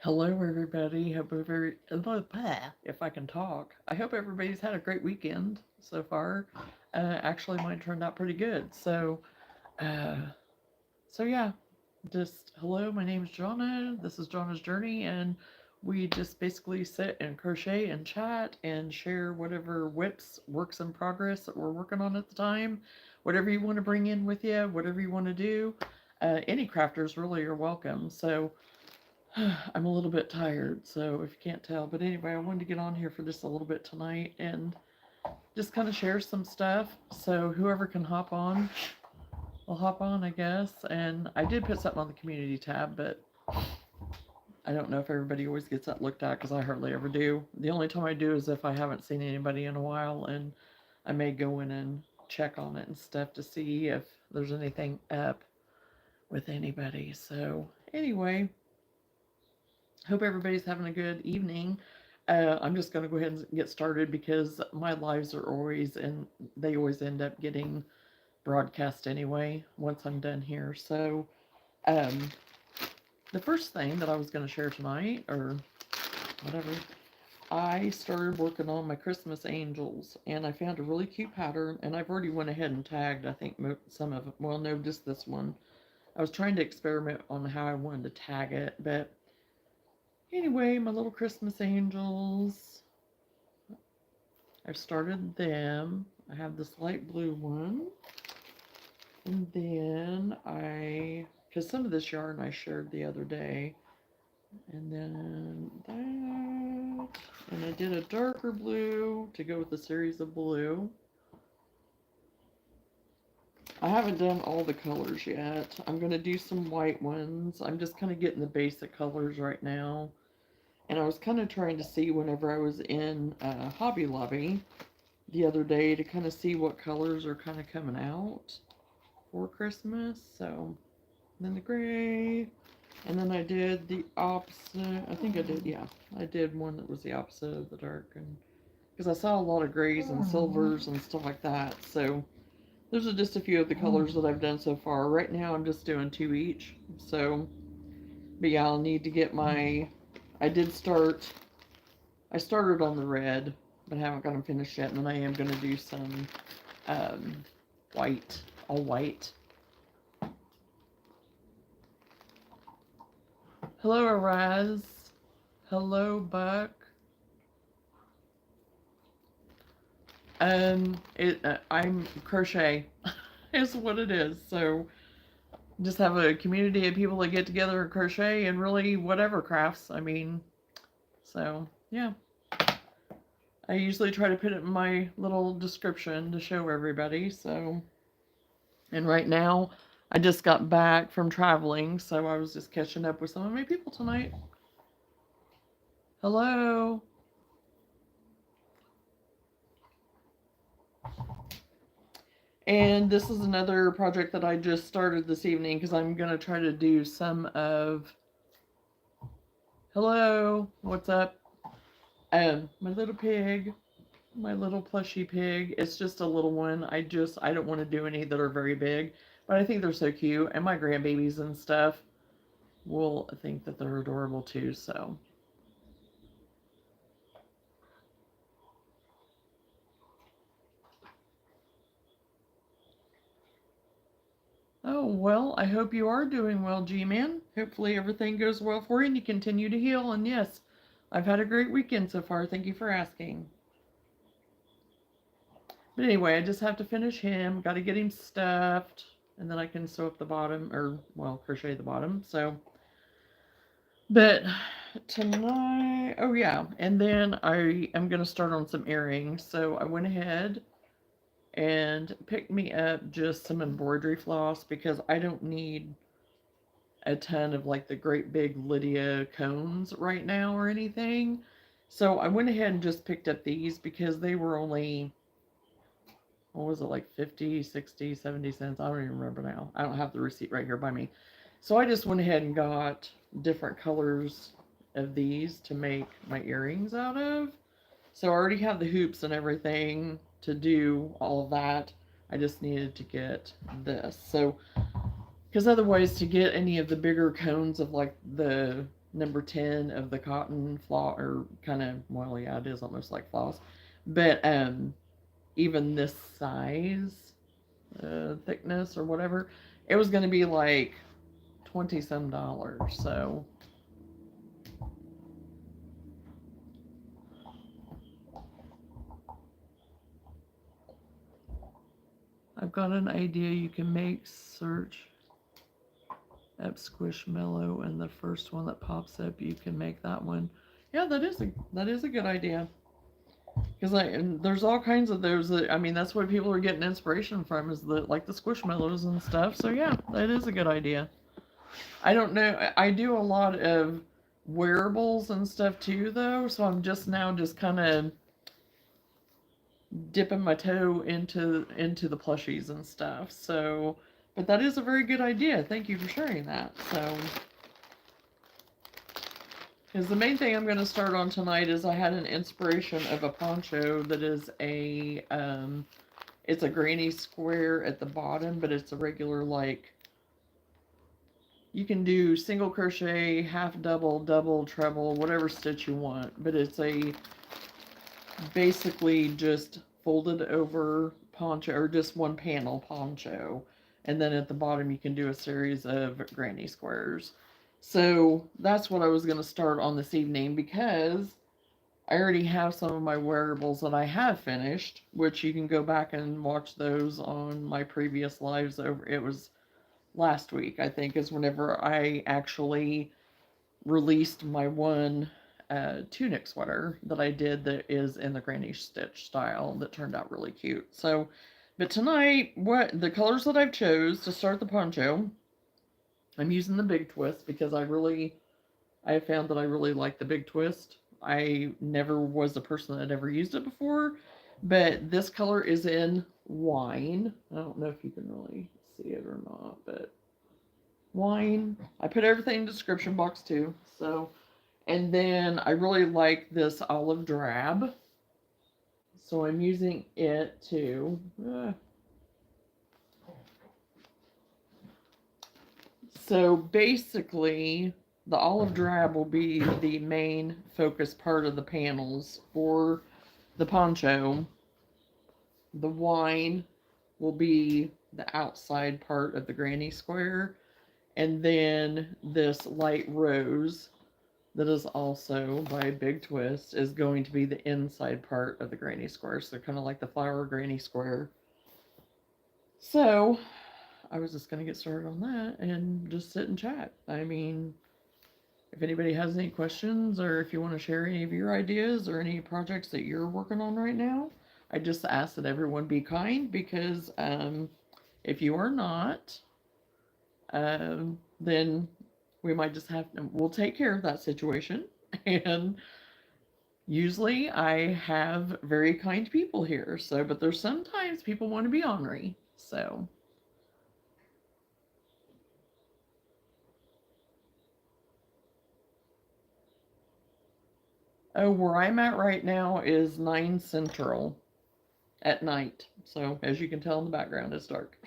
Hello, everybody. If I can talk, I hope everybody's had a great weekend so far. Actually, mine turned out pretty good. Uh, so yeah, just hello. My name's Johnna. This is Johnna's Journey, and we just basically sit and crochet and chat and share whatever works in progress that we're working on at the time. Whatever you want to bring in with you, whatever you want to do. Any crafters really are welcome. I'm a little bit tired, so if you can't tell. But anyway, I wanted to get on here for just a little bit tonight and just kind of share some stuff. So whoever can hop on, will hop on, I guess. And I did put something on the community tab, but I don't know if everybody always gets that looked at because I hardly ever do. The only time I do is if I haven't seen anybody in a while, and I may go in and check on it and stuff to see if there's anything up with anybody. So anyway, hope everybody's having a good evening. I'm just going to go ahead and get started because my lives are always, and they always end up getting broadcast anyway once I'm done here. Um, the first thing that I was going to share tonight, or whatever, I started working on my Christmas angels, and I found a really cute pattern, and I've already went ahead and tagged, I think, some of them. Well, no, just this one. I was trying to experiment on how I wanted to tag it, but anyway, my little Christmas angels, I've started them. I have this light blue one. And then because some of this yarn I shared the other day. And then that. And I did a darker blue to go with a series of blue. I haven't done all the colors yet. I'm going to do some white ones. I'm just kind of getting the basic colors right now. And I was kind of trying to see whenever I was in Hobby Lobby the other day to kind of see what colors are kind of coming out for Christmas. So then the gray, and then I did the opposite. I think I did, yeah. I did one that was the opposite of the dark, and because I saw a lot of grays and silvers and stuff like that. So those are just a few of the colors that I've done so far. Right now I'm just doing two each. So, but yeah, I'll need to get my, I did start, I started on the red, but I haven't got them finished yet, and then I am going to do some um, white, all white. Hello, Araz. Hello, Buck. I'm crochet is what it is. So just have a community of people that get together and crochet and really whatever crafts. I mean, so yeah. I usually try to put it in my little description to show everybody. So, and right now I just got back from traveling, so I was just catching up with some of my people tonight. Hello. And this is another project that I just started this evening because I'm going to try to do some of. Hello, what's up? My little pig, my little plushy pig. It's just a little one. I don't want to do any that are very big, but I think they're so cute. And my grandbabies and stuff will think that they're adorable too, so. Oh, well, I hope you are doing well, G-Man. Hopefully everything goes well for you and you continue to heal. And yes, I've had a great weekend so far. Thank you for asking. But anyway, I just have to finish him. Got to get him stuffed. And then I can sew up the bottom, or, well, crochet the bottom. So, but tonight, oh yeah. And then I am going to start on some earrings. So I went ahead and picked me up just some embroidery floss because I don't need a ton of like the great big Lydia cones right now or anything. So I went ahead and just picked up these because they were only, what was it, like 50, 60, 70 cents? I don't even remember now. I don't have the receipt right here by me. So I just went ahead and got different colors of these to make my earrings out of. So I already have the hoops and everything to do all of that. I just needed to get this. So because otherwise to get any of the bigger cones of like the number 10 of the cotton floss, or kind of, well, yeah, it is almost like floss, but even this size, thickness or whatever, it was going to be like 20 some dollars. So I've got an idea. You can make search up Squishmallow, and the first one that pops up, you can make that one. Yeah, that is a good idea. Because there's all kinds of those. I mean, that's what people are getting inspiration from, is like the Squishmallows and stuff. So yeah, that is a good idea. I don't know. I do a lot of wearables and stuff too, though. So I'm just now just kind of dipping my toe into the plushies and stuff. So, but that is a very good idea. Thank you for sharing that. So, because the main thing I'm going to start on tonight is I had an inspiration of a poncho that is it's a granny square at the bottom, but it's a regular, like, you can do single crochet, half double, double, treble, whatever stitch you want, but it's a basically just folded over poncho, or just one panel poncho, and then at the bottom you can do a series of granny squares. So that's what I was going to start on this evening, because I already have some of my wearables that I have finished, which you can go back and watch those on my previous lives. Over, it was last week, I think, is whenever I actually released my one tunic sweater that I did that is in the granny stitch style that turned out really cute. So, but tonight, what the colors that I've chose to start the poncho, I'm using the big twist because I found that I really like the big twist. I never was a person that ever used it before, but this color is in wine. I don't know if you can really see it or not, but wine. I put everything in the description box too. So, and then I really like this olive drab. So I'm using it to, so basically the olive drab will be the main focus part of the panels for the poncho. The wine will be the outside part of the granny square. And then this light rose that is also by Big Twist is going to be the inside part of the granny square. So kind of like the flower granny square. So I was just going to get started on that and just sit and chat. I mean, if anybody has any questions, or if you want to share any of your ideas or any projects that you're working on right now, I just ask that everyone be kind, because if you are not, then we might just we'll take care of that situation. And usually I have very kind people here. So, but there's sometimes people want to be ornery. So, oh, where I'm at right now is 9 Central at night. So, as you can tell in the background, it's dark.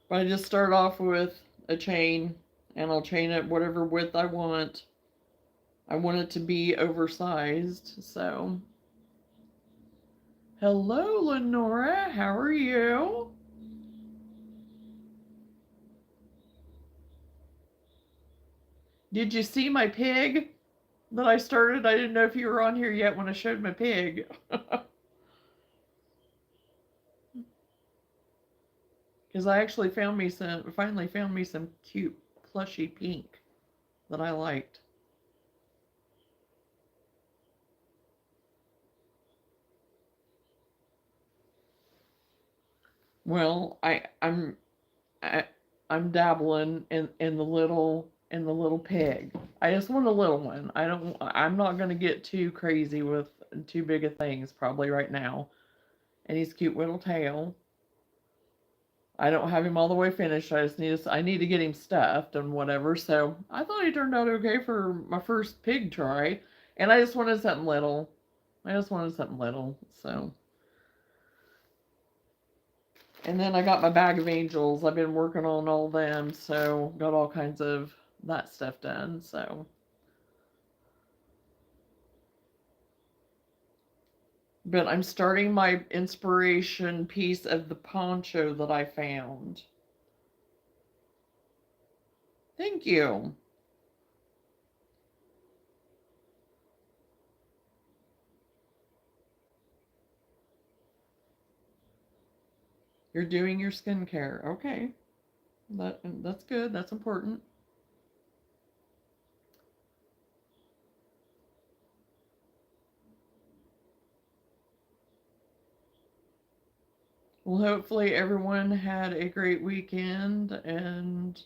But I just start off with a chain, and I'll chain it whatever width I want. I want it to be oversized, so. Hello, Lenora. How are you? Did you see my pig that I started? I didn't know if you were on here yet when I showed my pig. Because I actually finally found me some cute plushy pink that I liked. Well, I'm dabbling in the little pig. I just want a little one. I'm not gonna get too crazy with too big of things probably right now. And he's cute little tail. I don't have him all the way finished. I need to get him stuffed and whatever. So I thought he turned out okay for my first pig try. And I just wanted something little. So And then I got my bag of angels. I've been working on all them, so got all kinds of that stuff done. So, but I'm starting my inspiration piece of the poncho that I found. Thank you. You're doing your skincare. Okay. That's good. That's important. Well, hopefully everyone had a great weekend, and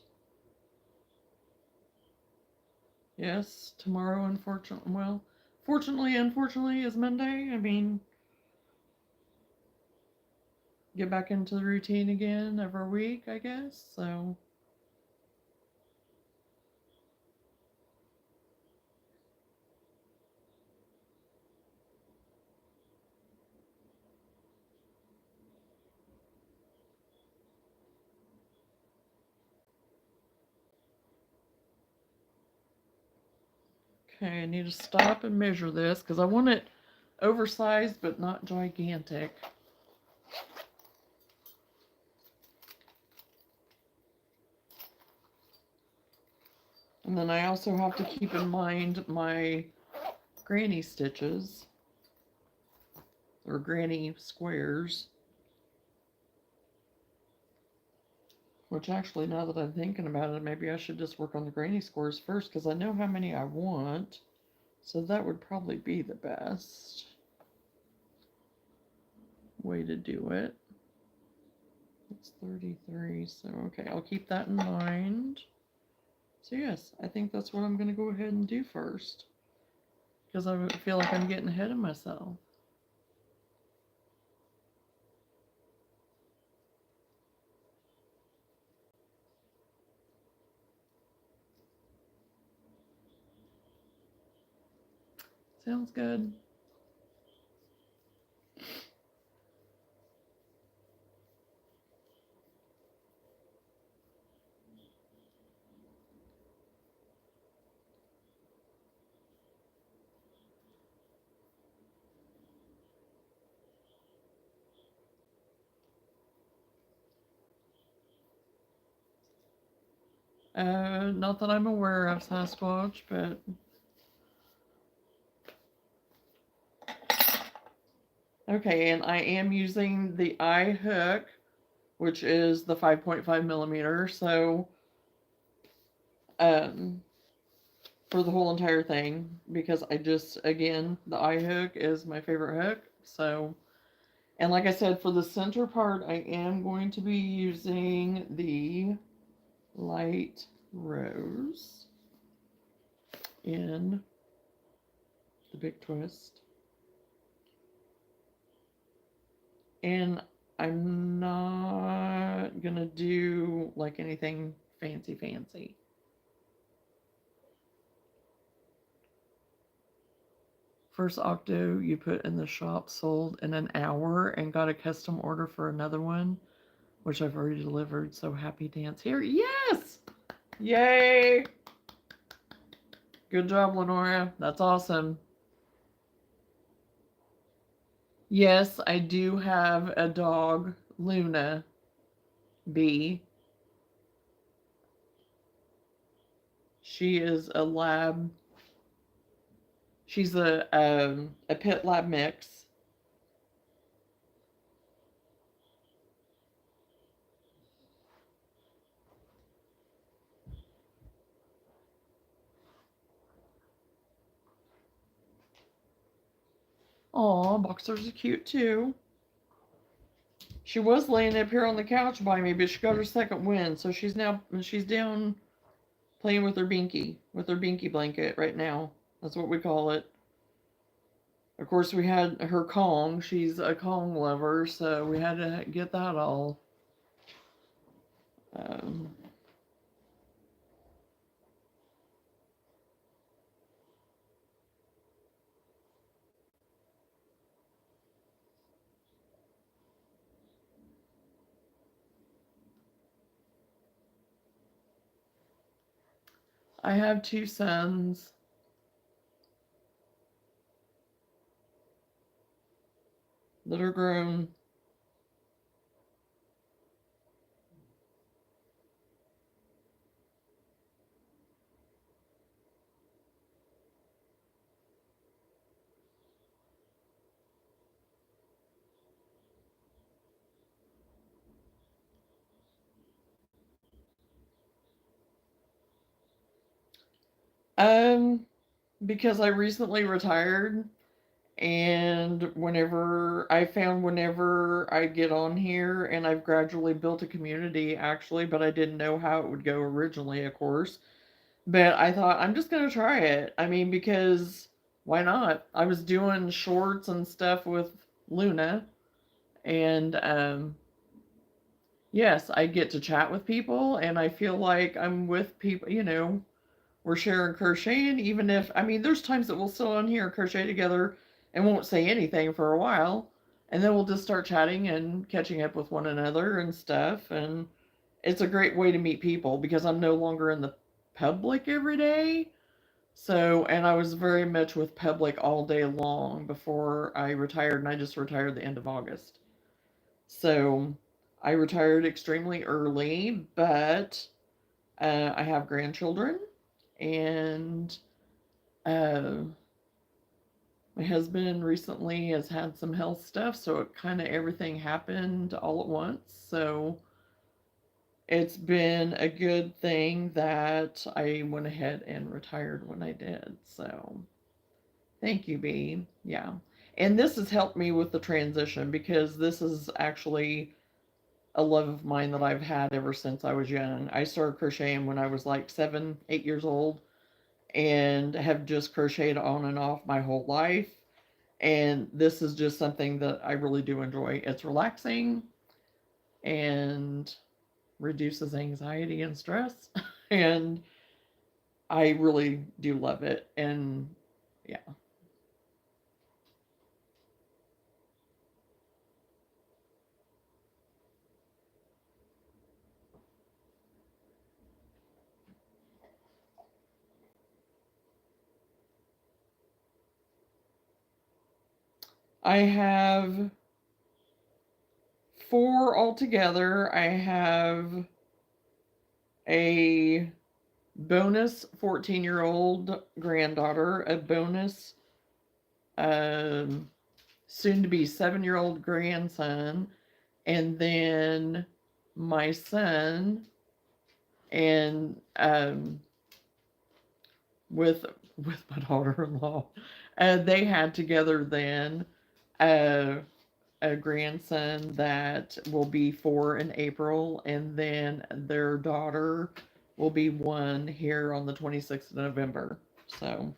yes, tomorrow unfortunately is Monday. I mean, get back into the routine again of our week, I guess. So, okay, I need to stop and measure this because I want it oversized but not gigantic. And then I also have to keep in mind my granny stitches or granny squares. Which actually, now that I'm thinking about it, maybe I should just work on the granny squares first because I know how many I want. So that would probably be the best way to do it. It's 33, so okay, I'll keep that in mind. So yes, I think that's what I'm going to go ahead and do first because I feel like I'm getting ahead of myself. Sounds good. Not that I'm aware of, Sasquatch, but okay, and I am using the eye hook, which is the 5.5 millimeter, so um, for the whole entire thing, because I just, again, the eye hook is my favorite hook, so, and like I said, for the center part, I am going to be using the light rose in the big twist. And I'm not gonna do like anything fancy. First octo you put in the shop sold in an hour and got a custom order for another one, which I've already delivered. So happy dance here. Yes! Yay! Good job, Lenora. That's awesome. Yes, I do have a dog, Luna B. She is a lab. She's a pit lab mix. Aw, boxers are cute too. She was laying up here on the couch by me, but she got her second wind, so she's down playing with her binky blanket right now. That's what we call it. Of course, we had her Kong. She's a Kong lover, so we had to get that all. Um, I have two sons. That are grown. Um, because I recently retired, and whenever I get on here, and I've gradually built a community actually, but I didn't know how it would go originally, of course. But I thought I'm just gonna try it. I mean, because why not? I was doing shorts and stuff with Luna, and yes, I get to chat with people, and I feel like I'm with people, we're sharing crocheting, even if, I mean, there's times that we'll sit on here and crochet together and won't say anything for a while. And then we'll just start chatting and catching up with one another and stuff. And it's a great way to meet people because I'm no longer in the public every day. So, and I was very much with public all day long before I retired, and I just retired the end of August. So, I retired extremely early, but I have grandchildren, and uh, my husband recently has had some health stuff, so it kind of everything happened all at once. So it's been a good thing that I went ahead and retired when I did. So thank you, B. Yeah. And this has helped me with the transition because this is actually a love of mine that I've had ever since I was young. I started crocheting when I was like 7, 8 years old and have just crocheted on and off my whole life. And this is just something that I really do enjoy. It's relaxing and reduces anxiety and stress. And I really do love it. And yeah. I have 4 altogether. I have a bonus 14-year-old granddaughter, a bonus um, soon to be 7-year-old grandson, and then my son, and with my daughter-in-law, they had together then uh, a grandson that will be 4 in April, and then their daughter will be 1 here on the 26th of November. So,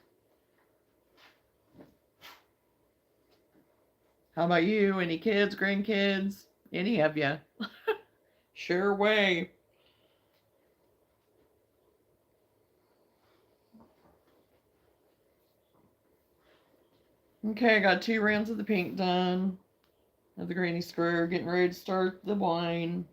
how about you? Any kids, grandkids? Any of you? Share away. Okay, I got 2 rounds of the pink done. Of the granny square, getting ready to start the wine.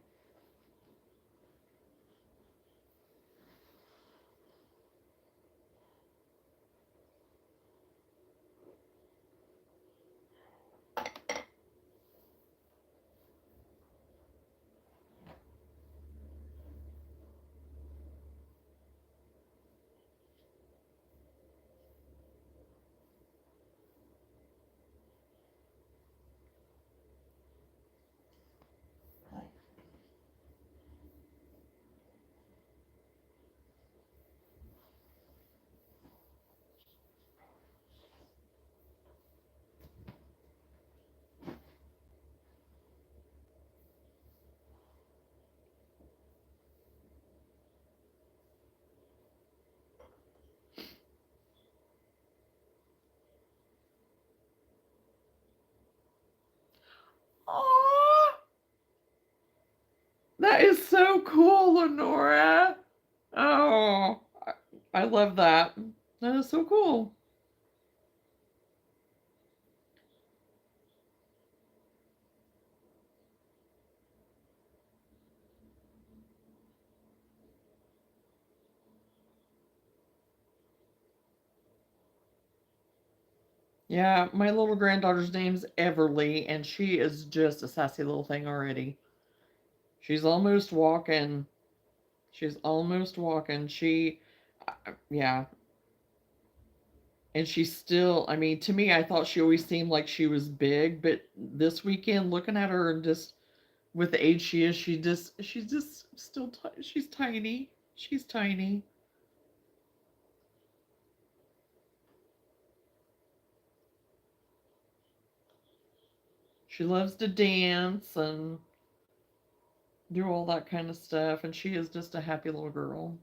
Aww, that is so cool, Lenora. Oh, I love that. That is so cool. Yeah, my little granddaughter's name's Everly, and she is just a sassy little thing already. She's almost walking. She's almost walking. Yeah, and she's still, I mean, to me, I thought she always seemed like she was big, but this weekend, looking at her and just with the age she is, she's just still, she's tiny. She's tiny. She loves to dance and do all that kind of stuff, and she is just a happy little girl.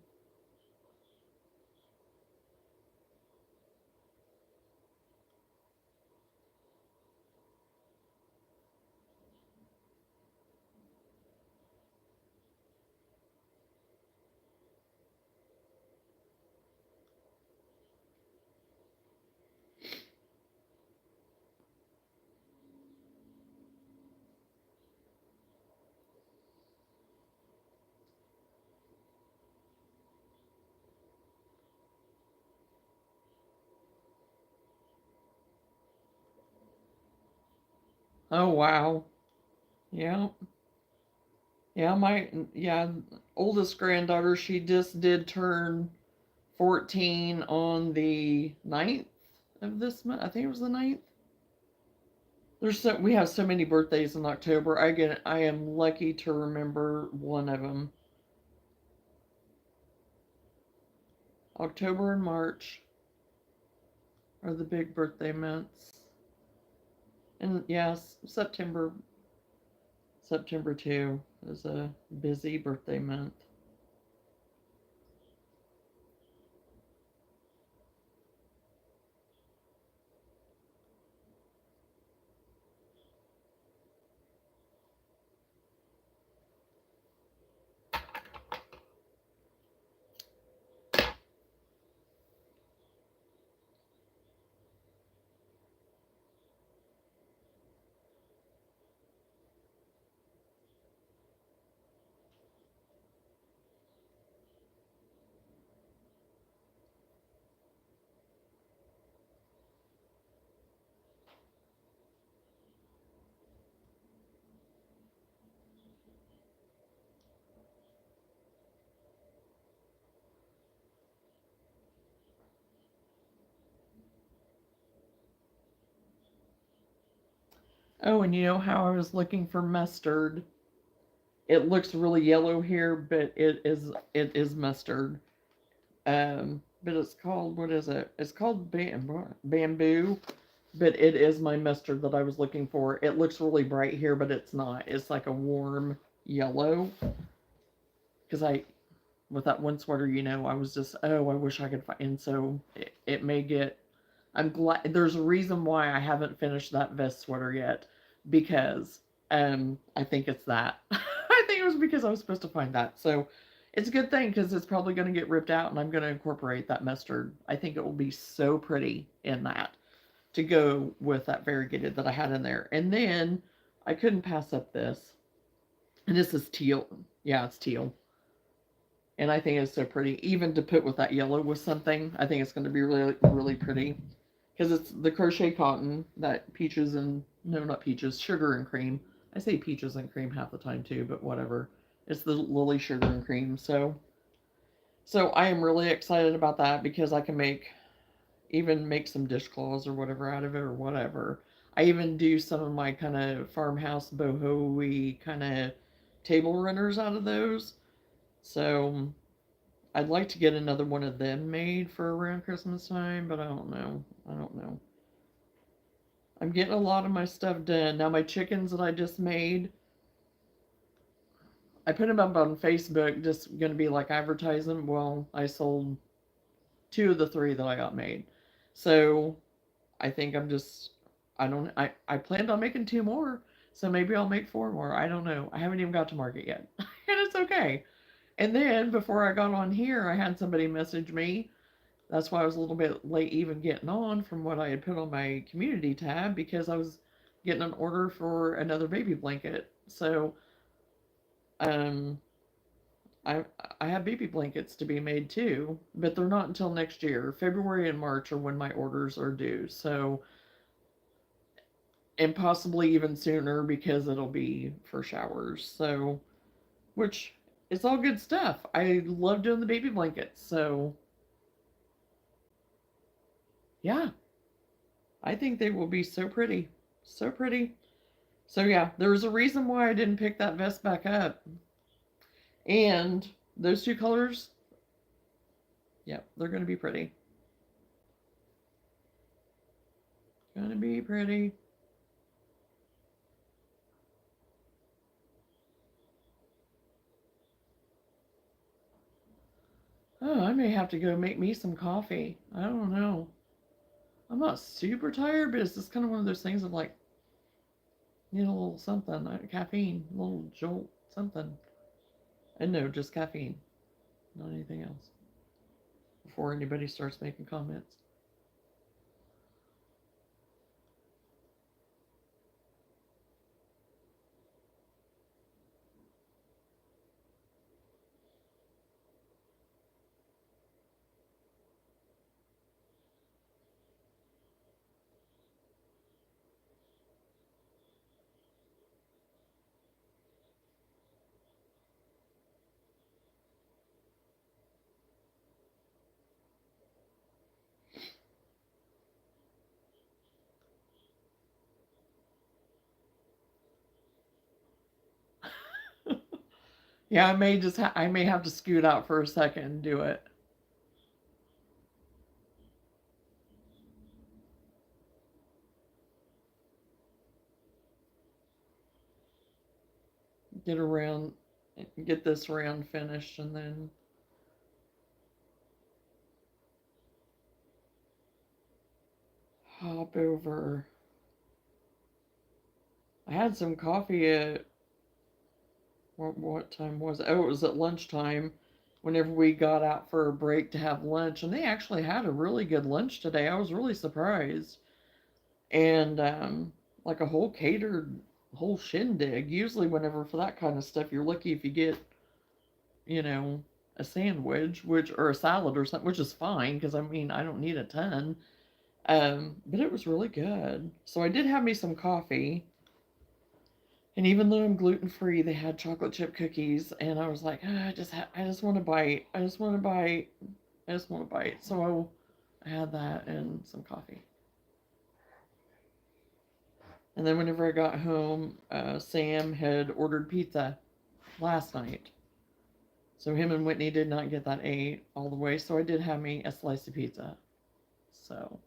Oh, wow. Yeah. Yeah, oldest granddaughter, she just did turn 14 on the 9th of this month. I think it was the 9th. We have so many birthdays in October. I am lucky to remember one of them. October and March are the big birthday months. And yes, September too is a busy birthday month. Oh, and you know how I was looking for mustard? It looks really yellow here, but it is mustard. But it's called, what is it? It's called bamboo, but it is my mustard that I was looking for. It looks really bright here, but it's not. It's like a warm yellow. Because with that one sweater, I was just, oh, I wish I could find. And so it may get. I'm glad there's a reason why I haven't finished that vest sweater yet, because I think it's that. I think it was because I was supposed to find that. So it's a good thing because it's probably going to get ripped out, and I'm going to incorporate that mustard. I think it will be so pretty in that to go with that variegated that I had in there. And then I couldn't pass up this, and this is teal. Yeah, it's teal. And I think it's so pretty. Even to put with that yellow with something, I think it's going to be really, really pretty. Because it's the crochet cotton that peaches and, no, not peaches, sugar and cream. I say peaches and cream half the time too, but whatever. It's the lily sugar and cream. So I am really excited about that because I can make some dishcloths or whatever out of it or whatever. I even do some of my kind of farmhouse boho-y kind of table runners out of those. So I'd like to get another one of them made for around Christmas time, but I don't know. I don't know. I'm getting a lot of my stuff done. Now my chickens that I just made, I put them up on Facebook, just gonna be like advertising. Well, I sold two of the three that I got made. So I think I planned on making two more. So maybe I'll make four more. I don't know. I haven't even got to market yet. And it's okay. And then before I got on here, I had somebody message me. That's why I was a little bit late even getting on from what I had put on my community tab, because I was getting an order for another baby blanket. So um, I I have baby blankets to be made too, but they're not until next year. February and March are when my orders are due. So and possibly even sooner because it'll be for showers. So, which it's all good stuff. I love doing the baby blankets. So, yeah, I think they will be so pretty. So pretty. So, yeah, there was a reason why I didn't pick that vest back up. And those two colors, yeah, they're going to be pretty. Gonna be pretty. Oh, I may have to go make me some coffee. I don't know. I'm not super tired, but it's just kind of one of those things of like, a little something, caffeine, a little jolt, something. And no, just caffeine, not anything else. Before anybody starts making comments. Yeah, I may have to scoot out for a second and do it. Get around, get this round finished, and then hop over. I had some coffee at what time was it? Oh, it was at lunchtime. Whenever we got out for a break to have lunch, and they actually had a really good lunch today. I was really surprised, and like a whole catered whole shindig. Usually, whenever for that kind of stuff, you're lucky if you get you know a sandwich, which or a salad or something, which is fine because I mean I don't need a ton. But it was really good. So I did have me some coffee. And even though I'm gluten free, they had chocolate chip cookies, and I was like, I just want to bite. I just want to bite. I just want to bite. So I had that and some coffee. And then whenever I got home, Sam had ordered pizza last night. So him and Whitney did not get that ate all the way. So I did have me a slice of pizza. So,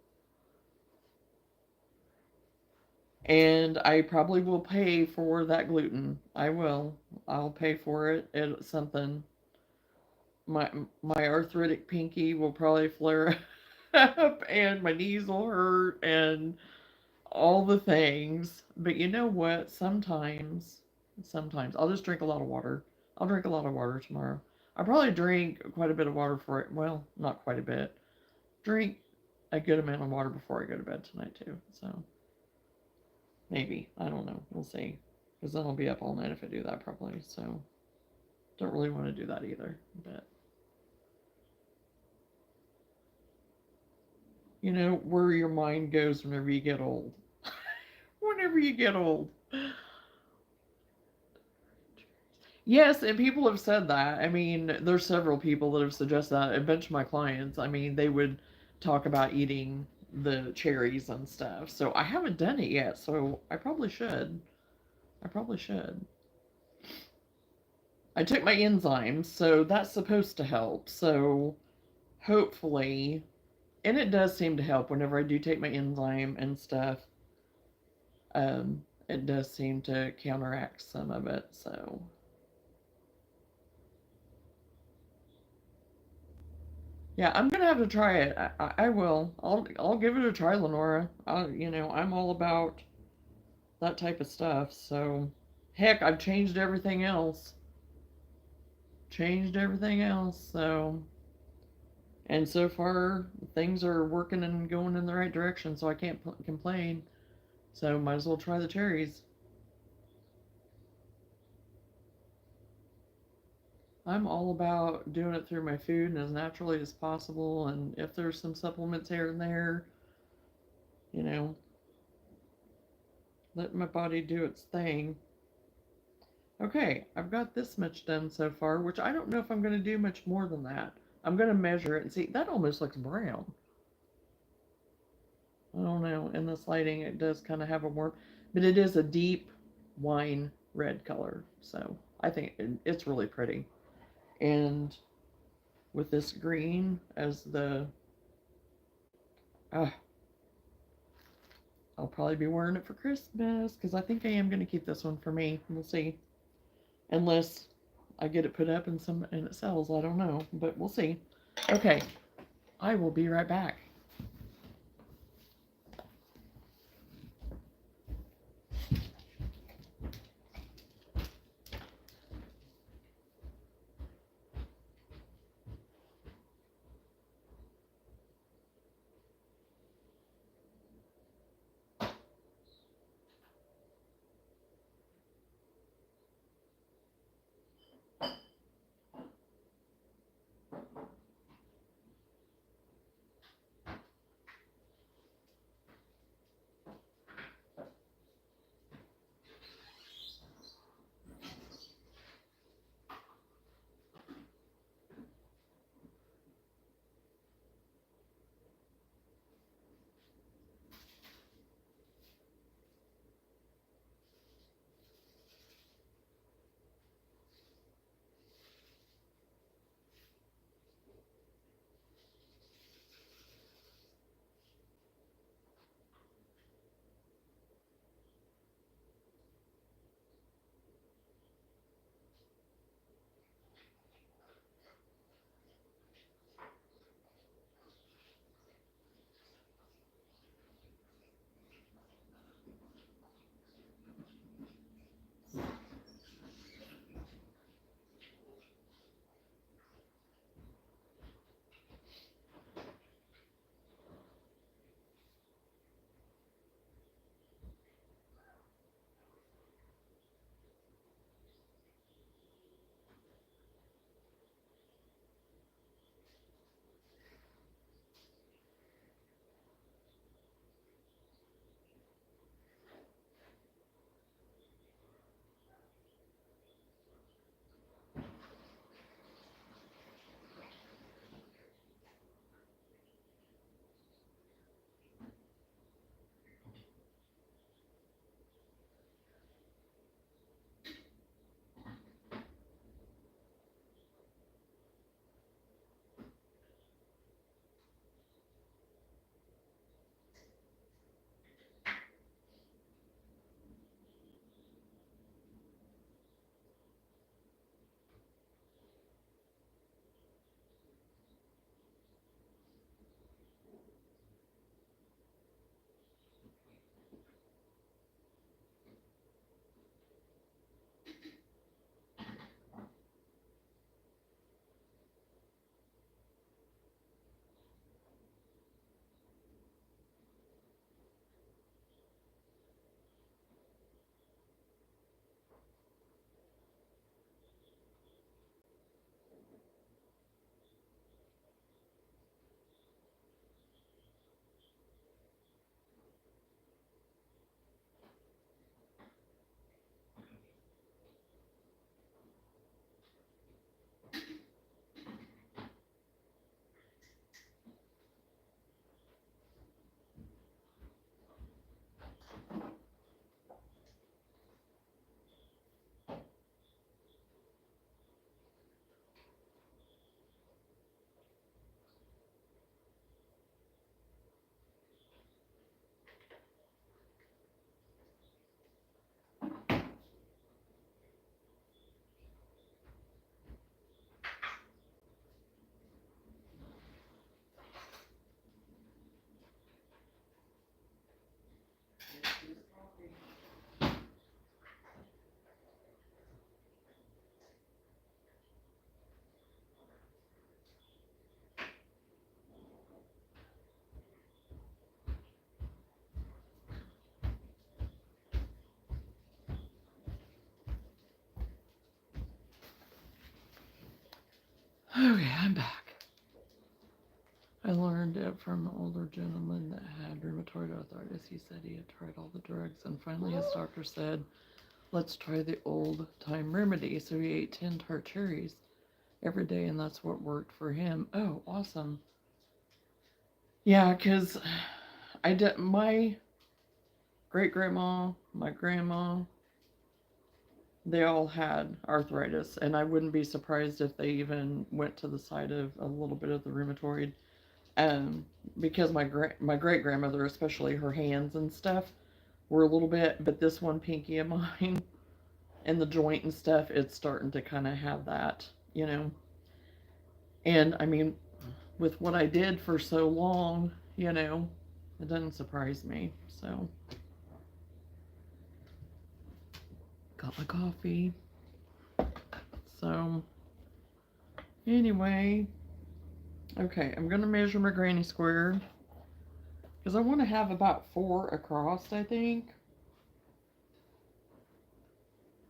and I probably will pay for that gluten. I will. I'll pay for it. It's something. My arthritic pinky will probably flare up and my knees will hurt and all the things. But you know what? Sometimes I'll just drink a lot of water. I'll drink a lot of water tomorrow. I'll probably drink quite a bit of water for it. Well, not quite a bit. Drink a good amount of water before I go to bed tonight too. So maybe. I don't know. We'll see. Because then I'll be up all night if I do that probably. So don't really want to do that either. But where your mind goes whenever you get old. Whenever you get old. Yes, and people have said that. I mean, there's several people that have suggested that. A bunch of my clients, I mean, they would talk about eating the cherries and stuff. So I haven't done it yet, so I probably should. I probably should. I took my enzymes, so that's supposed to help. So hopefully, and it does seem to help whenever I do take my enzyme and stuff. It does seem to counteract some of it. So yeah, I'm gonna have to try it. I will. I'll give it a try, Lenora. I'm all about that type of stuff. So heck, I've changed everything else. Changed everything else. So and so far things are working and going in the right direction. So I can't complain. So might as well try the cherries. I'm all about doing it through my food and as naturally as possible. And if there's some supplements here and there, you know, Let my body do its thing. Okay, I've got this much done so far, which I don't know if I'm going to do much more than that. I'm going to measure it and see. That almost looks brown. I don't know. In this lighting, it does kind of have a warm, but it is a deep wine red color. So I think it's really pretty. And with this green as the, uh, I'll probably be wearing it for Christmas because I think I am going to keep this one for me. We'll see. Unless I get it put up and it sells. I don't know, but we'll see. Okay, I will be right back. Okay, I'm back. I learned it from an older gentleman that had rheumatoid arthritis. He said he had tried all the drugs, and finally his doctor said, let's try the old-time remedy. So he ate 10 tart cherries every day, and that's what worked for him. Oh, awesome. Yeah, because I did, my great-grandma, my grandma, they all had arthritis, and I wouldn't be surprised if they even went to the side of a little bit of the rheumatoid. Um, because my great grandmother, especially her hands and stuff, were a little bit, but this one pinky of mine and the joint and stuff, it's starting to kind of have that, you know. And I mean, with what I did for so long, you know, it doesn't surprise me. So, got my coffee. So, anyway, okay, I'm going to measure my granny square because I want to have about 4 across, I think.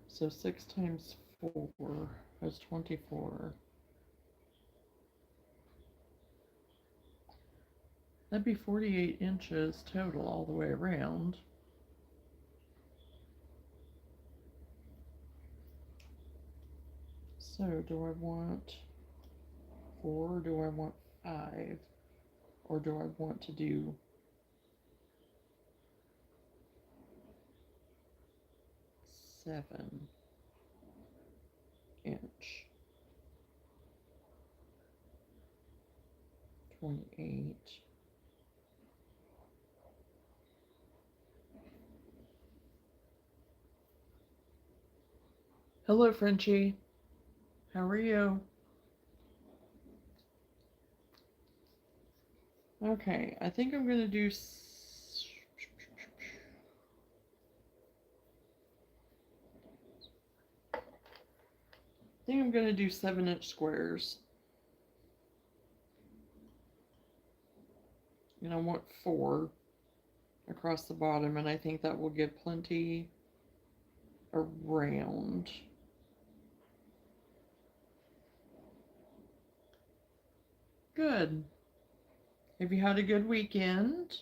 So 6 times 4 is 24. That'd be 48 inches total all the way around. So do I want 4 or do I want 5? Or do I want to do 7 inch? 28. Hello, Frenchie. How are you? Okay, I think I'm going to do... I think I'm going to do 7-inch squares. And I want 4 across the bottom, and I think that will give plenty around. Good. Have you had a good weekend?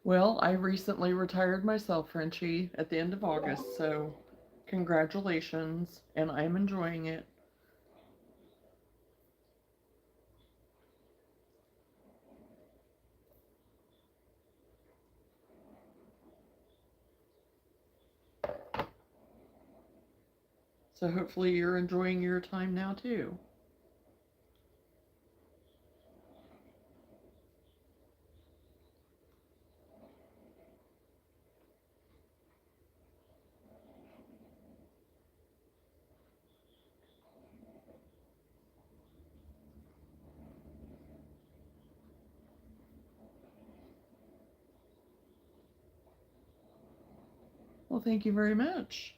Well, I recently retired myself, Frenchie, at the end of August, so congratulations, and I'm enjoying it. So hopefully you're enjoying your time now too. Well, thank you very much.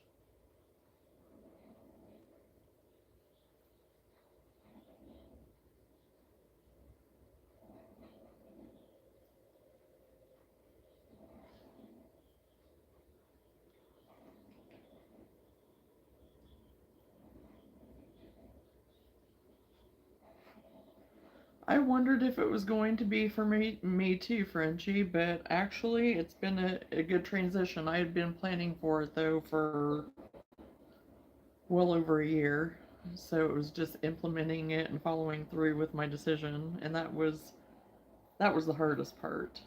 I wondered if it was going to be for me too, Frenchie, but actually it's been a good transition. I had been planning for it though for well over a year. So it was just implementing it and following through with my decision, and that was the hardest part.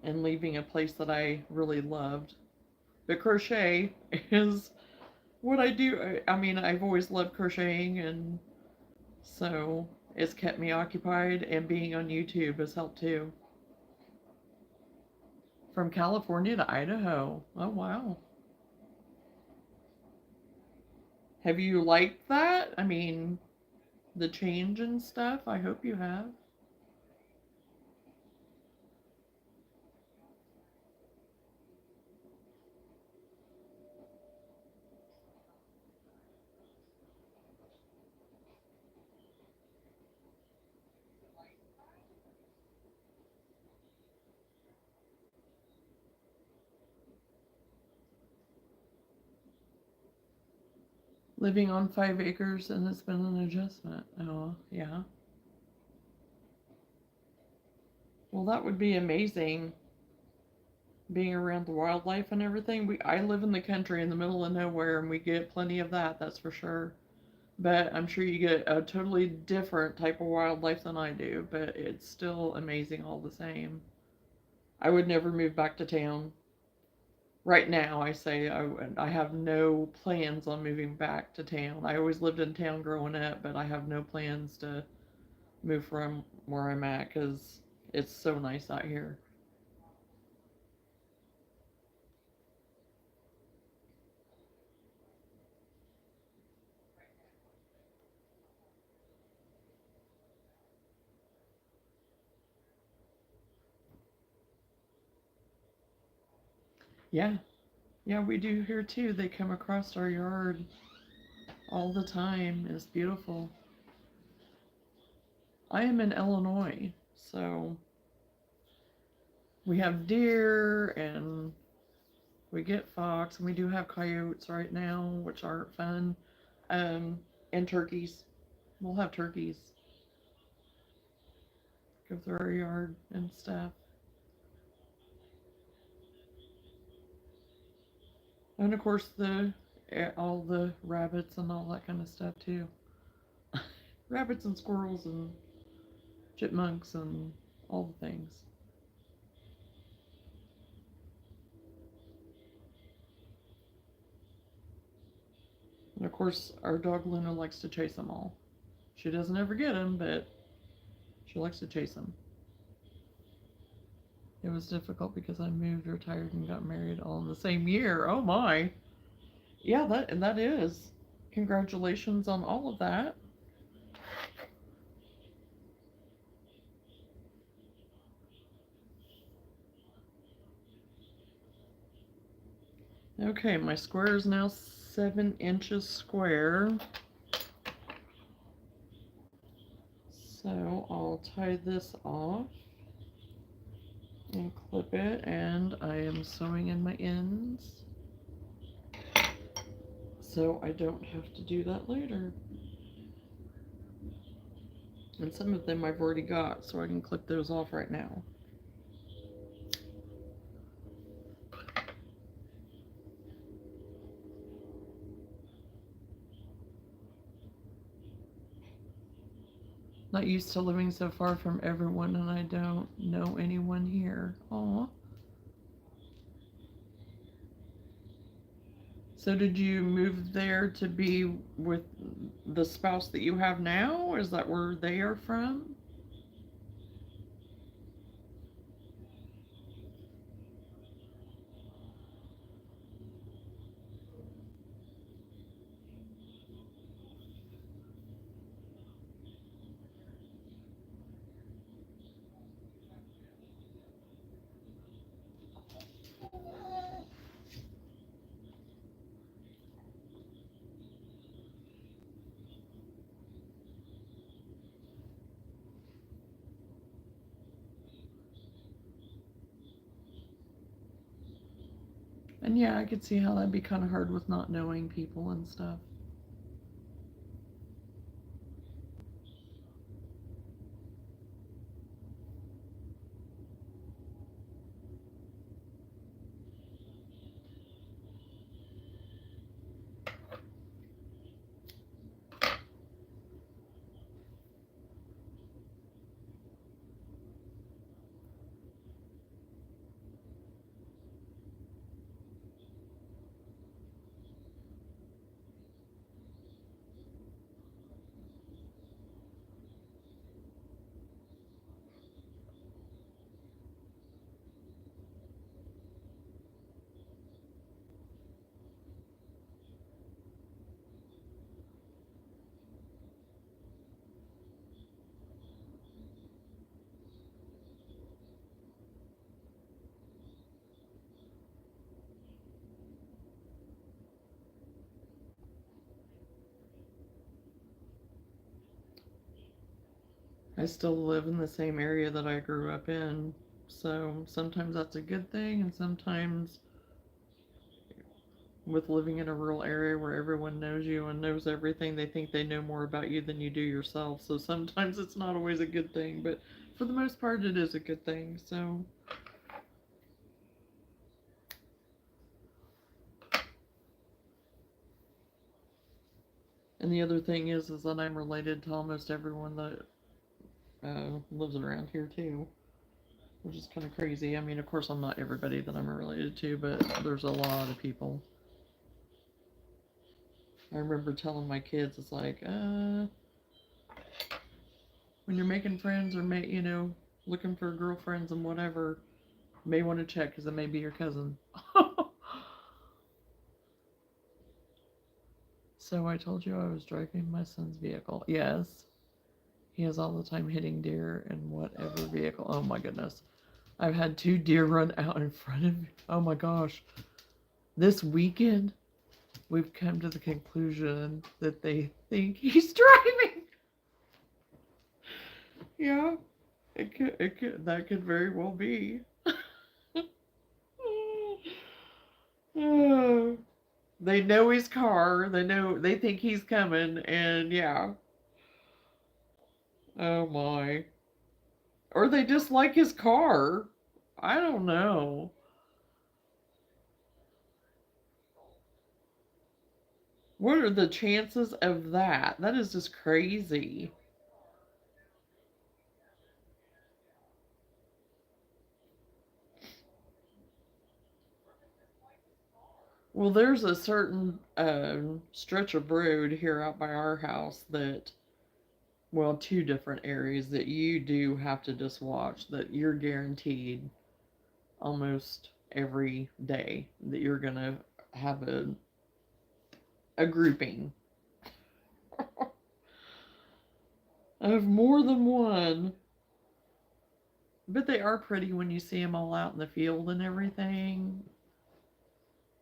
And leaving a place that I really loved. But crochet is what I do. I mean, I've always loved crocheting, and so it's kept me occupied, and being on YouTube has helped too. From California to Idaho. Oh, wow. Have you liked that? I mean, the change and stuff? I hope you have. Living on 5 acres, and it's been an adjustment. Oh, yeah. Well, that would be amazing, being around the wildlife and everything. I live in the country in the middle of nowhere, and we get plenty of that, that's for sure. But I'm sure you get a totally different type of wildlife than I do, but it's still amazing all the same. I would never move back to town. Right now, I say I have no plans on moving back to town. I always lived in town growing up, but I have no plans to move from where I'm at because it's so nice out here. Yeah, yeah, we do here too. They come across our yard all the time. It's beautiful. I am in Illinois, so we have deer and we get fox, and we do have coyotes right now, which aren't fun. Um, and turkeys. We'll have turkeys go through our yard and stuff. And of course all the rabbits and all that kind of stuff too. Rabbits and squirrels and chipmunks and all the things. And of course, our dog Luna likes to chase them all. She doesn't ever get them, but she likes to chase them. It was difficult because I moved, retired, and got married all in the same year. Oh my! Yeah, that is. Congratulations on all of that. Okay, my square is now 7 inches square. So I'll tie this off and clip it, and I am sewing in my ends so I don't have to do that later. And some of them I've already got, so I can clip those off right now. Not used to living so far from everyone, and I don't know anyone here. Aw. So did you move there to be with the spouse that you have now? Is that where they are from? And yeah, I could see how that'd be kind of hard with not knowing people and stuff. I still live in the same area that I grew up in, so sometimes that's a good thing, and sometimes with living in a rural area where everyone knows you and knows everything. They think they know more about you than you do yourself. So sometimes it's not always a good thing, but for the most part, it is a good thing. So. And the other thing is that I'm related to almost everyone that lives around here too, which is kind of crazy. I mean, of course, I'm not everybody that I'm related to, but there's a lot of people. I remember telling my kids, it's like, when you're making friends or looking for girlfriends and whatever, you may want to check because it may be your cousin. So I told you I was driving my son's vehicle. Yes, he is all the time hitting deer in whatever vehicle. Oh my goodness. I've had 2 deer run out in front of me. Oh my gosh. This weekend, we've come to the conclusion that they think he's driving. Yeah, that could very well be. Oh, they know his car. They think he's coming, and yeah. Oh my. Or they just like his car. I don't know. What are the chances of that? That is just crazy. Well, there's a certain stretch of road here out by our house that, well, 2 different areas that you do have to just watch, that you're guaranteed almost every day that you're going to have a grouping of more than one. But they are pretty when you see them all out in the field and everything.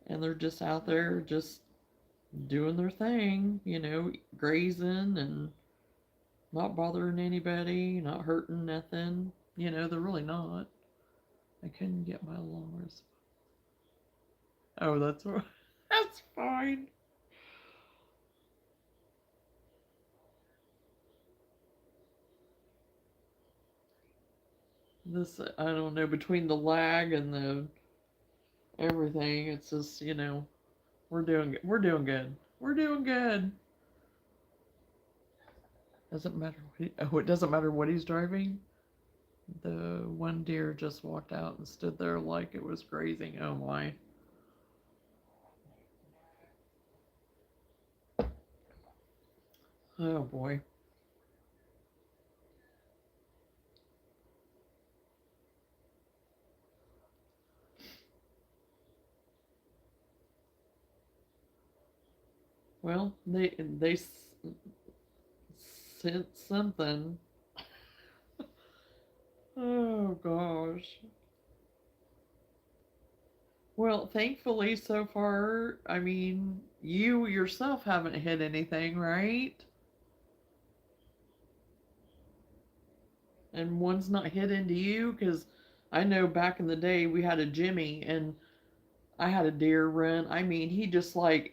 And they're just out there just doing their thing, grazing and not bothering anybody, not hurting nothing. They're really not. I couldn't get my lawnmowers. Oh, that's fine. This, I don't know, between the lag and the everything, it's just, we're doing good. We're doing good. Doesn't matter it doesn't matter what he's driving. The one deer just walked out and stood there like it was grazing. Oh my. Oh boy. Well, they sent something. Oh gosh. Well, thankfully so far, I mean, you yourself haven't hit anything, right? And one's not hit into you, because I know back in the day we had a Jimmy and I had a deer run. I mean, he just like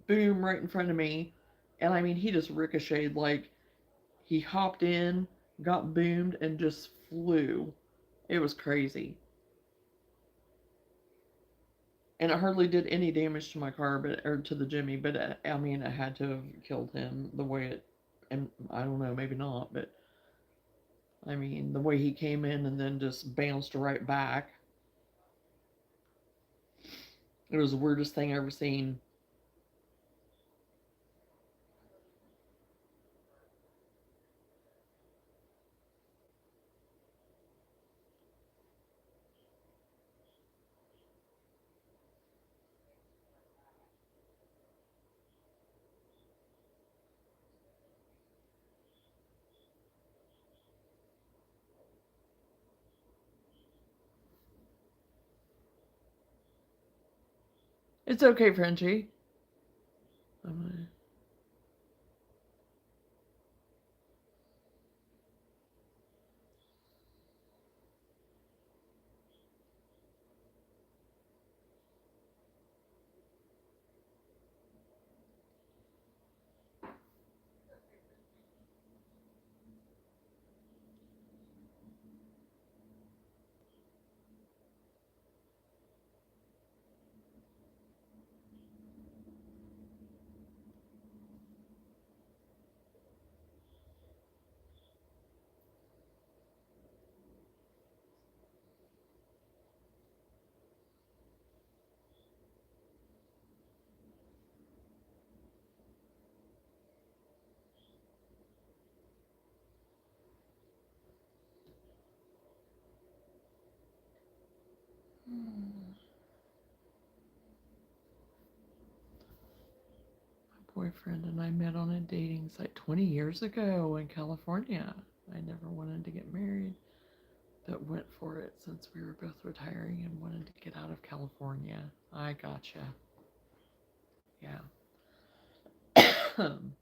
boom right in front of me. And I mean, he just ricocheted, like he hopped in, got boomed, and just flew. It was crazy. And it hardly did any damage to my car, or to the Jimmy, but I mean, it had to have killed him the way it, and I don't know, maybe not, but I mean, the way he came in and then just bounced right back. It was the weirdest thing I ever seen. It's okay, Frenchie. I'm boyfriend and I met on a dating site 20 years ago in California. I never wanted to get married, but went for it since we were both retiring and wanted to get out of California. I gotcha. Yeah. Time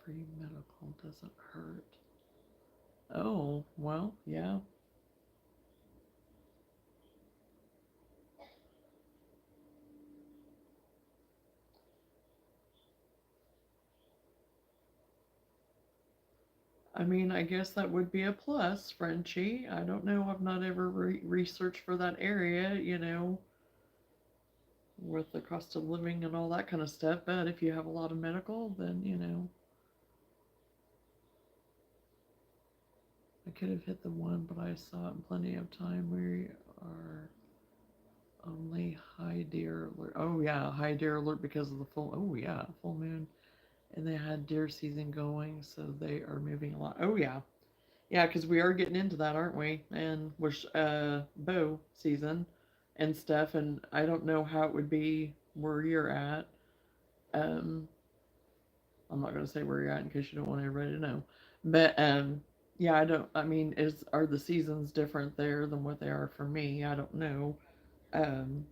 free medical doesn't hurt. Oh, well, yeah. I mean, I guess that would be a plus, Frenchie. I don't know. I've not ever researched for that area, with the cost of living and all that kind of stuff. But if you have a lot of medical, then. I could have hit the one, but I saw it in plenty of time. We are only high deer alert. Oh, yeah, high deer alert because of the full moon. And they had deer season going, so they are moving a lot. Oh, yeah. Yeah, because we are getting into that, aren't we? And with bow season and stuff. And I don't know how it would be where you're at. Um, I'm not going to say where you're at in case you don't want everybody to know. But yeah, I mean, are the seasons different there than what they are for me? I don't know. Um,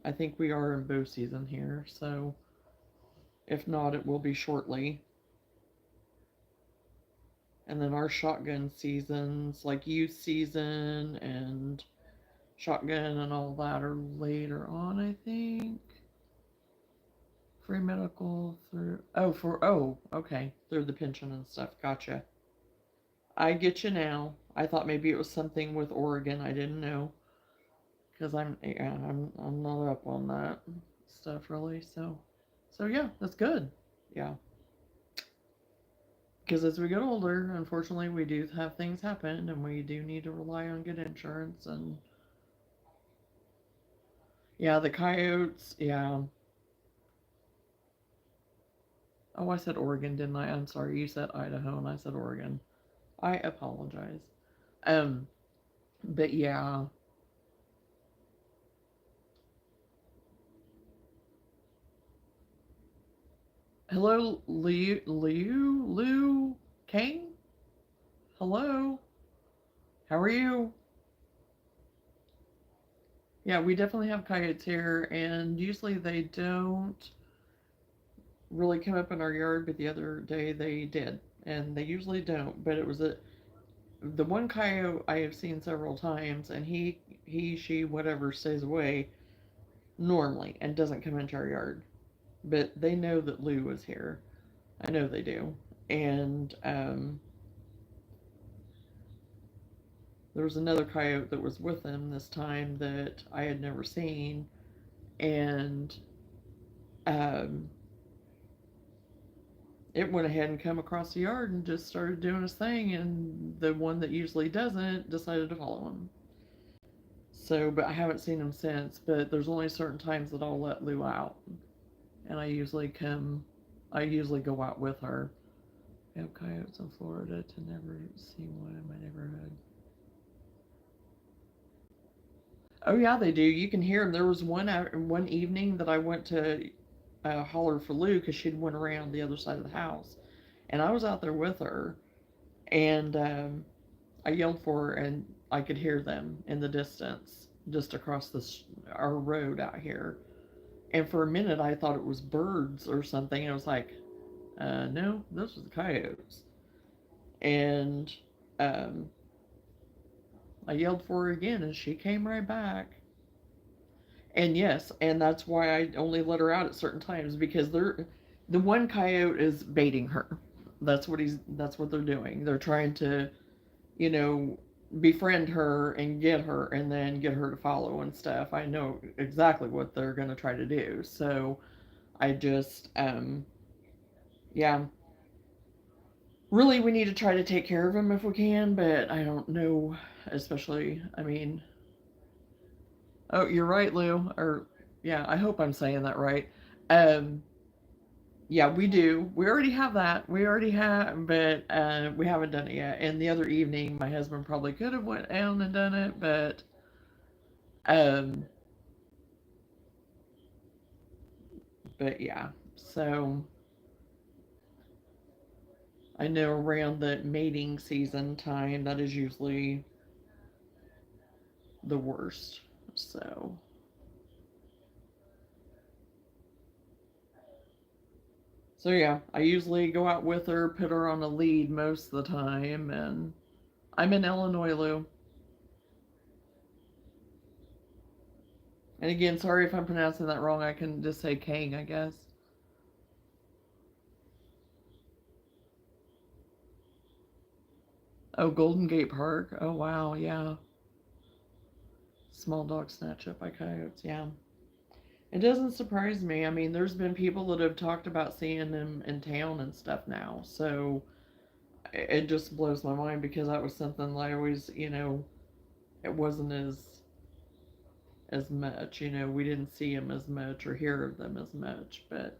I think we are in bow season here, so if not, it will be shortly. And then our shotgun seasons, like youth season and shotgun and all that, are later on, I think. Free medical through, okay, through the pension and stuff. Gotcha. I get you now. I thought maybe it was something with Oregon. I didn't know because I'm not up on that stuff really. So yeah, that's good. Yeah, because as we get older, unfortunately, we do have things happen, and we do need to rely on good insurance. And yeah, the coyotes. Yeah. Oh, I said Oregon, didn't I? I'm sorry. You said Idaho, and I said Oregon. I apologize. Um, but yeah. Hello, Liu Kane? Hello? How are you? Yeah, we definitely have coyotes here, and usually they don't really come up in our yard, but the other day they did. And they usually don't, but it was the one coyote I have seen several times, and she, whatever, stays away normally and doesn't come into our yard. But they know that Lou is here. I know they do. And there was another coyote that was with them this time that I had never seen, and um, it went ahead and come across the yard and just started doing his thing, and the one that usually doesn't decided to follow him. So, but I haven't seen him since. But there's only certain times that I'll let Lou out, and I usually go out with her. We have coyotes in Florida to never see one in my neighborhood. Oh yeah, they do. You can hear them. There was one evening that I went to holler for Lou because she'd went around the other side of the house, and I was out there with her, and I yelled for her, and I could hear them in the distance, just across our road out here. And for a minute, I thought it was birds or something, and I was like, no, those was the coyotes. And um, I yelled for her again, and she came right back. And yes, and that's why I only let her out at certain times because the one coyote is baiting her. That's what they're doing. They're trying to, you know, befriend her and get her and then get her to follow and stuff. I know exactly what they're going to try to do. So I just yeah, really we need to try to take care of them if we can, but I don't know, especially I mean, oh, you're right, Lou. Or yeah, I hope I'm saying that right. Um, Yeah, we do. We already have that. We already have, but we haven't done it yet. And the other evening, my husband probably could have went down and done it, um, but yeah. So I know around the mating season time, that is usually the worst. So, so yeah, I usually go out with her, put her on a lead most of the time, and I'm in Illinois, Lou. And again, sorry if I'm pronouncing that wrong. I can just say Kang, I guess. Oh, Golden Gate Park. Oh, wow, yeah. Small dogs snatched up by coyotes, yeah. It doesn't surprise me. I mean, there's been people that have talked about seeing them in town and stuff now. So it just blows my mind because that was something that I always, it wasn't as much. We didn't see them as much or hear of them as much. But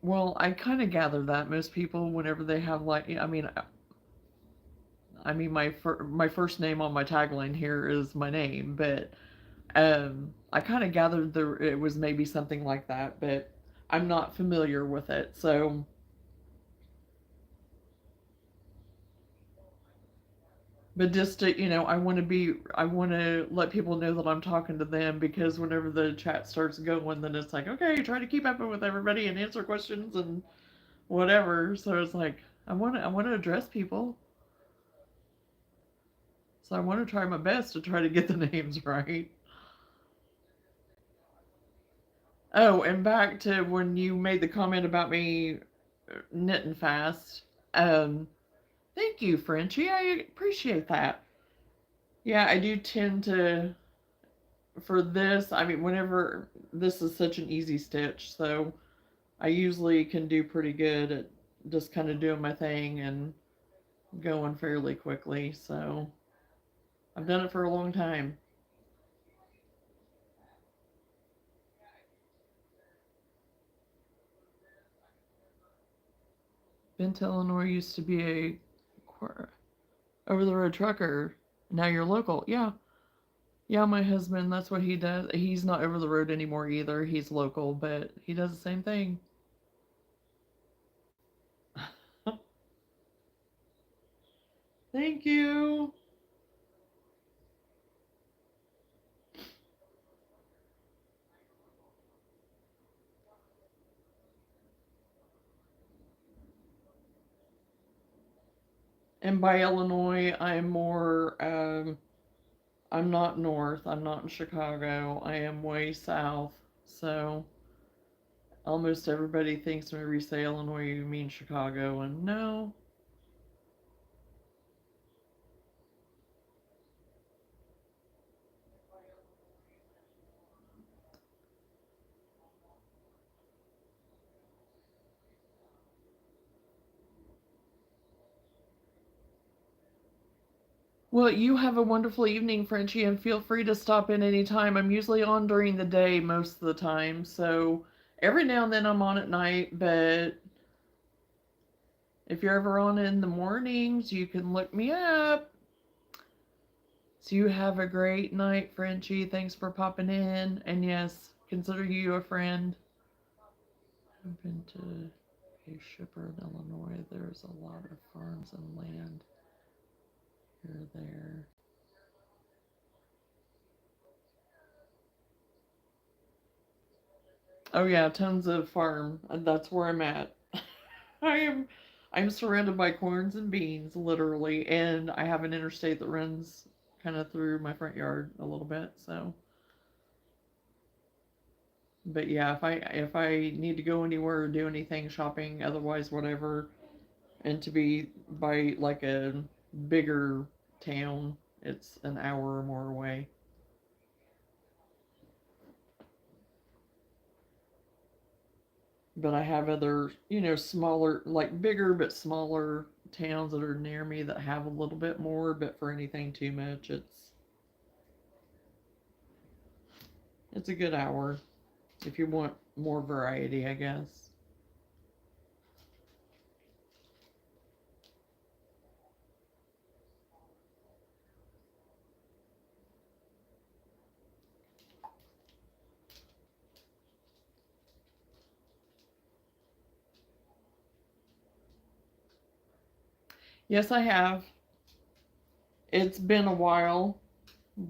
well, I kind of gather that most people, whenever they have like, I mean, my first name on my tagline here is my name, but I kind of gathered it was maybe something like that, but I'm not familiar with it. So, but just to, I want to let people know that I'm talking to them because whenever the chat starts going, then it's like, okay, try to keep up with everybody and answer questions and whatever. So it's like I want to address people. So I want to try my best to try to get the names right. Oh, and back to when you made the comment about me knitting fast. Um, Thank you, Frenchie. I appreciate that. Yeah, I do tend to, for this, I mean, whenever this is such an easy stitch, so I usually can do pretty good at just kind of doing my thing and going fairly quickly. So I've done it for a long time. Bent, Illinois used to be a over the road trucker. Now you're local. Yeah. Yeah, my husband, that's what he does. He's not over the road anymore either. He's local, but he does the same thing. Thank you. And by Illinois, I'm not north. I'm not in Chicago. I am way south. So almost everybody thinks when we say Illinois, you mean Chicago. And no. Well, you have a wonderful evening, Frenchie, and feel free to stop in anytime. I'm usually on during the day most of the time. So every now and then I'm on at night, but if you're ever on in the mornings, you can look me up. So you have a great night, Frenchie. Thanks for popping in. And yes, consider you a friend. I've been to a shipper in Illinois. There's a lot of farms and land here there. Oh yeah, tons of farm. That's where I'm at. I am I'm surrounded by corns and beans, literally, and I have an interstate that runs kind of through my front yard a little bit. So, but yeah, if I need to go anywhere or do anything shopping, otherwise whatever, and to be by like a bigger town, it's an hour or more away. But I have other, smaller, like bigger but smaller towns that are near me that have a little bit more, but for anything too much, it's It's a good hour if you want more variety, I guess. Yes, I have. It's been a while,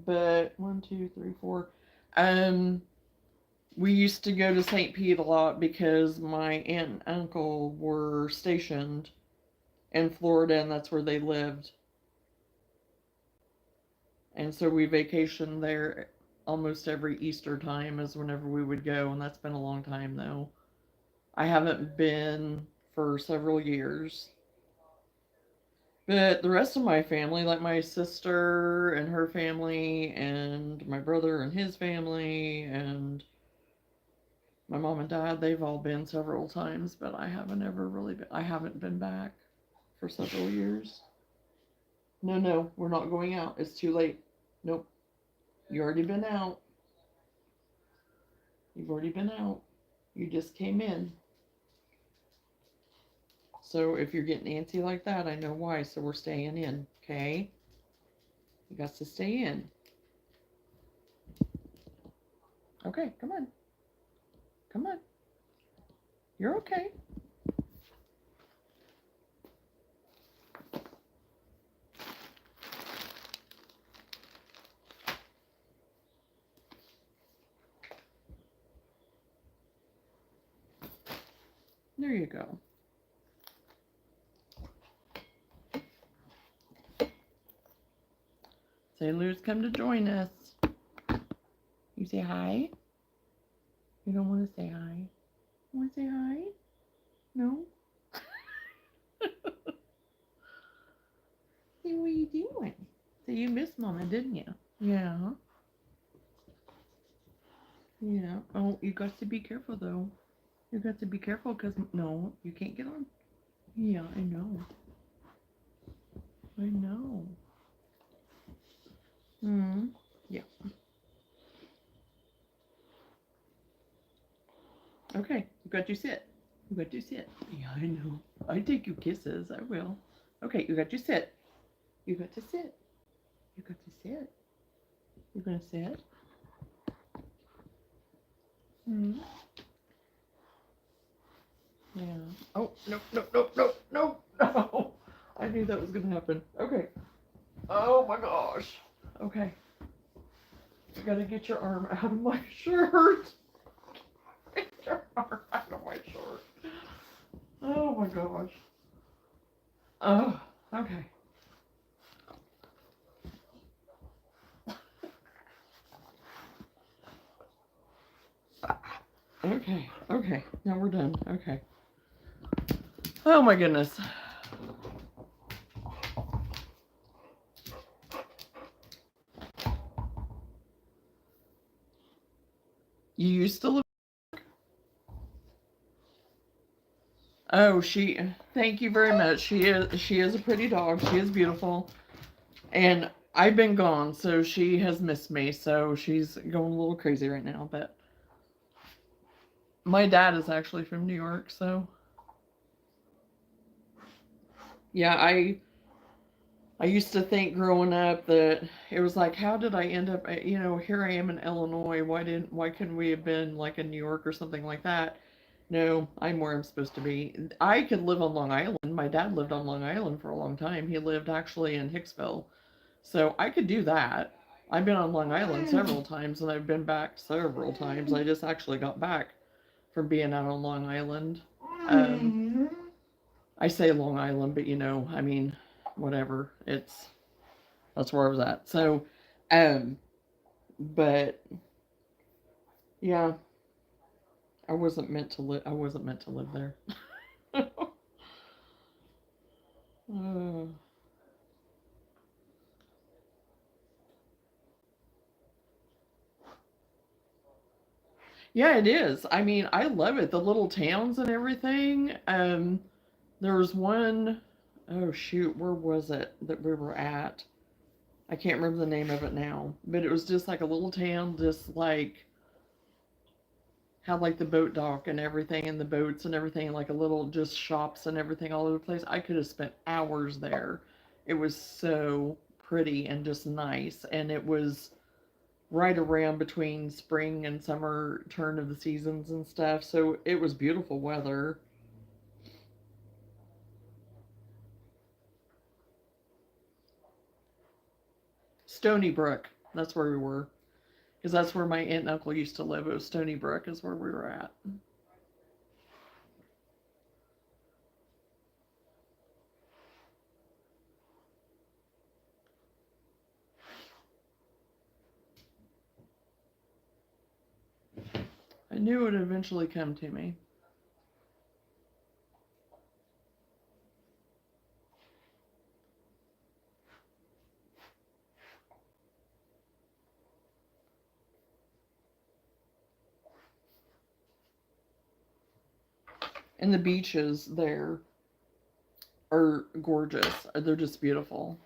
but 1, 2, 3, 4. Um, we used to go to St. Pete a lot because my aunt and uncle were stationed in Florida, and that's where they lived. And so we vacationed there almost every Easter time is whenever we would go, and that's been a long time though. I haven't been for several years. But the rest of my family, like my sister and her family, and my brother and his family, and my mom and dad, they've all been several times, but I haven't ever really been, I haven't been back for several years. No, no, we're not going out. It's too late. Nope. You already been out. You've already been out. You just came in. So if you're getting antsy like that, I know why. So we're staying in, okay? You got to stay in. Okay, come on. Come on. You're okay. There you go. Say Lou's come to join us. You say hi? You don't want to say hi? You want to say hi? No? Say, what are you doing? So you missed Mama, didn't you? Yeah. Yeah. Oh, you got to be careful, though. You got to be careful, because, no, you can't get on. Yeah, I know. I know. Yeah. Okay, you got to sit. You got to sit. Yeah, I know. I take you kisses. I will. Okay, you got to sit. You got to sit. You got to sit. You're gonna sit. Yeah. Oh, no, no, no, no, no, no. I knew that was gonna happen. Okay. Oh my gosh. Okay. You gotta get your arm out of my shirt. Get your arm out of my shirt. Oh my gosh. Oh, okay. Okay, okay. Now we're done. Okay. Oh my goodness. You used to live. Oh, thank you very much. She is a pretty dog. She is beautiful. And I've been gone, so she has missed me. So she's going a little crazy right now. But my dad is actually from New York, so yeah, I used to think growing up that it was like, how did I end up? Here I am in Illinois. Why couldn't we have been like in New York or something like that? No, I'm where I'm supposed to be. I could live on Long Island. My dad lived on Long Island for a long time. He lived actually in Hicksville. So I could do that. I've been on Long Island several times and I've been back several times. I just actually got back from being out on Long Island. I say Long Island, but I mean, whatever. That's where I was at. So, but yeah, I wasn't meant to live. I wasn't meant to live there. uh, Yeah, it is. I mean, I love it. The little towns and everything. There was one, oh shoot, where was it that we were at? I can't remember the name of it now, but it was just like a little town, just like had like the boat dock and everything, and the boats and everything, like a little just shops and everything all over the place. I could have spent hours there. It was so pretty and just nice, and it was right around between spring and summer turn of the seasons and stuff. So it was beautiful weather. Stony Brook, that's where we were, because that's where my aunt and uncle used to live. It was Stony Brook is where we were at. I knew it would eventually come to me. And the beaches there are gorgeous. They're just beautiful.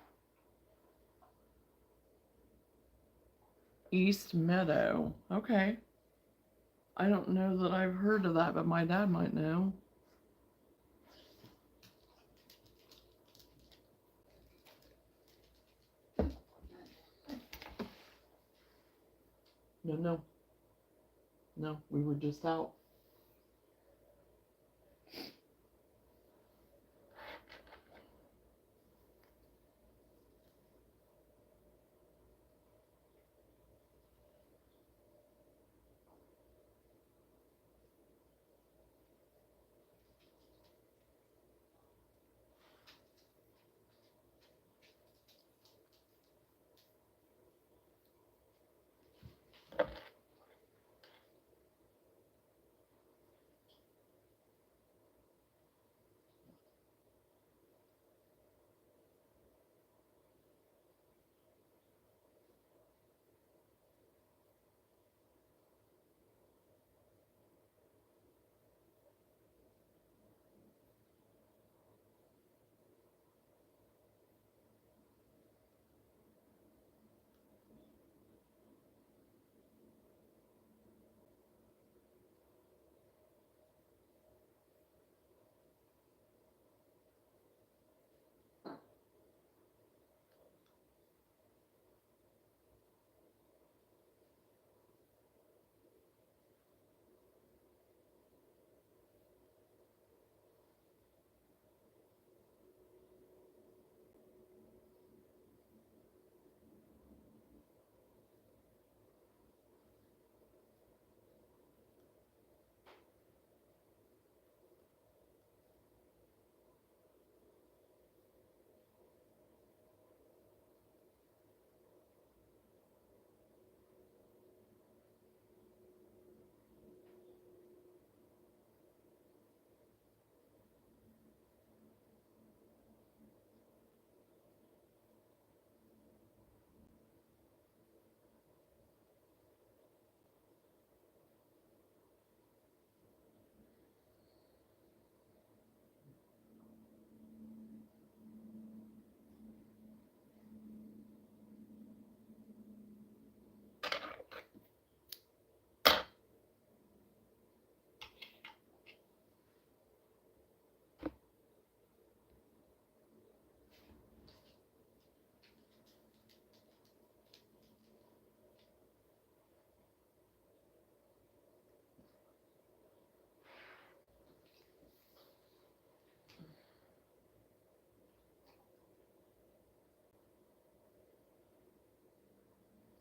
East Meadow. Okay. I don't know that I've heard of that, but my dad might know. No, no. No, we were just out.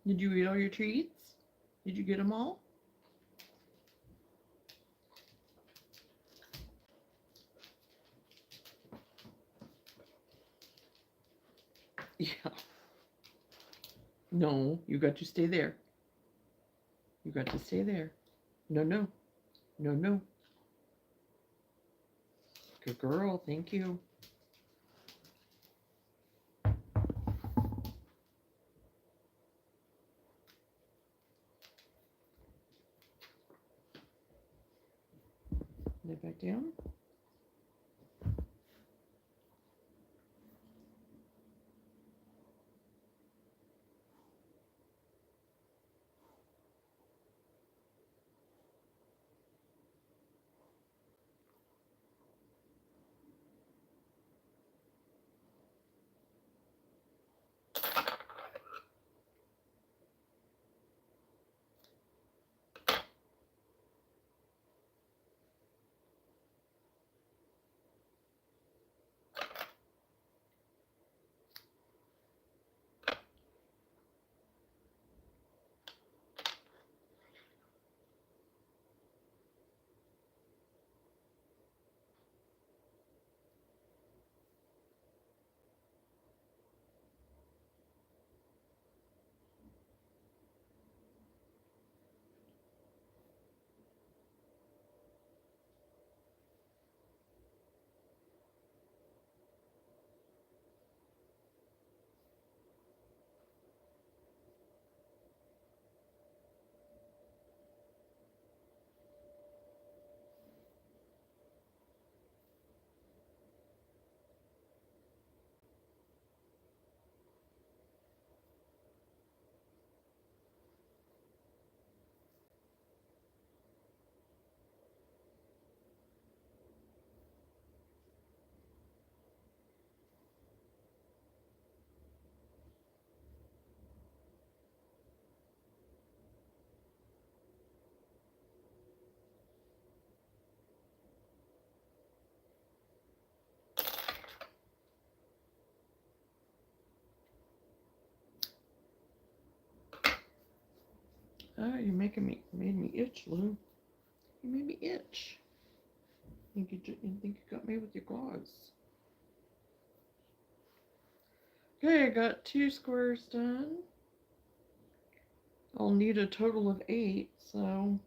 Did you eat all your treats? Did you get them all? Yeah. No, you got to stay there. You got to stay there. No, no. No, no. Good girl. Thank you. Lay back down. Oh, you made me itch, Lou. You made me itch. You think you got me with your claws. Okay, I got 2 squares done. I'll need a total of 8, so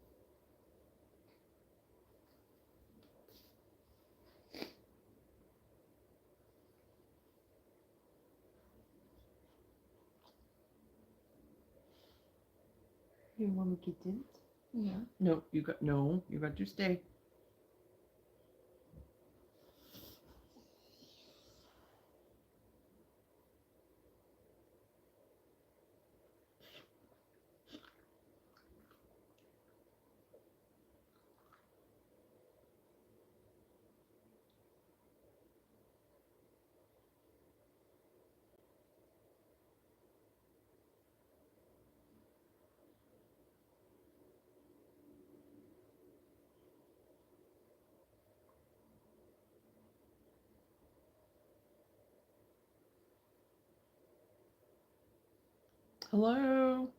you want to get in? Yeah. No, you got to stay. Hello.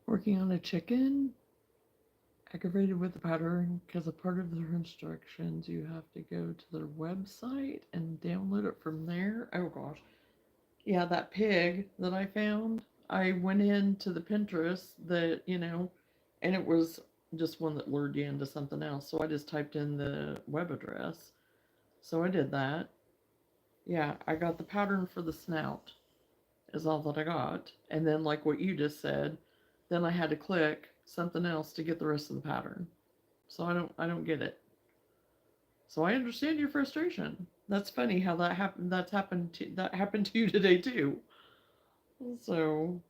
Working on a chicken. Aggravated with the pattern because a part of their instructions you have to go to their website and download it from there. Oh gosh. Yeah, that pig that I found. I went into the Pinterest that, and it was just one that lured you into something else. So I just typed in the web address. So I did that. Yeah, I got the pattern for the snout, is all that I got. And then, like what you just said, then I had to click something else to get the rest of the pattern. So I don't get it. So I understand your frustration. That's funny how that happened. That happened to you today too. So,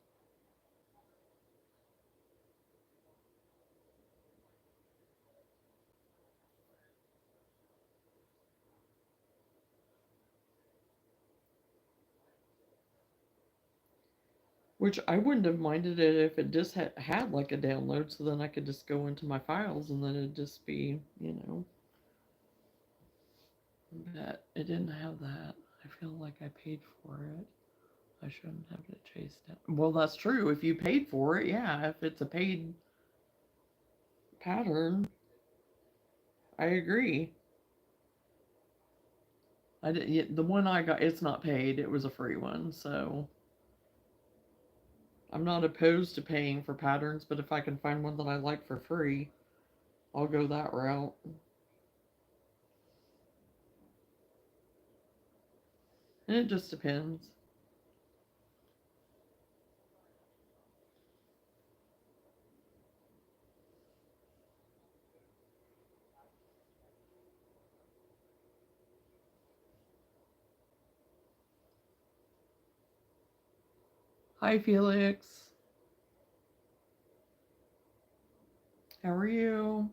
which I wouldn't have minded it if it just had like a download, so then I could just go into my files and then it'd just be. But it didn't have that. I feel like I paid for it. I shouldn't have to chase down. Well, that's true. If you paid for it, yeah. If it's a paid pattern, I agree. I did, yeah, the one I got, it's not paid. It was a free one, so I'm not opposed to paying for patterns. But if I can find one that I like for free, I'll go that route. And it just depends. Hi, Felix. How are you?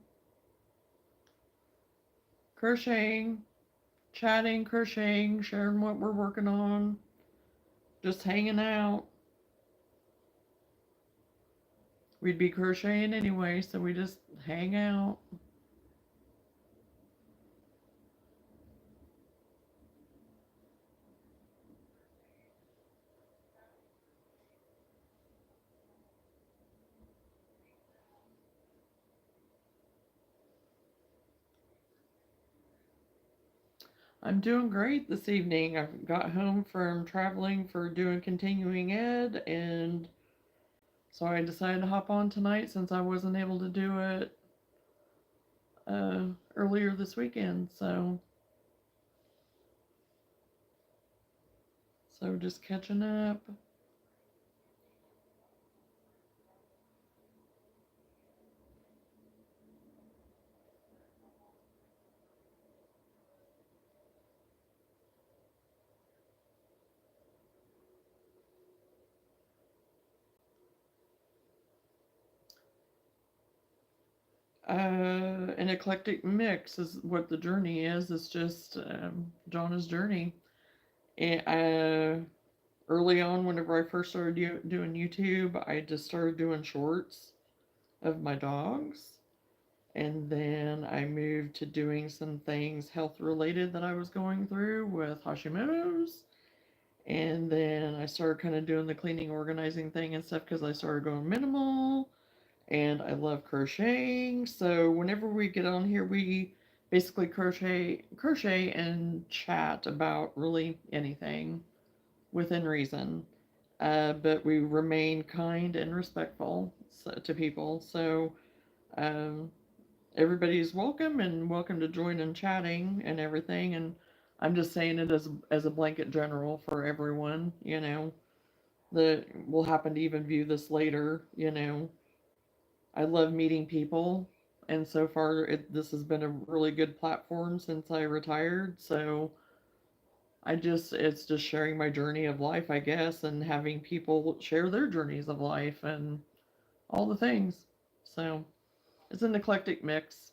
crocheting, chatting, crocheting, sharing what we're working on, just hanging out. We'd be crocheting anyway, so we just hang out. I'm doing great this evening. I got home from traveling for doing continuing ed, and so I decided to hop on tonight since I wasn't able to do it uh, earlier this weekend. So just catching up. An eclectic mix is what the journey is. It's just Johnna's journey. And early on, whenever I first started doing YouTube, I just started doing shorts of my dogs. And then I moved to doing some things health related that I was going through with Hashimoto's. And then I started kind of doing the cleaning, organizing thing and stuff because I started going minimal. And I love crocheting. So whenever we get on here, we basically crochet and chat about really anything within reason. But we remain kind and respectful to people. So um, everybody's welcome and welcome to join in chatting and everything. And I'm just saying it as a blanket general for everyone, that will happen to even view this later. I love meeting people, and so far this has been a really good platform since I retired. So it's just sharing my journey of life, I guess, and having people share their journeys of life and all the things. So it's an eclectic mix.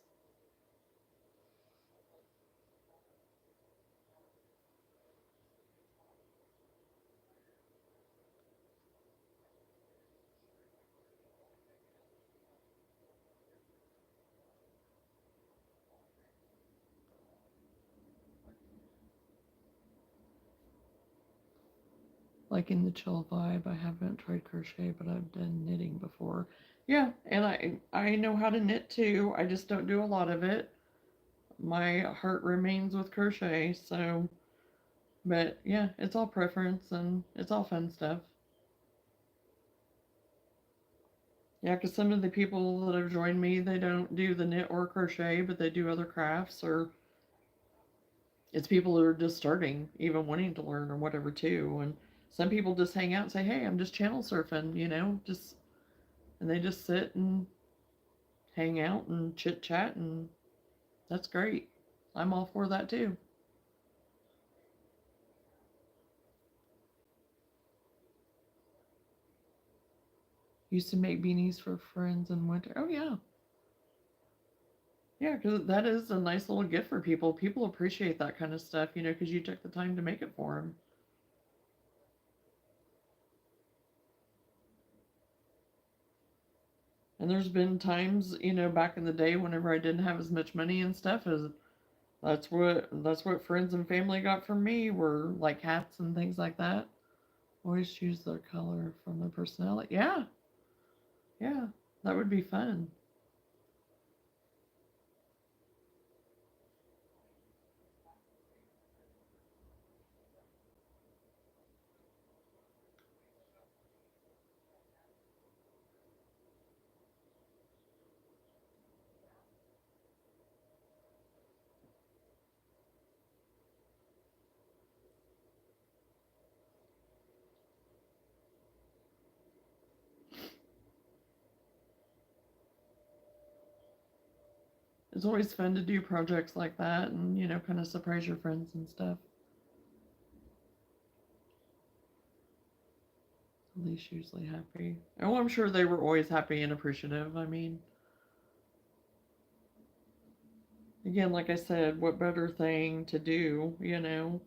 Like in the chill vibe, I haven't tried crochet, but I've done knitting before. Yeah, and I know how to knit too. I just don't do a lot of it. My heart remains with crochet, so but yeah, it's all preference and it's all fun stuff. Yeah, because some of the people that have joined me, they don't do the knit or crochet, but they do other crafts, or it's people who are just starting, even wanting to learn or whatever too. And some people just hang out and say, "Hey, I'm just channel surfing," just and they just sit and hang out and chit chat, and that's great. I'm all for that too. Used to make beanies for friends in winter. Oh yeah, yeah, because that is a nice little gift for people. People appreciate that kind of stuff, because you took the time to make it for them. And there's been times, back in the day whenever I didn't have as much money and stuff, as that's what friends and family got from me were like hats and things like that. Always choose their color from their personality. Yeah, yeah, that would be fun. It's always fun to do projects like that and, kind of surprise your friends and stuff. At least usually happy. Oh, I'm sure they were always happy and appreciative. I mean, Again, like I said, what better thing to do, you know?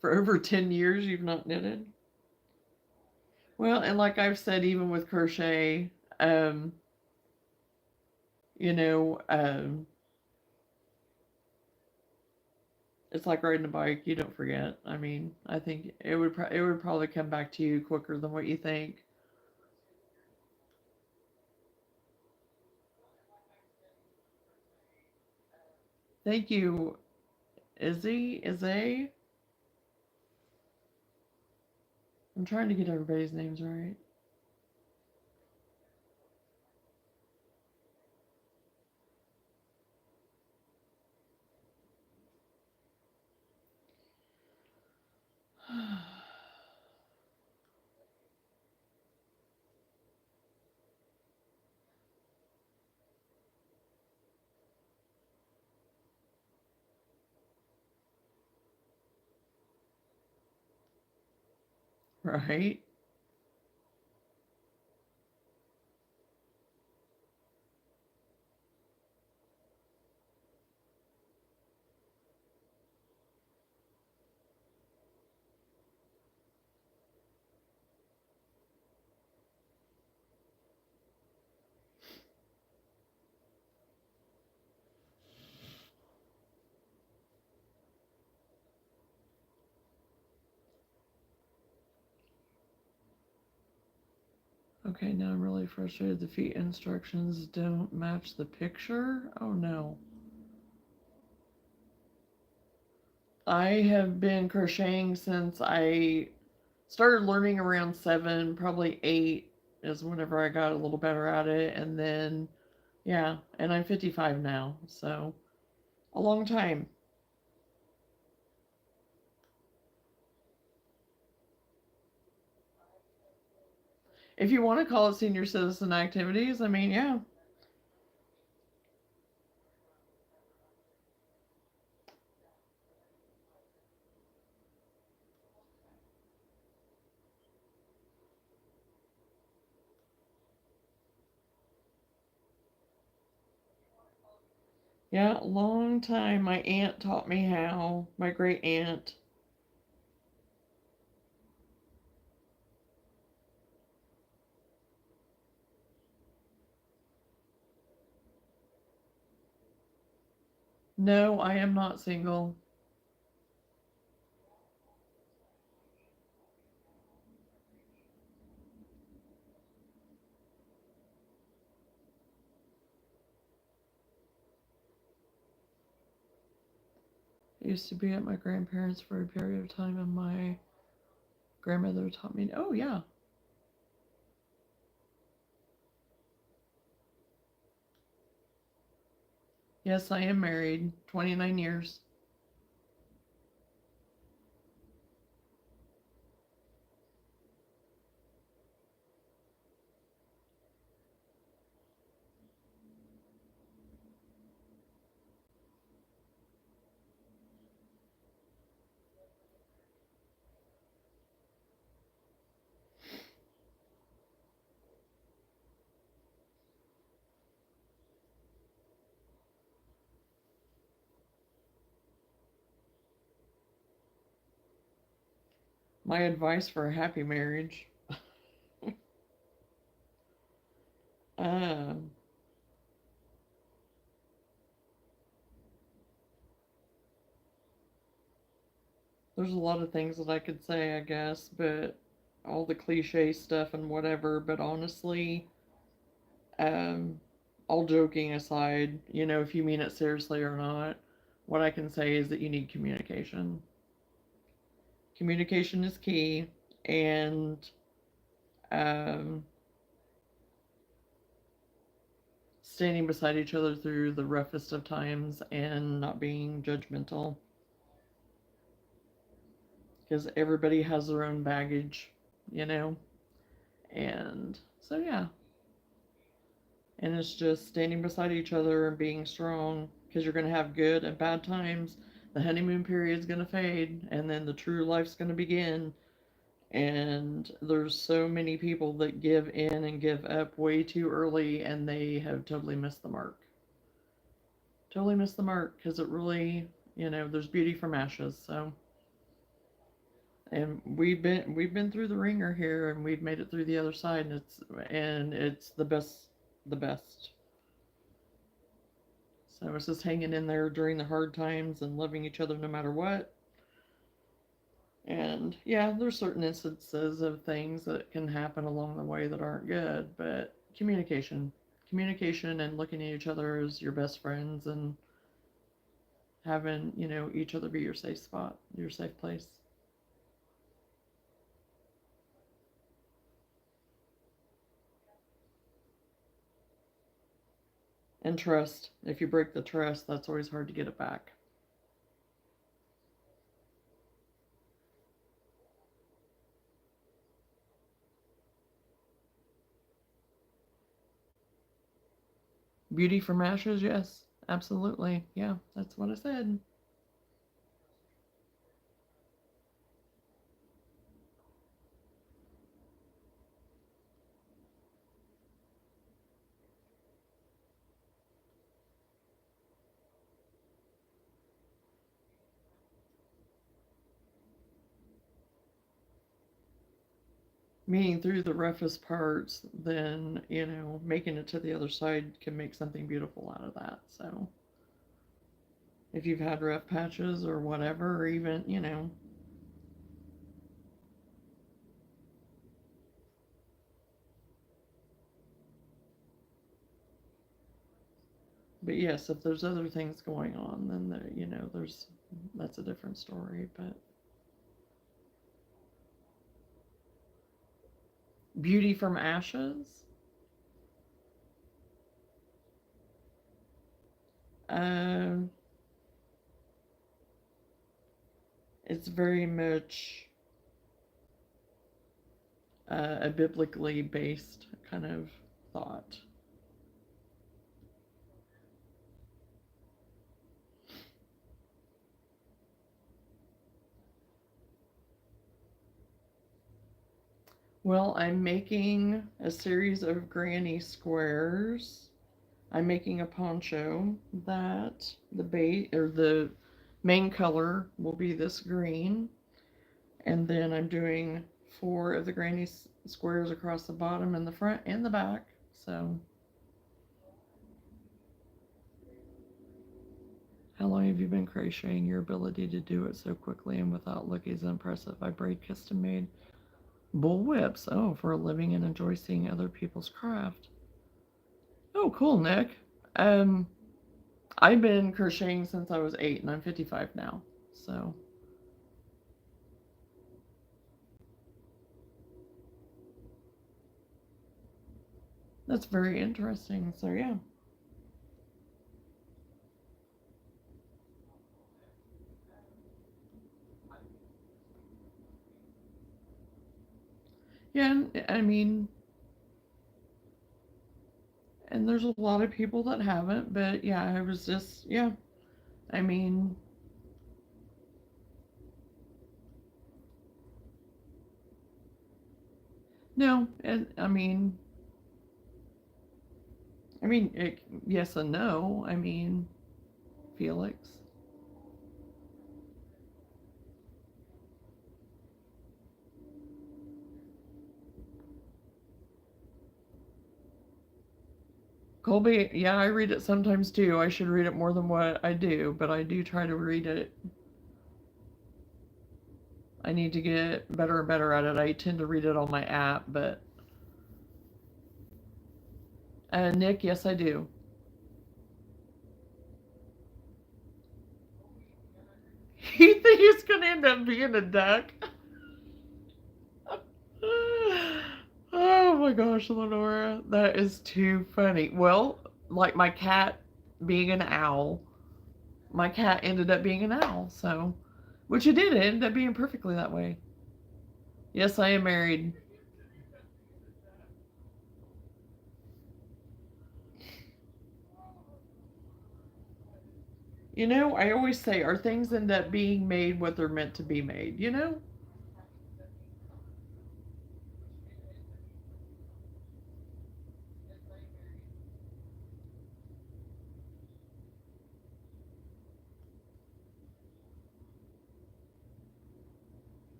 For over 10 years, you've not knitted? Well, and like I've said, even with crochet, um, you know, it's like riding a bike. You don't forget. I mean, I think it would probably come back to you quicker than what you think. Thank you, Izzy. I'm trying to get everybody's names right. Right? Okay, now I'm really frustrated. The feet instructions don't match the picture. Oh no. I have been crocheting since I started learning around 7, probably 8 is whenever I got a little better at it. And then, yeah, and I'm 55 now, so a long time. If you want to call it senior citizen activities, I mean, yeah. Yeah, long time. My aunt taught me how, my great aunt. No, I am not single. I used to be at my grandparents' for a period of time, and my grandmother taught me. Oh, yeah. Yes, I am married. 29 years. My advice for a happy marriage. Um, there's a lot of things that I could say, I guess, but all the cliche stuff and whatever. But honestly, um, all joking aside, you know, if you mean it seriously or not, what I can say is that you need communication. Communication is key, and um, standing beside each other through the roughest of times and not being judgmental, because everybody has their own baggage, you know? And so, yeah. And it's just standing beside each other and being strong, because you're going to have good and bad times. The honeymoon period's going to fade, and then the true life's going to begin. And there's so many people that give in and give up way too early, and they have totally missed the mark. Totally missed the mark because it really, there's beauty from ashes. So, and we've been through the ringer here, and we've made it through the other side, and it's the best. So it's just hanging in there during the hard times and loving each other no matter what. And yeah, there's certain instances of things that can happen along the way that aren't good, but communication and looking at each other as your best friends and having, each other be your safe spot, your safe place. And trust. If you break the trust, that's always hard to get it back. Beauty from ashes, yes, absolutely. Yeah, that's what I said. Meaning through the roughest parts, then, making it to the other side can make something beautiful out of that. So if you've had rough patches or whatever, or even, but yes, if there's other things going on, then that's a different story. But beauty from ashes, uh, it's very much a biblically based kind of thought. Well, I'm making a series of granny squares. I'm making a poncho that the base or the main color will be this green, and then I'm doing four of the granny squares across the bottom and the front and the back. So, how long have you been crocheting? Your ability to do it so quickly and without look is impressive. I braid custom made bull whips. Oh, for a living and enjoy seeing other people's craft. Oh, cool, Nick. Um, I've been crocheting since I was 8, and I'm 55 now. So that's very interesting. So yeah, yeah. And, I mean, and there's a lot of people that haven't, but yeah, I was just yeah. I mean, no, and yes and no. I mean, Felix. Colby, yeah, I read it sometimes too. I should read it more than what I do, but I do try to read it. I need to get better and better at it. I tend to read it on my app, but Nick, yes, I do. You think he's gonna end up being a duck? Oh my gosh, Lenora, that is too funny. Well, like my cat being an owl, my cat ended up being an owl, so which it did end up being perfectly that way. Yes, I am married. I always say, are things end up being made what they're meant to be made?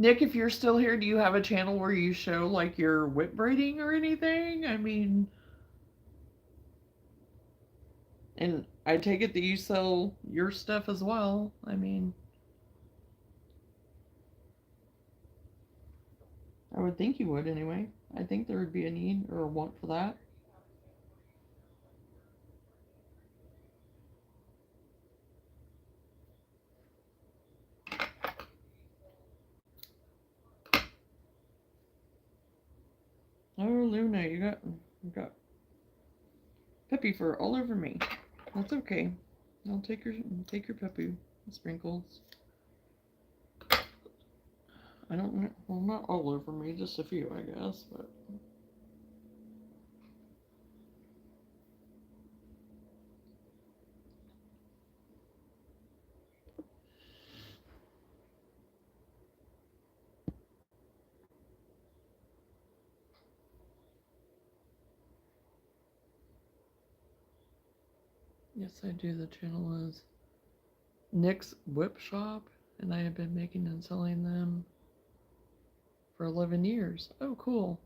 Nick, if you're still here, do you have a channel where you show like your whip braiding or anything? I mean, and I take it that you sell your stuff as well. I mean, I would think you would anyway. I think there would be a need or a want for that. Oh, Luna, you got peppy fur all over me. That's okay. I'll take your peppy sprinkles. I don't, well, not all over me, just a few, I guess, but. Yes, I do. The channel is Nick's Whip Shop, and I have been making and selling them for 11 years. Oh, cool.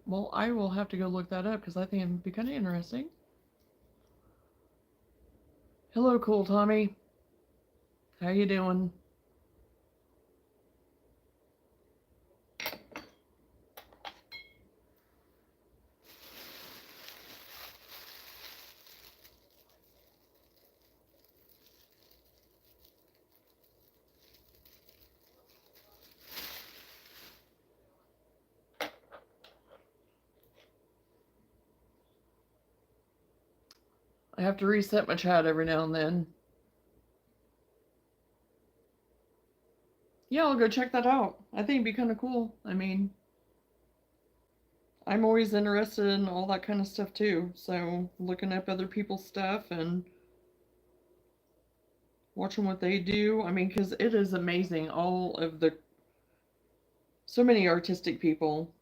Well, I will have to go look that up because I think it'd be kind of interesting. Hello, cool Tommy. How you doing? I have to reset my chat every now and then. Yeah, I'll go check that out. I think it'd be kind of cool. I mean, I'm always interested in all that kind of stuff too. So looking up other people's stuff and watching what they do. I mean, because it is amazing. All of the, so many artistic people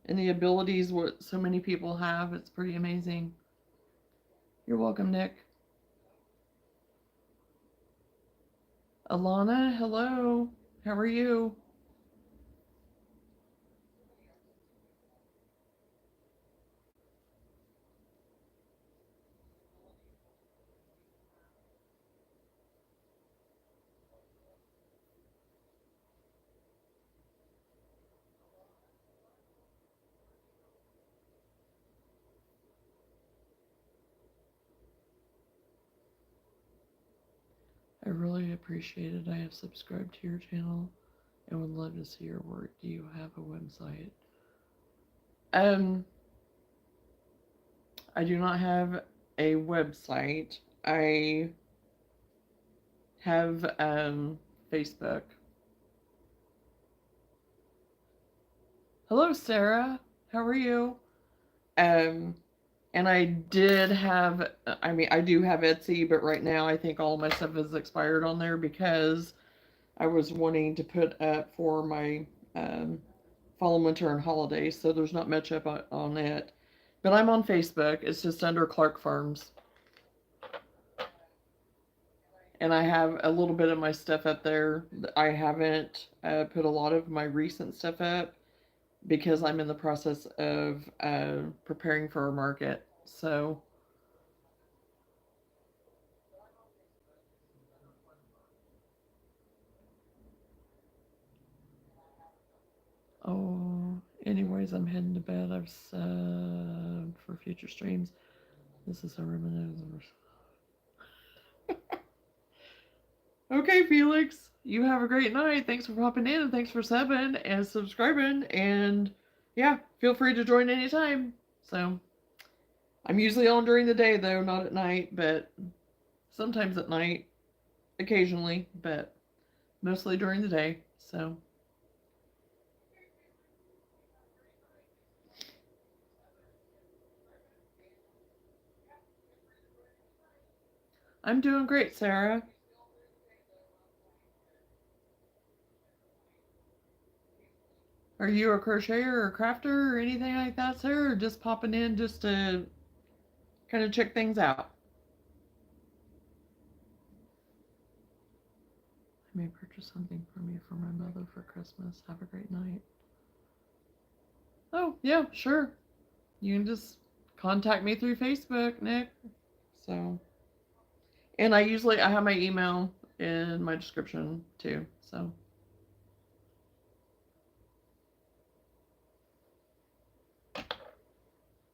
and the abilities what so many people have. It's pretty amazing. You're welcome, Nick. Alana, hello. How are you? I really appreciate it. I have subscribed to your channel and would love to see your work. Do you have a website? Um, I do not have a website. I have Facebook. Hello, Sarah. How are you? Um, and I did have, I mean, I do have Etsy, but right now I think all my stuff is expired on there because I was wanting to put up for my fall and winter and holidays, so there's not much up on it. But I'm on Facebook. It's just under Clark Farms. And I have a little bit of my stuff up there. I haven't put a lot of my recent stuff up because I'm in the process of preparing for a market. So, oh, anyways, I'm heading to bed. I've said for future streams. This is a reminiscence. Okay, Felix, you have a great night. Thanks for popping in and thanks for subbing and subscribing. And yeah, feel free to join anytime. So I'm usually on during the day though, not at night, but sometimes at night, occasionally, but mostly during the day. So I'm doing great, Sarah. Are you a crocheter or a crafter or anything like that, Sarah? Or just popping in just to kind of check things out? something for me for my mother for Christmas. Have a great night. Oh, yeah, sure. You can just contact me through Facebook, Nick. So, and I have my email in my description too. So,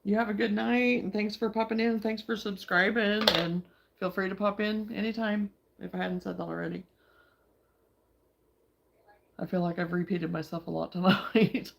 you have a good night, and thanks for popping in. Thanks for subscribing, and feel free to pop in anytime if I hadn't said that already. I feel like I've repeated myself a lot tonight.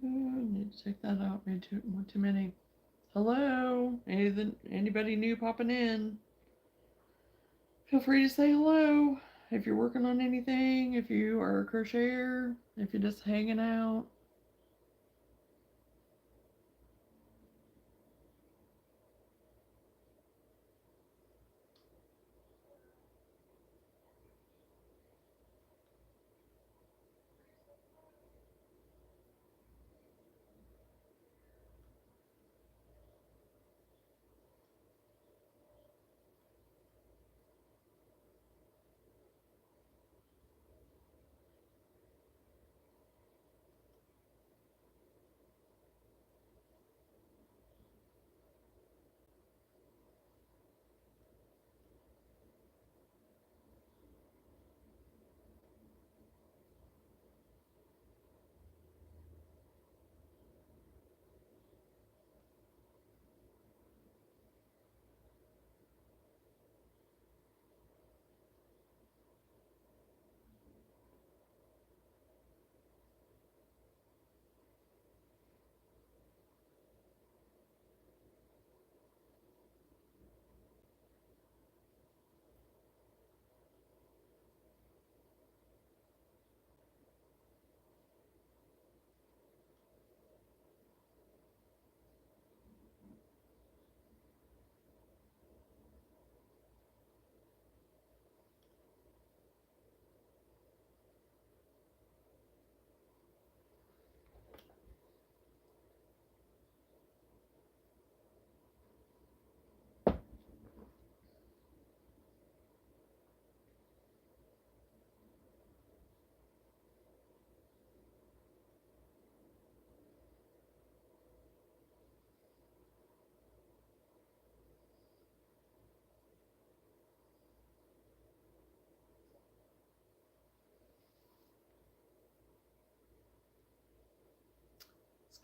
Oh, I need to take that out. Maybe one too many. Hello? Anybody new popping in? Feel free to say hello. If you're working on anything, if you are a crocheter, if you're just hanging out.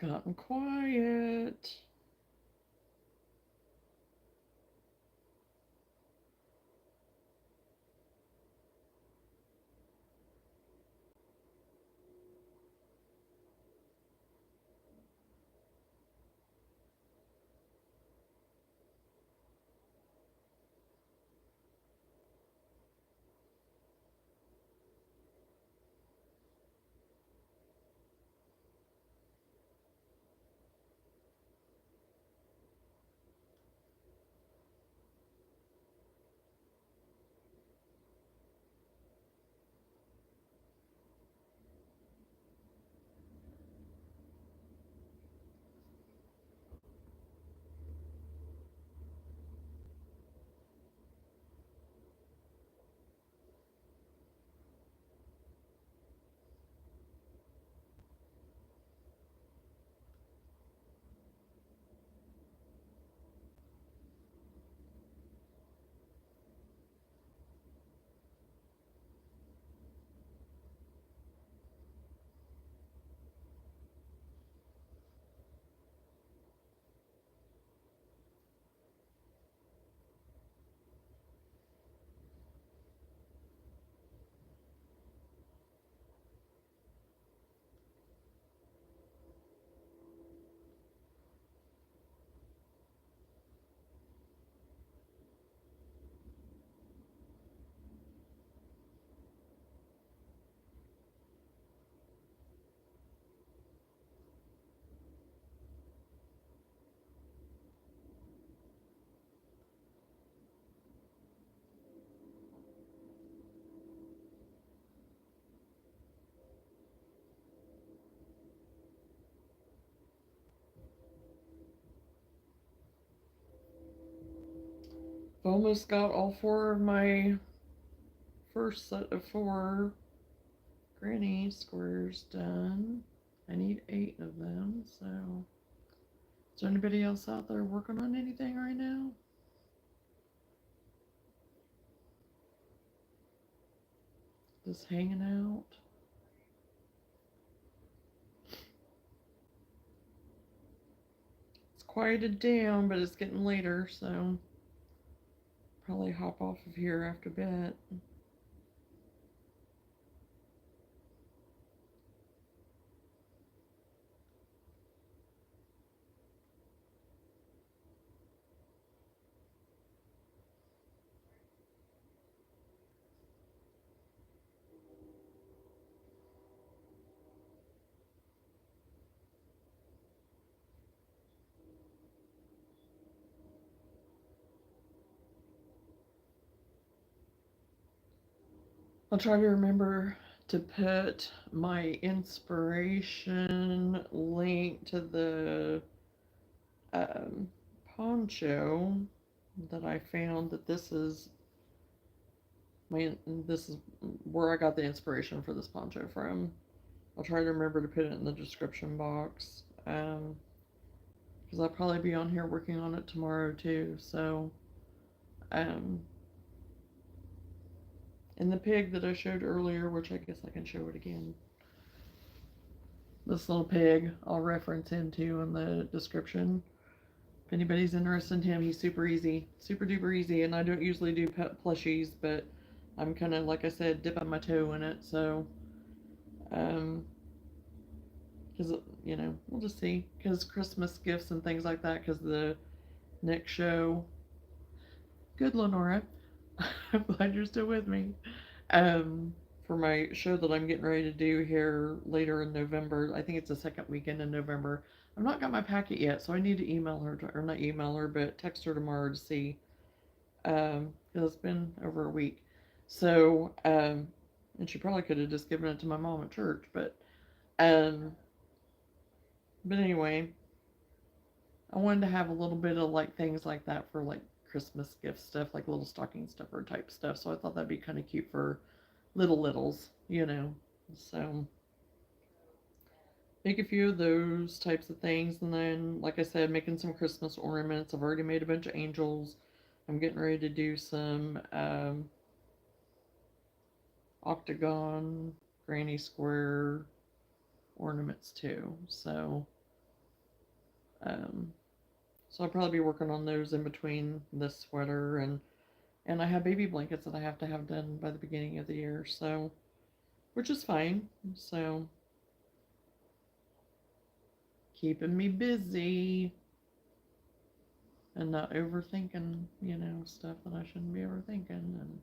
gotten quiet. I've almost got all 4 of my first set of 4 granny squares done. I need 8 of them, so is there anybody else out there working on anything right now? Just hanging out? It's quieted down, but it's getting later, so probably hop off of here after bed. I'll try to remember to put my inspiration link to the um, poncho that I found. That this is where I got the inspiration for this poncho from. I'll try to remember to put it in the description box, because I'll probably be on here working on it tomorrow too. So, um, and the pig that I showed earlier, which I guess I can show it again. This little pig, I'll reference him too in the description. If anybody's interested in him, he's super easy, super duper easy. And I don't usually do pet plushies, but I'm kind of, like I said, dipping my toe in it. So, because, we'll just see. Because Christmas gifts and things like that, because the next show, good Lenora, I'm glad you're still with me. Um, for my show that I'm getting ready to do here later in November. I think it's the second weekend in November. I've not got my packet yet, so I need to email her, or not email her, but text her tomorrow to see. Because it's been over a week. So, and she probably could have just given it to my mom at church, um, but anyway, I wanted to have a little bit of like things like that for like Christmas gift stuff, like little stocking stuffer type stuff. So I thought that'd be kind of cute for littles. So make a few of those types of things, and then, like I said, making some Christmas ornaments. I've already made a bunch of angels. I'm getting ready to do some octagon, granny square ornaments too. So Um, so I'll probably be working on those in between this sweater, and I have baby blankets that I have to have done by the beginning of the year, so which is fine. So keeping me busy and not overthinking, stuff that I shouldn't be overthinking. And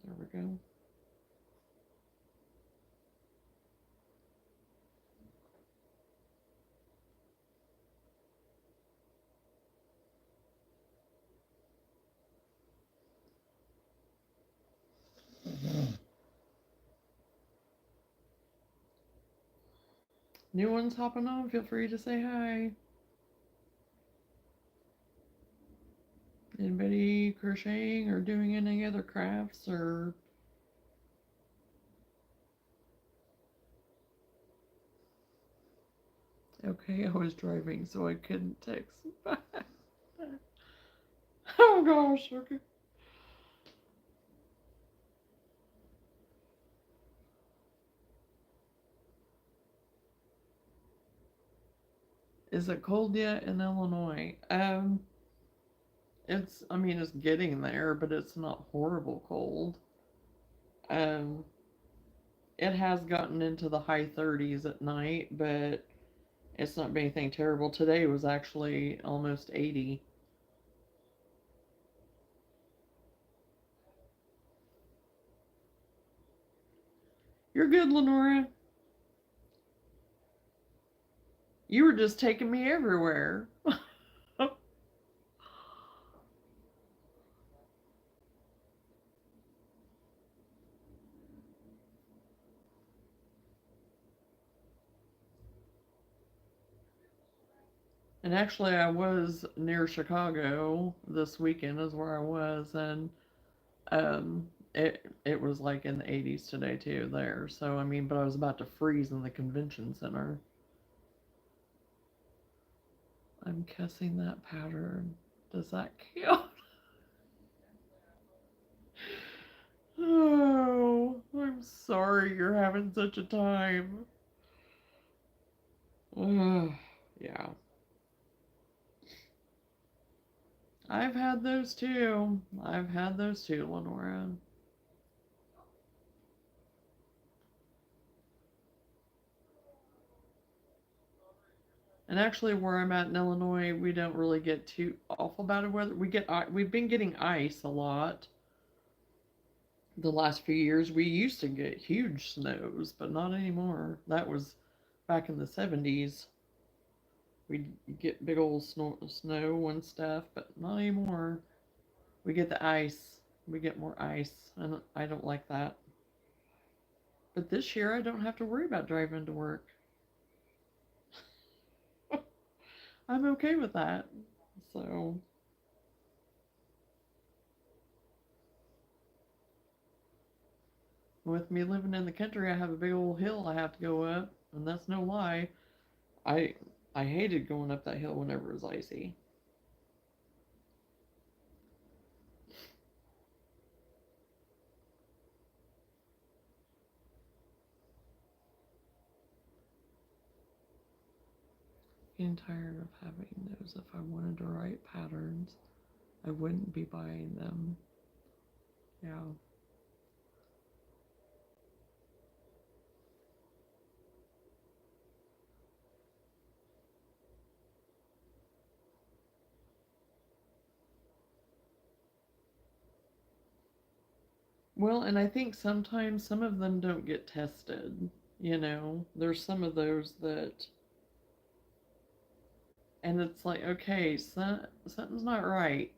there we go. New ones hopping on, feel free to say hi. Anybody crocheting or doing any other crafts or okay, I was driving so I couldn't text back. Oh gosh, okay. Is it cold yet in Illinois? It's getting there, but it's not horrible cold. Um, it has gotten into the high 30s at night, but it's not been anything terrible. Today was actually almost 80. You're good, Lenora. You were just taking me everywhere. And actually, I was near Chicago this weekend, is where I was, and it was like in the 80s today too there. So but I was about to freeze in the convention center. I'm guessing that pattern. Does that count? Oh, I'm sorry you're having such a time. Yeah, I've had those too. I've had those too, Lenora. And actually, where I'm at in Illinois, we don't really get too awful bad of weather. We've been getting ice a lot the last few years. We used to get huge snows, but not anymore. That was back in the 70s. We'd get big old snow and stuff, but not anymore. We get the ice. We get more ice, and I don't like that. But this year, I don't have to worry about driving to work. I'm okay with that. So, with me living in the country, I have a big old hill I have to go up, and that's no lie. I I hated going up that hill whenever it was icy. Getting tired of having those. If I wanted to write patterns, I wouldn't be buying them. Yeah. Well, and I think sometimes some of them don't get tested. There's some of those that, and it's like, okay, something's not right.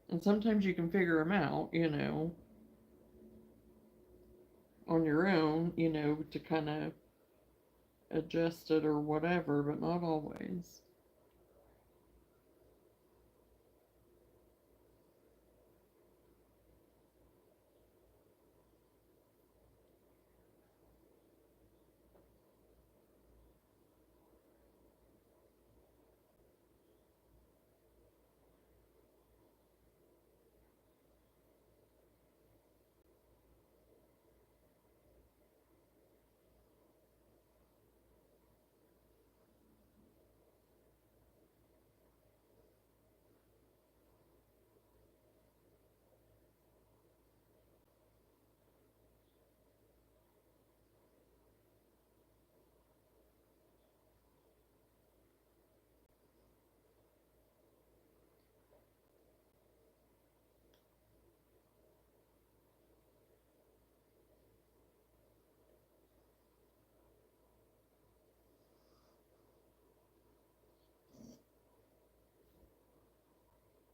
And sometimes you can figure them out. on your own, you know, to kind of adjust it or whatever, but not always.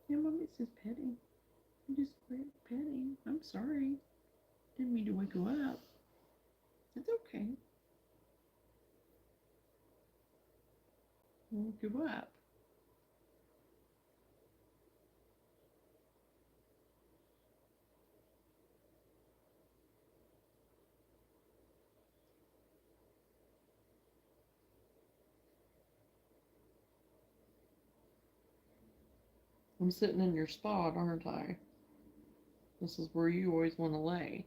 Yeah, mommy says petting. I just read petting. I'm sorry. Didn't mean to wake you up. It's okay. I woke you up. I'm sitting in your spot, aren't I? This is where you always want to lay.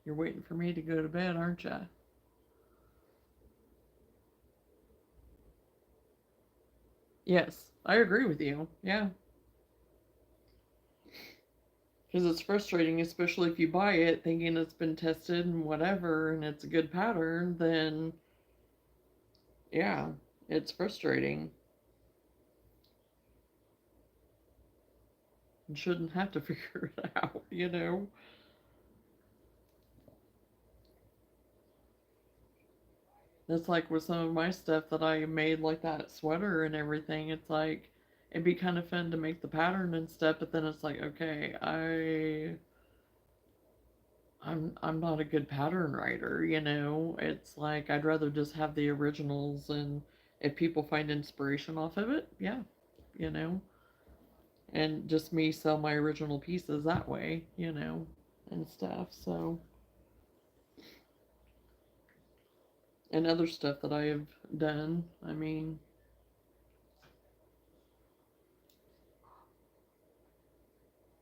You're waiting for me to go to bed, aren't you? Yes, I agree with you. Yeah. Because it's frustrating, especially if you buy it thinking it's been tested and whatever, and it's a good pattern, then yeah, it's frustrating. You shouldn't have to figure it out, you know? That's like with some of my stuff that I made, like that sweater and everything. It's like, it'd be kind of fun to make the pattern and stuff, but then it's like, okay, I'm not a good pattern writer, you know. It's like I'd rather just have the originals, and if people find inspiration off of it, yeah, you know, and just me sell my original pieces that way, you know, and stuff. So, and other stuff that I have done. I mean,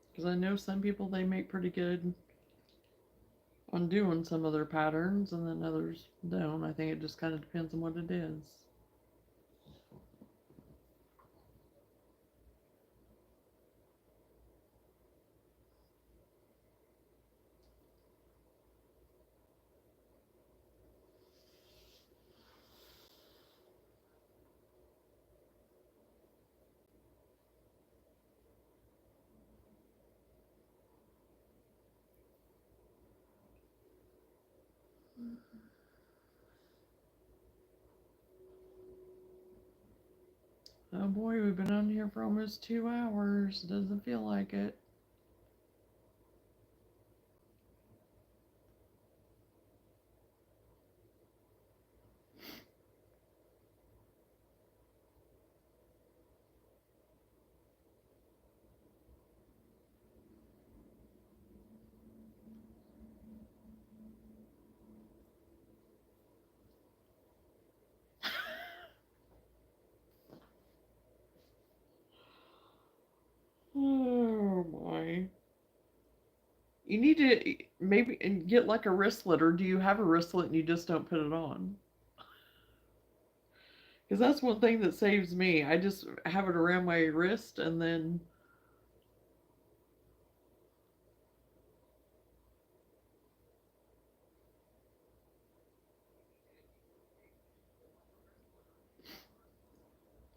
because I know some people, they make pretty good on doing some of their patterns, and then others don't. I think it just kind of depends on what it is. Oh boy, we've been on here for almost 2 hours. Doesn't feel like it. Oh my. You need to maybe and get like a wristlet, or do you have a wristlet and you just don't put it on? Because that's one thing that saves me. I just have it around my wrist, and then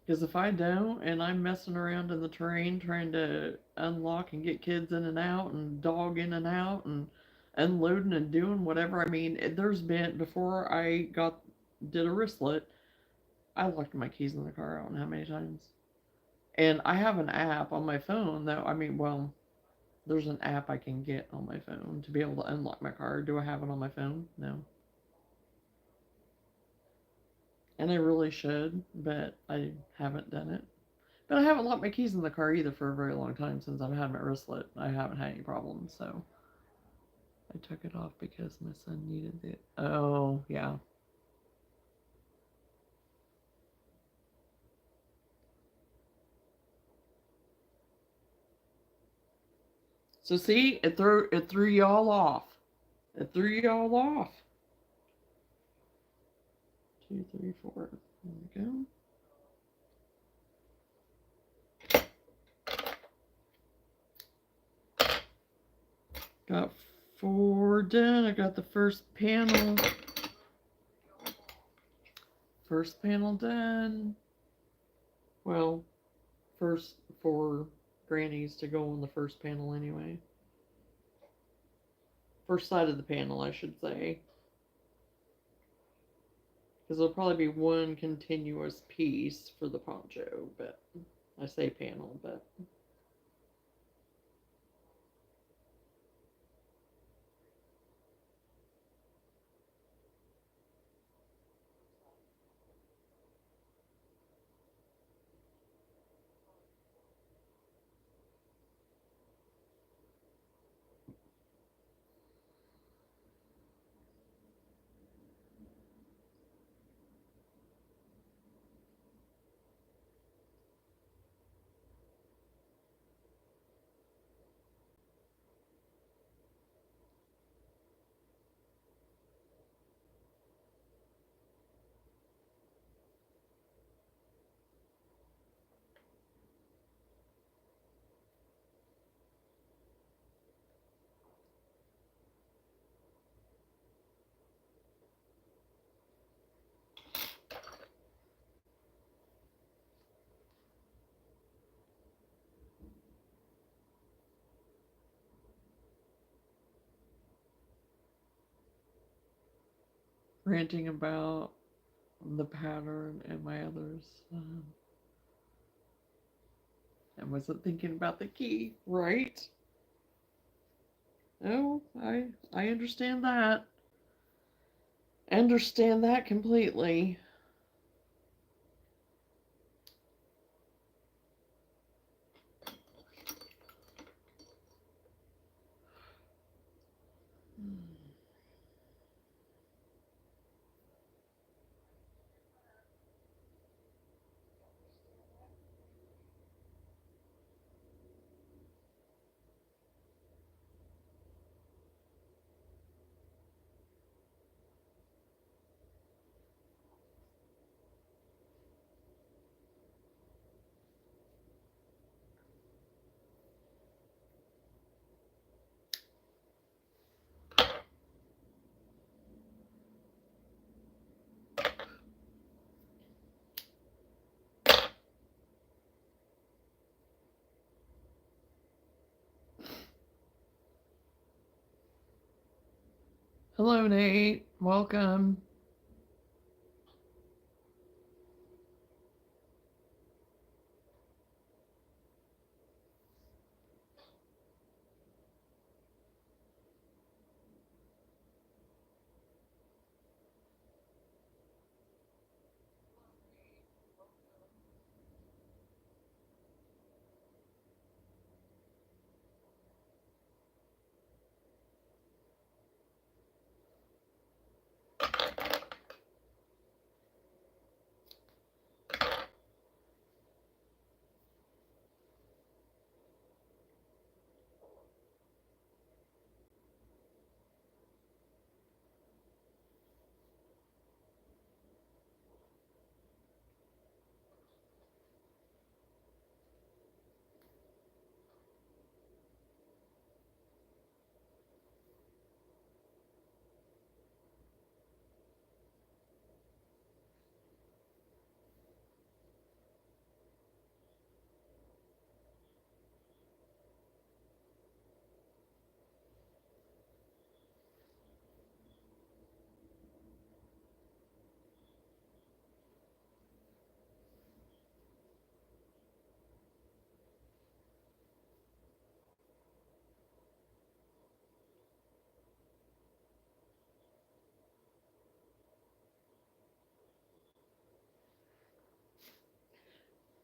because if I don't and I'm messing around in the terrain trying to unlock and get kids in and out and dog in and out and unloading and doing whatever, I mean, there's been before I got did a wristlet, I locked my keys in the car. I don't know how many times. And I have an app on my phone that I mean, well, there's an app I can get on my phone to be able to unlock my car. Do I have it on my phone? No. And I really should, but I haven't done it. But I haven't locked my keys in the car either for a very long time since I've had my wristlet. I haven't had any problems, so I took it off because my son needed it. Oh, yeah. So see, it threw y'all off. It threw y'all off. 2, 3, 4. There we go. Got 4 done. I got the first panel. First panel done. Well, first 4 grannies to go on the first panel anyway. First side of the panel, I should say. Because there'll probably be one continuous piece for the poncho, but I say panel, but ranting about the pattern and my others. I wasn't thinking about the key, right? Oh, I understand that. I understand that completely. Hello, Nate. Welcome.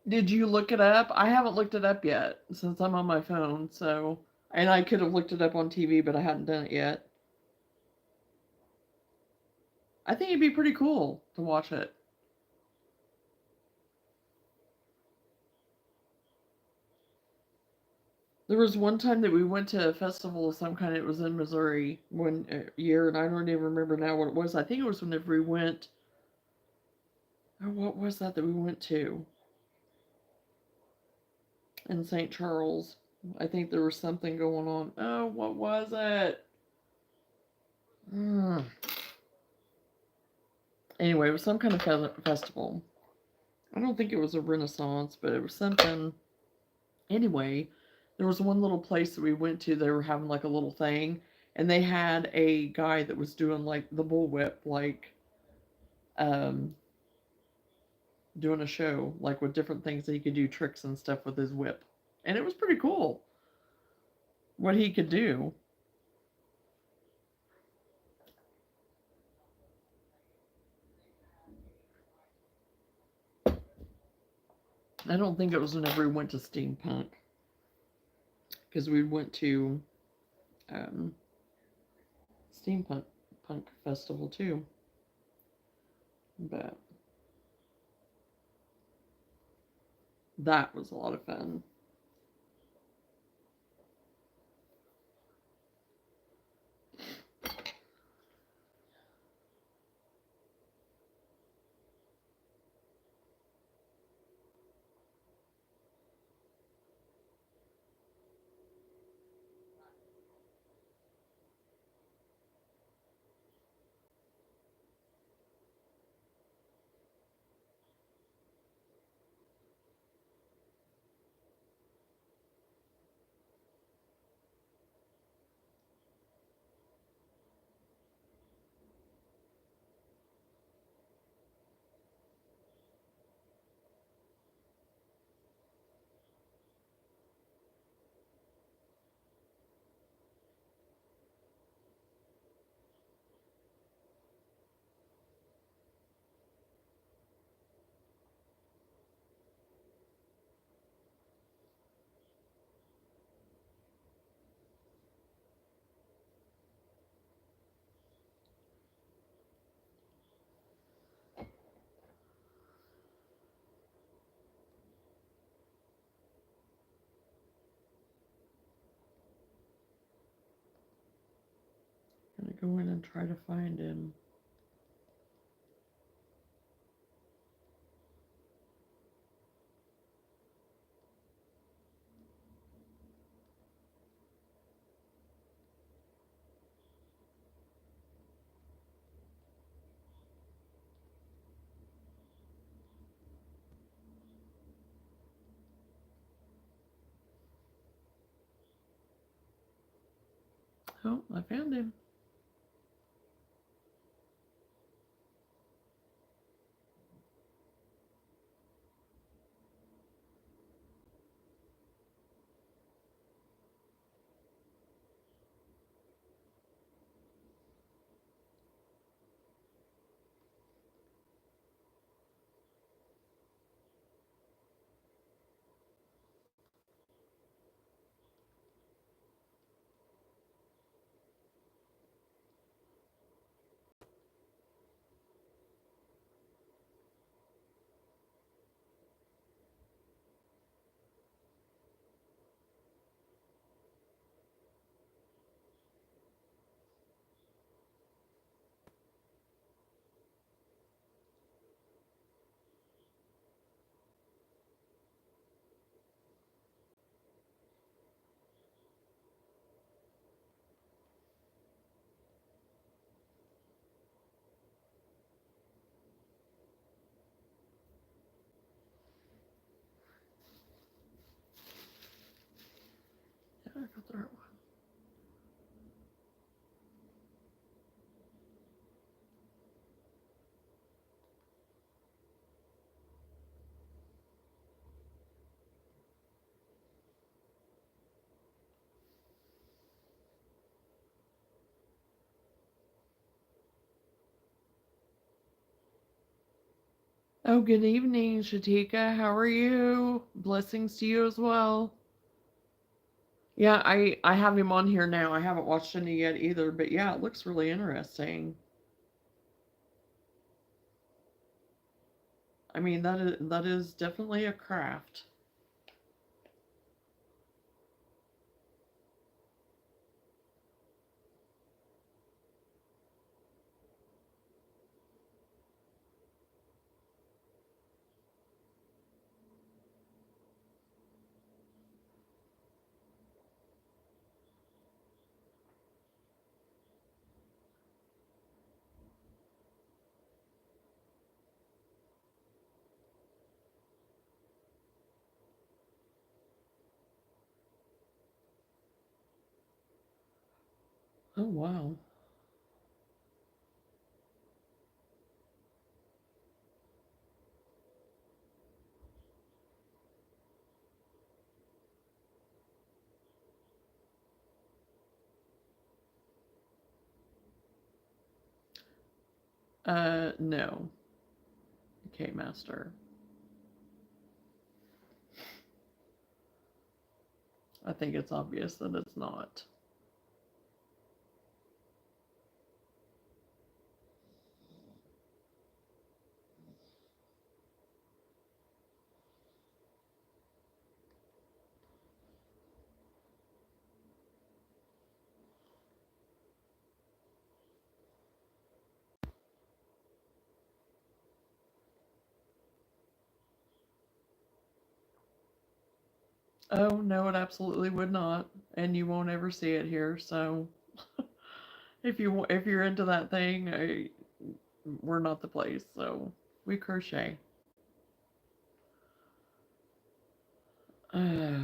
Did you look it up? I haven't looked it up yet since I'm on my phone, so and I could have looked it up on TV, but I hadn't done it yet. I think it'd be pretty cool to watch it. There was one time that we went to a festival of some kind. It was in Missouri one year, and I don't even remember now what it was. I think it was whenever we went. Oh, what was that we went to in St. Charles? I think there was something going on. Oh, what was it? Mm. Anyway, it was some kind of festival. I don't think it was a Renaissance, but it was something. Anyway, there was one little place that we went to. They were having like a little thing, and they had a guy that was doing like the bullwhip, like um, doing a show, like with different things that he could do tricks and stuff with his whip, and it was pretty cool what he could do. I don't think it was whenever we went to steampunk because we went to um, steampunk punk festival too, but that was a lot of fun. Gonna go in and try to find him. Oh, I found him. Oh, good evening, Shatika. How are you? Blessings to you as well. Yeah, I have him on here now. I haven't watched any yet either, but yeah, it looks really interesting. I mean, that is definitely a craft. Oh wow. No. Okay, master. I think it's obvious that it's not. Oh no, it absolutely would not, and you won't ever see it here. So if you're into that thing, we're not the place. So we crochet. Uh,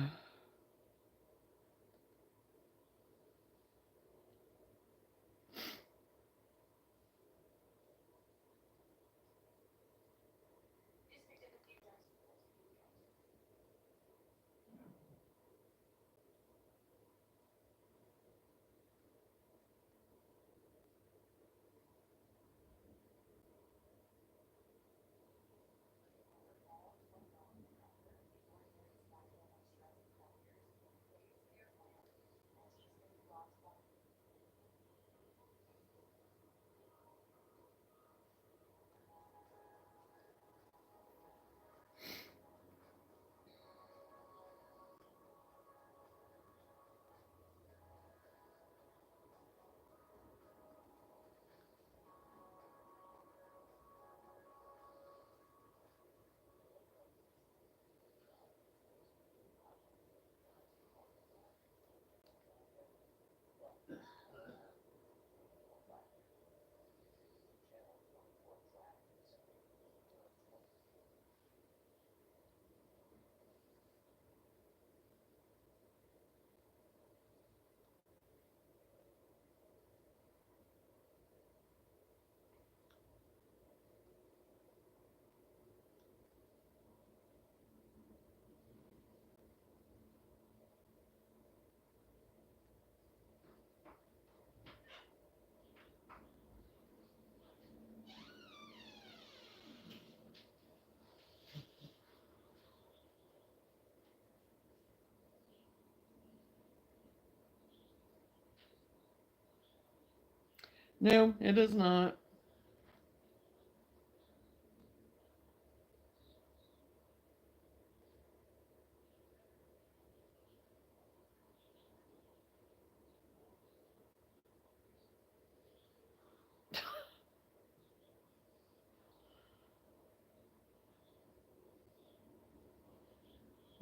no, it is not.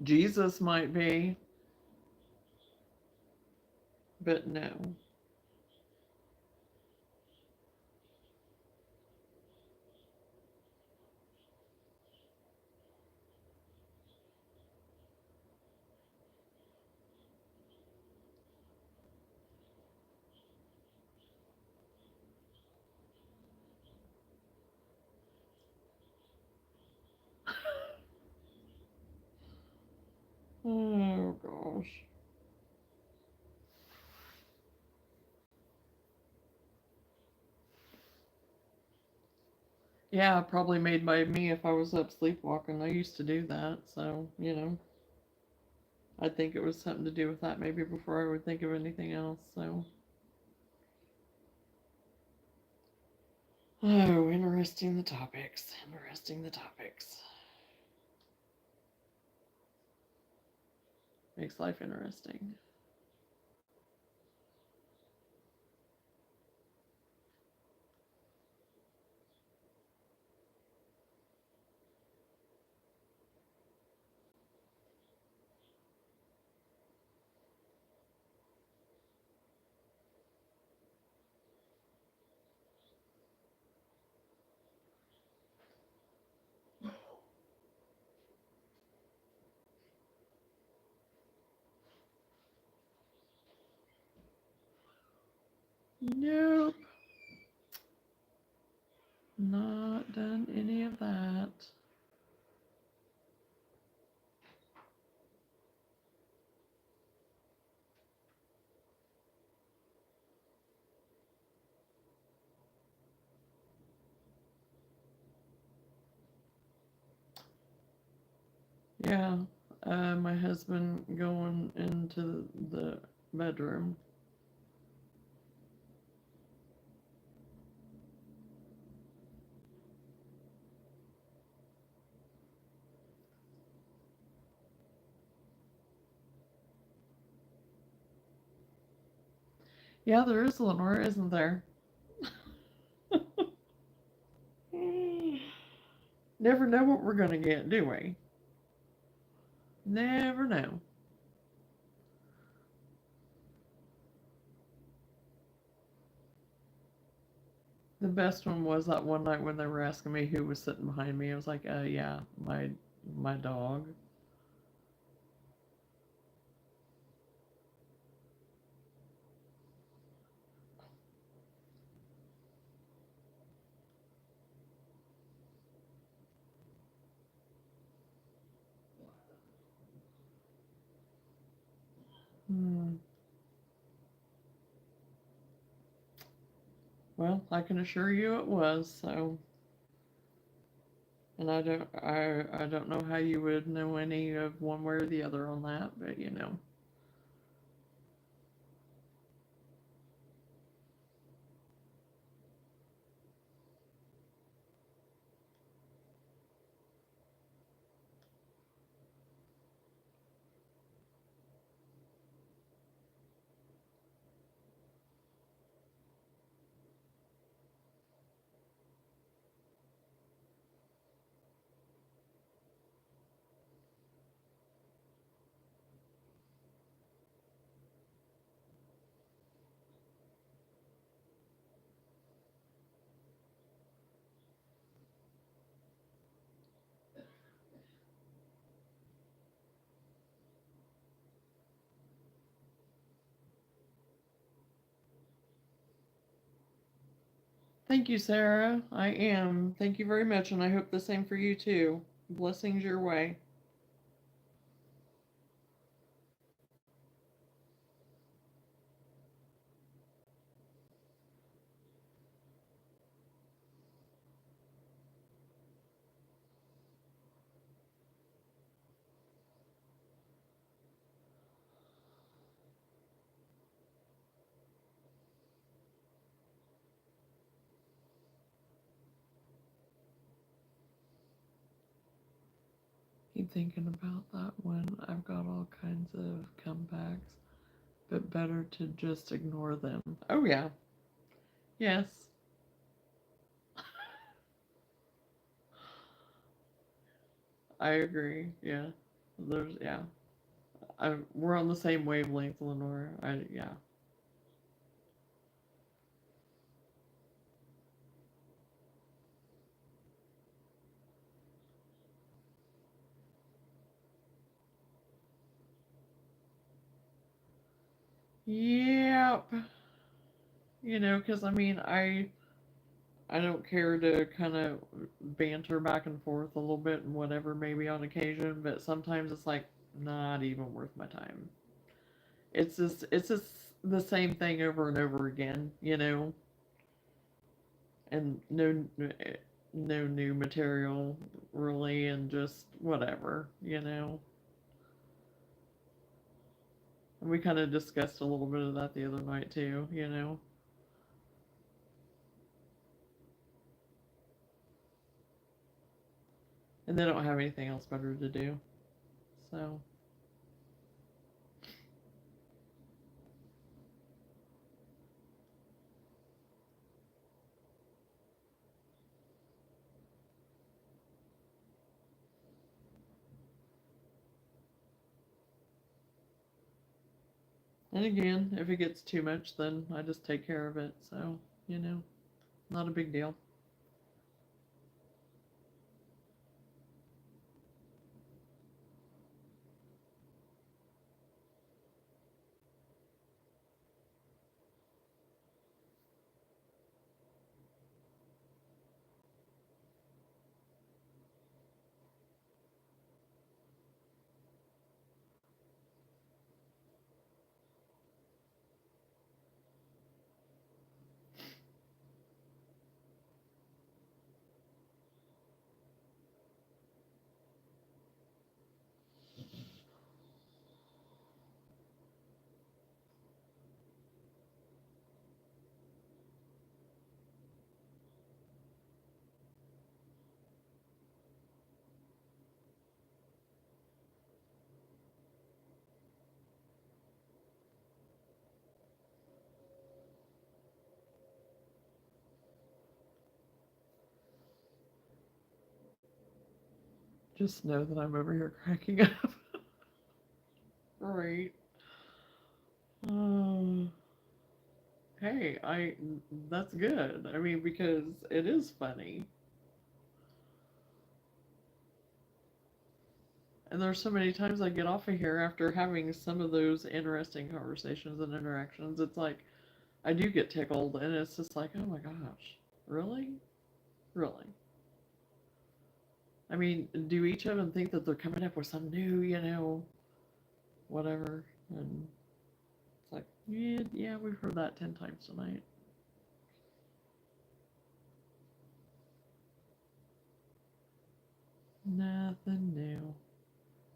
Jesus might be, but no. Oh gosh. Yeah, probably made by me if I was up sleepwalking. I used to do that, so, I think it was something to do with that maybe before I would think of anything else, so. Oh, interesting the topics. Interesting the topics. Makes life interesting. Nope, not done any of that. Yeah, my husband going into the bedroom. Yeah, there is Lenore, isn't there? Never know what we're gonna get, do we? Never know. The best one was that one night when they were asking me who was sitting behind me. I was like, yeah, my dog. Hmm. Well, I can assure you it was. So, and I don't know how you would know any of one way or the other on that, but thank you, Sarah. I am. Thank you very much, and I hope the same for you too. Blessings your way. Keep thinking about that one. I've got all kinds of comebacks, but better to just ignore them. Oh yeah. Yes. I agree. Yeah. Yeah. We're on the same wavelength, Lenore. Yeah. Yep. Because I mean, I don't care to kind of banter back and forth a little bit and whatever, maybe on occasion, but sometimes it's like not even worth my time. It's just the same thing over and over again, and no new material really, and just whatever, you know. And we kind of discussed a little bit of that the other night too, you know. And they don't have anything else better to do. So, and again, if it gets too much, then I just take care of it. So, you know, not a big deal. Just know that I'm over here cracking up. Right. Um, hey, that's good. I mean, because it is funny. And there's so many times I get off of here after having some of those interesting conversations and interactions. It's like I do get tickled, and it's just like, oh my gosh, really? Really? I mean, do each of them think that they're coming up with some new, you know, whatever? And it's like, yeah, yeah, we've heard that 10 times tonight. Nothing new.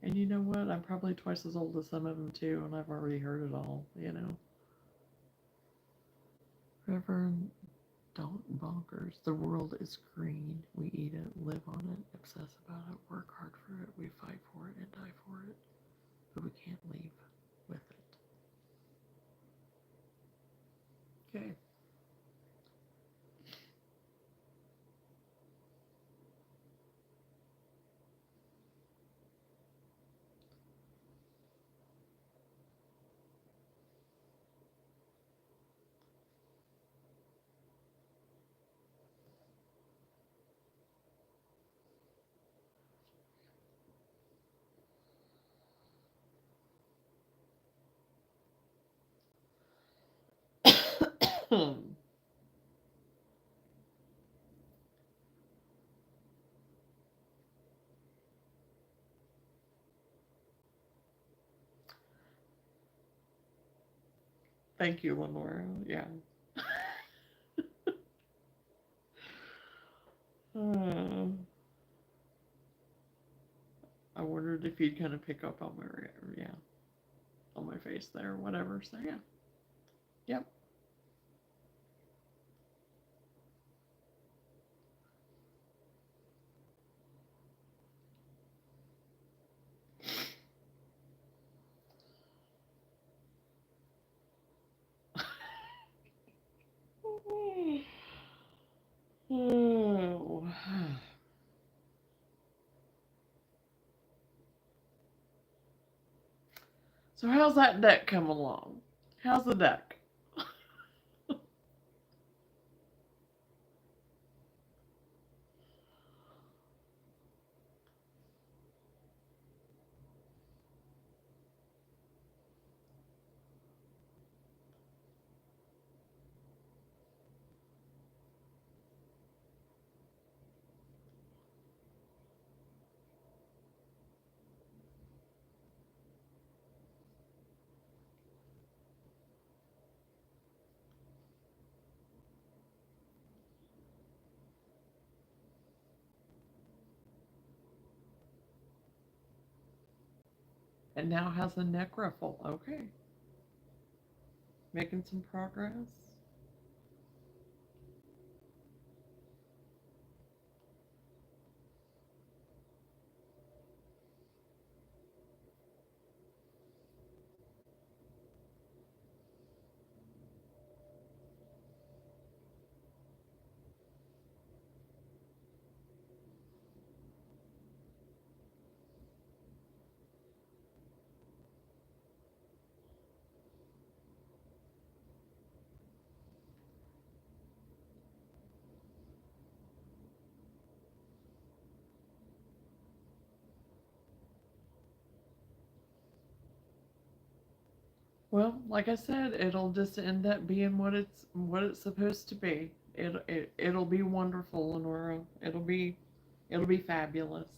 And you know what? I'm probably twice as old as some of them too, and I've already heard it all, you know. Reverend, don't bonkers. The world is green. We eat it, live on it, obsess about it, work hard for it, we fight for it, and die for it. But we can't leave with it. Okay. Thank you, Lenora. Yeah. Uh, I wondered if you'd kind of pick up on my, yeah, on my face there, whatever. So yeah, yep. Oh. So how's that deck come along? How's the deck? It now has a neck ruffle. Okay. Making some progress. Well, like I said, it'll just end up being what it's supposed to be. It'll be wonderful, Lenora. It'll be fabulous.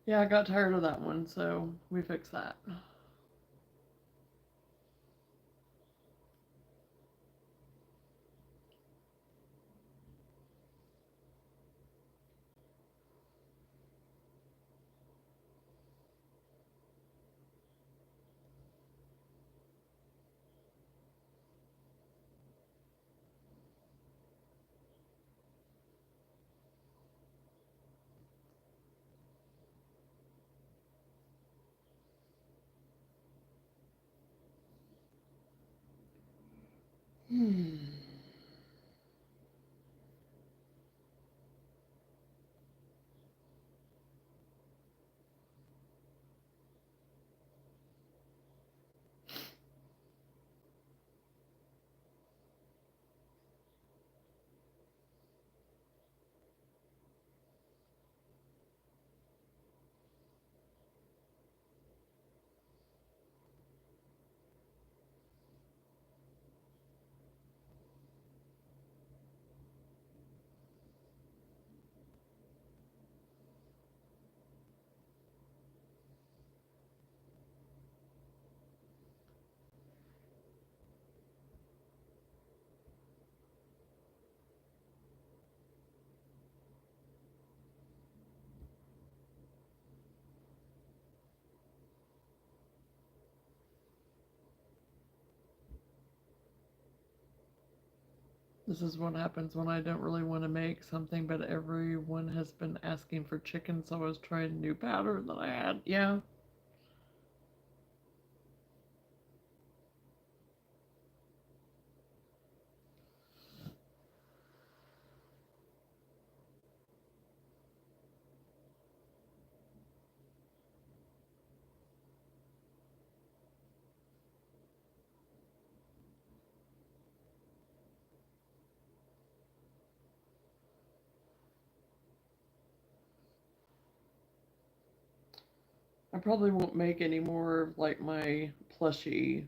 Yeah, I got tired of that one, so we fixed that. Hmm. This is what happens when I don't really want to make something, but everyone has been asking for chicken, so I was trying a new pattern that I had. Yeah. I probably won't make any more of like my plushy,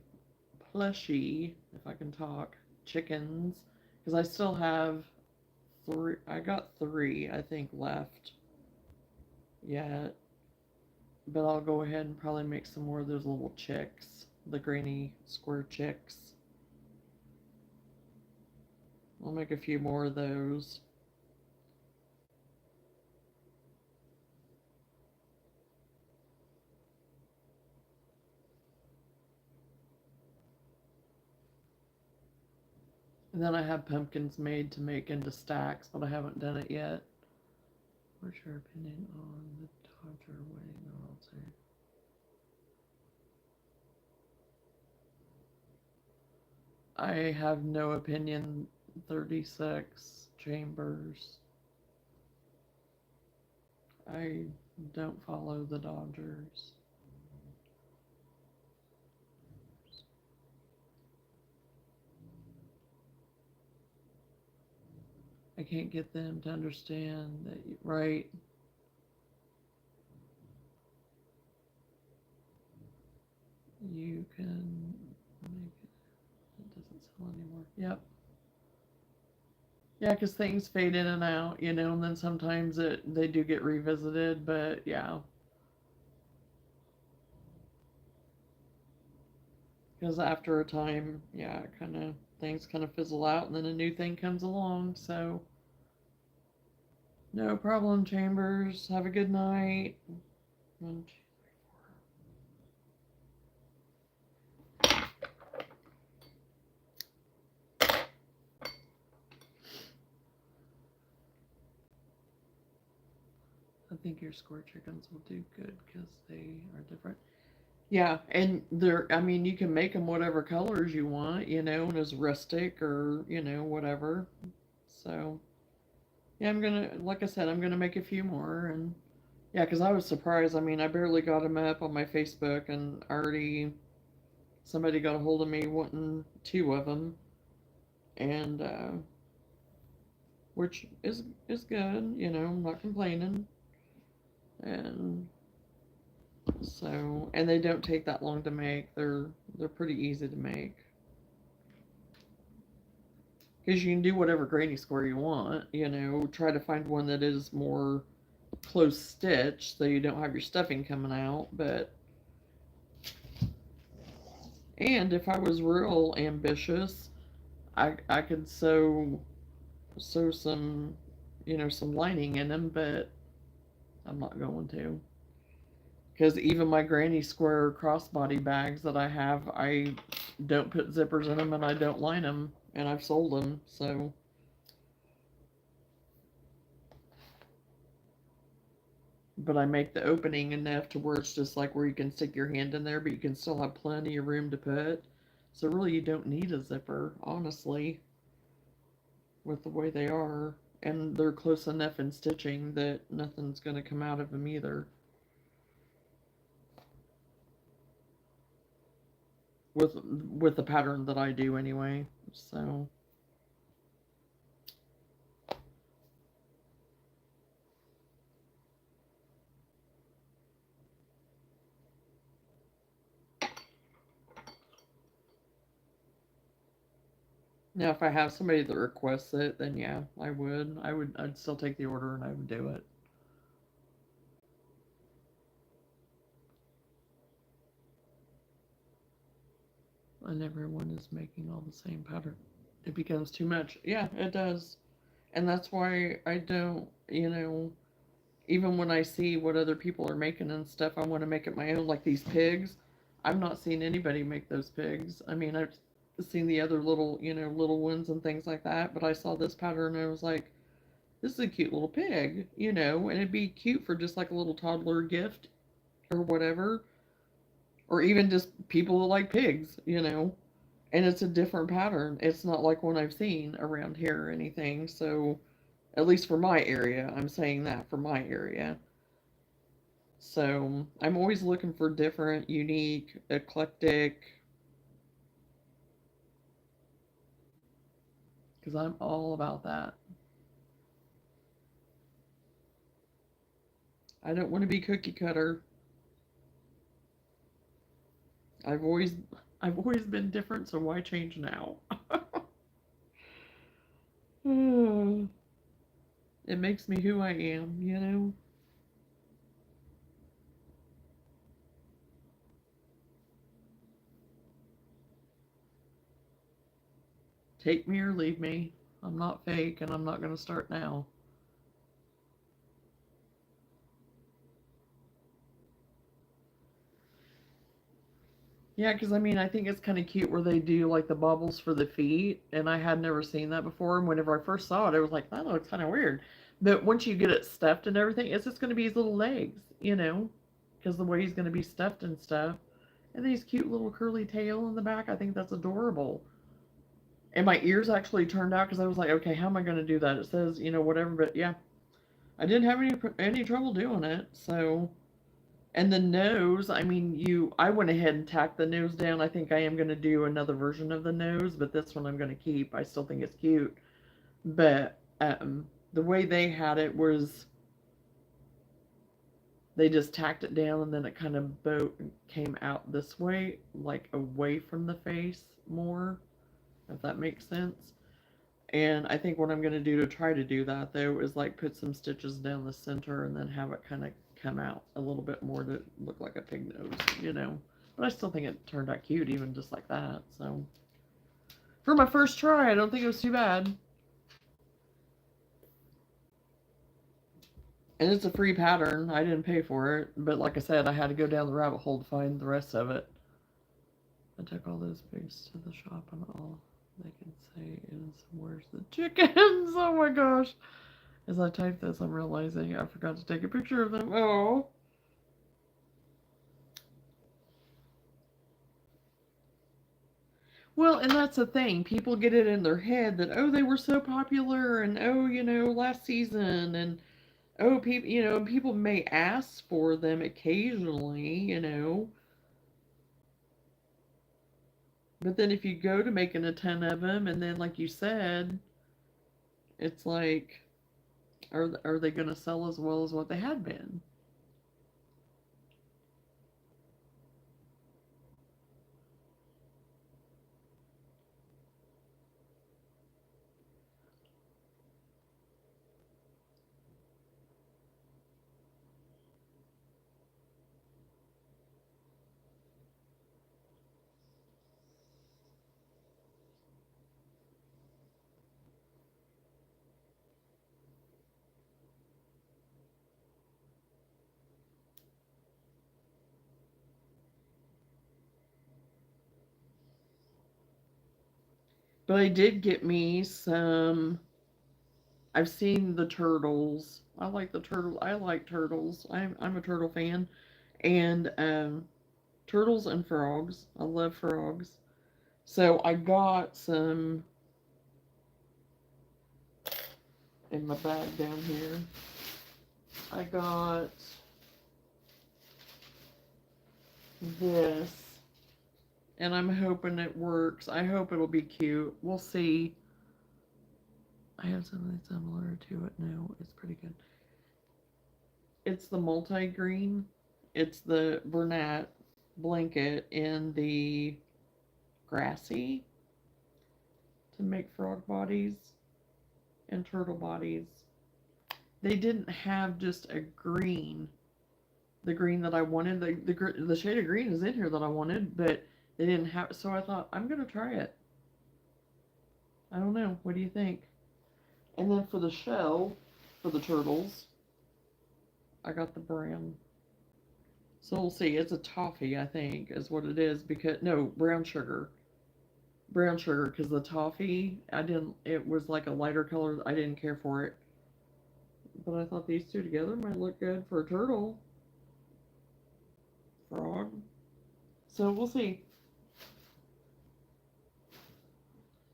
if I can talk, chickens, because I still have three. I got three, I think, left yet, but I'll go ahead and probably make some more of those little chicks, the granny square chicks. I'll make a few more of those. And then I have pumpkins made to make into stacks, but I haven't done it yet. What's your opinion on the Dodger winning the World Series? I have no opinion. 36 chambers. I don't follow the Dodgers. I can't get them to understand that, right? You can make it doesn't sell anymore. Yep. Yeah, because things fade in and out, and then sometimes they do get revisited, but yeah. Because after a time, yeah, things kind of fizzle out and then a new thing comes along, so no problem, Chambers. Have a good night. One, two, I think your square chickens will do good because they are different. Yeah, and I mean, you can make them whatever colors you want, and as rustic or, whatever. So, yeah, like I said, I'm gonna make a few more. And yeah, because I was surprised. I mean, I barely got them up on my Facebook, and already somebody got a hold of me wanting two of them, and which is good, I'm not complaining. And so, and they don't take that long to make. They're pretty easy to make. Because you can do whatever granny square you want, try to find one that is more close stitch so you don't have your stuffing coming out. But and if I was real ambitious, I could sew some lining in them, but I'm not going to. Because even my granny square crossbody bags that I have, I don't put zippers in them and I don't line them, and I've sold them. So, but I make the opening enough to where it's just like where you can stick your hand in there, but you can still have plenty of room to put. So really, you don't need a zipper, honestly, with the way they are, and they're close enough in stitching that nothing's going to come out of them either. With the pattern that I do anyway. So. Now, if I have somebody that requests it, then yeah, I would. I'd still take the order and I would do it. And everyone is making all the same pattern. It becomes too much. Yeah, it does. And that's why I don't, even when I see what other people are making and stuff, I want to make it my own, like these pigs. I've not seen anybody make those pigs. I mean, I've seen the other little, little ones and things like that, but I saw this pattern and I was like, this is a cute little pig, and it'd be cute for just like a little toddler gift or whatever, or even just people that like pigs. And it's a different pattern. It's not like one I've seen around here or anything. So, at least for my area, I'm saying that for my area. So, I'm always looking for different, unique, eclectic, because I'm all about that. I don't want to be cookie cutter. I've always I've always been different, so why change now? It makes me who I am. Take me or leave me. I'm not fake and I'm not going to start now. Yeah, because I mean, I think it's kind of cute where they do like the bubbles for the feet, and I had never seen that before. And whenever I first saw it, I was like, that looks kind of weird. But once you get it stuffed and everything, it's just going to be his little legs, because the way he's going to be stuffed and stuff. And these cute little curly tail in the back, I think that's adorable. And my ears actually turned out because I was like, okay, how am I going to do that? It says, whatever, but yeah, I didn't have any trouble doing it. So, and the nose, I mean, I went ahead and tacked the nose down. I think I am going to do another version of the nose, but this one I'm going to keep. I still think it's cute, but The way they had it was they just tacked it down and then it kind of came out this way, like away from the face more, if that makes sense. And I think what I'm going to do to try to do that though is like put some stitches down the center and then have it kind of come out a little bit more to look like a pig nose, you know. But I still think it turned out cute even just like that. So for my first try, I don't think it was too bad. And it's a free pattern. I didn't pay for it, but like I said, I had to go down the rabbit hole to find the rest of it. I took all those pigs to the shop and all they can say is, "Where's the chickens?" Oh my gosh. As I type this, I'm realizing I forgot to take a picture of them. Oh. Well, and that's the thing. People get it in their head that, oh, they were so popular, and oh, you know, last season, and oh, people, you know, people may ask for them occasionally, you know. But then if you go to making a ton of them, and then, like you said, it's like, are they going to sell as well as what they had been? But I did get me some. I've seen the turtles. I like the turtle. I like turtles. I'm a turtle fan, and turtles and frogs. I love frogs. So I got some in my bag down here. I got this, and I'm hoping it works. I hope it'll be cute. We'll see. I have something similar to it now. It's pretty good. It's the multi-green. It's the Bernat blanket in the grassy to make frog bodies and turtle bodies. They didn't have just a green, the green that I wanted. The shade of green is in here that I wanted, but they didn't have. So I thought I'm gonna try it. I don't know. What do you think? And then for the shell, for the turtles, I got the brown. So we'll see. It's a toffee, I think, is what it is. Because no, brown sugar. Brown sugar, because the toffee, I didn't. It was like a lighter color. I didn't care for it. But I thought these two together might look good for a turtle. Frog. So we'll see.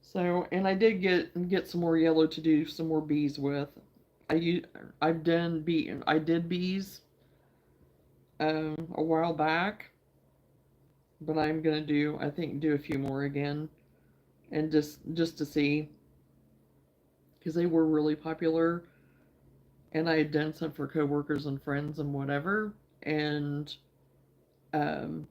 So, and I did get some more yellow to do some more bees with. I've done I did bees a while back, but I'm gonna I think do a few more again, and just to see, because they were really popular, and I had done some for coworkers and friends and whatever, and um,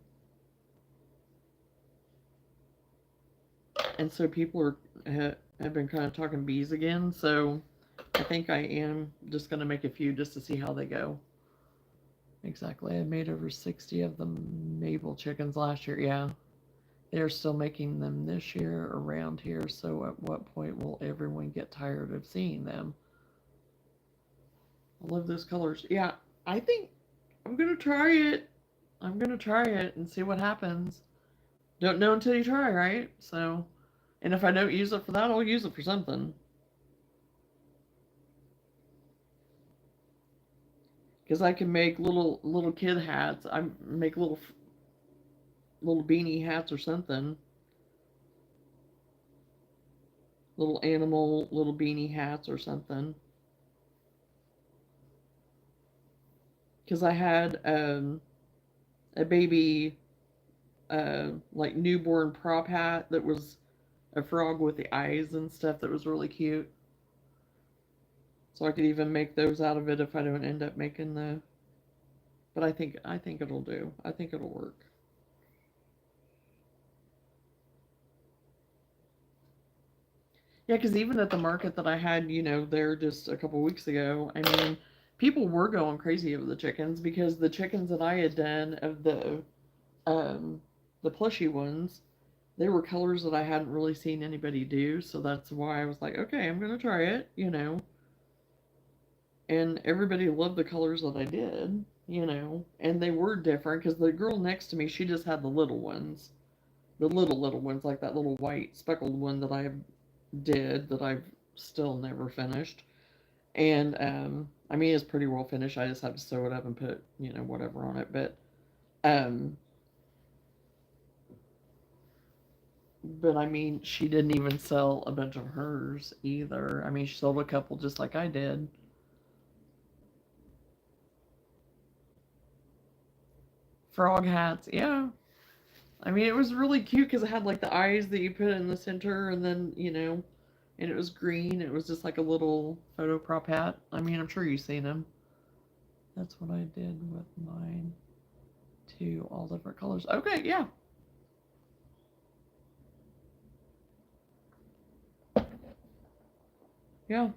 and so people have been kind of talking bees again. So I think I am just gonna make a few just to see how they go. Exactly. I made over 60 of the Mabel chickens last year. Yeah. They're still making them this year around here. So at what point will everyone get tired of seeing them? I love those colors. Yeah. I think I'm going to try it. I'm going to try it and see what happens. Don't know until you try, right? So, and if I don't use it for that, I'll use it for something. Because I can make little kid hats. I make little beanie hats or something. Little animal, little beanie hats or something. Because I had a baby, like newborn prop hat that was a frog with the eyes and stuff that was really cute. So I could even make those out of it if I don't end up making the. But I think it'll do. I think it'll work. Yeah, because even at the market that I had, there just a couple weeks ago, I mean, people were going crazy over the chickens because the chickens that I had done of um the plushy ones, they were colors that I hadn't really seen anybody do, so that's why I was like, okay, I'm gonna try it. And everybody loved the colors that I did, and they were different because the girl next to me, she just had the little ones, the little ones, like that little white speckled one that I did that I've still never finished. And I mean, it's pretty well finished. I just have to sew it up and put whatever on it. Um, but I mean, she didn't even sell a bunch of hers either. I mean, she sold a couple just like I did. Frog hats, yeah. I mean, it was really cute because it had like the eyes that you put in the center, and then and it was green. It was just like a little photo prop hat. I mean, I'm sure you've seen them. That's what I did with mine too, all different colors. Okay, yeah. Yeah.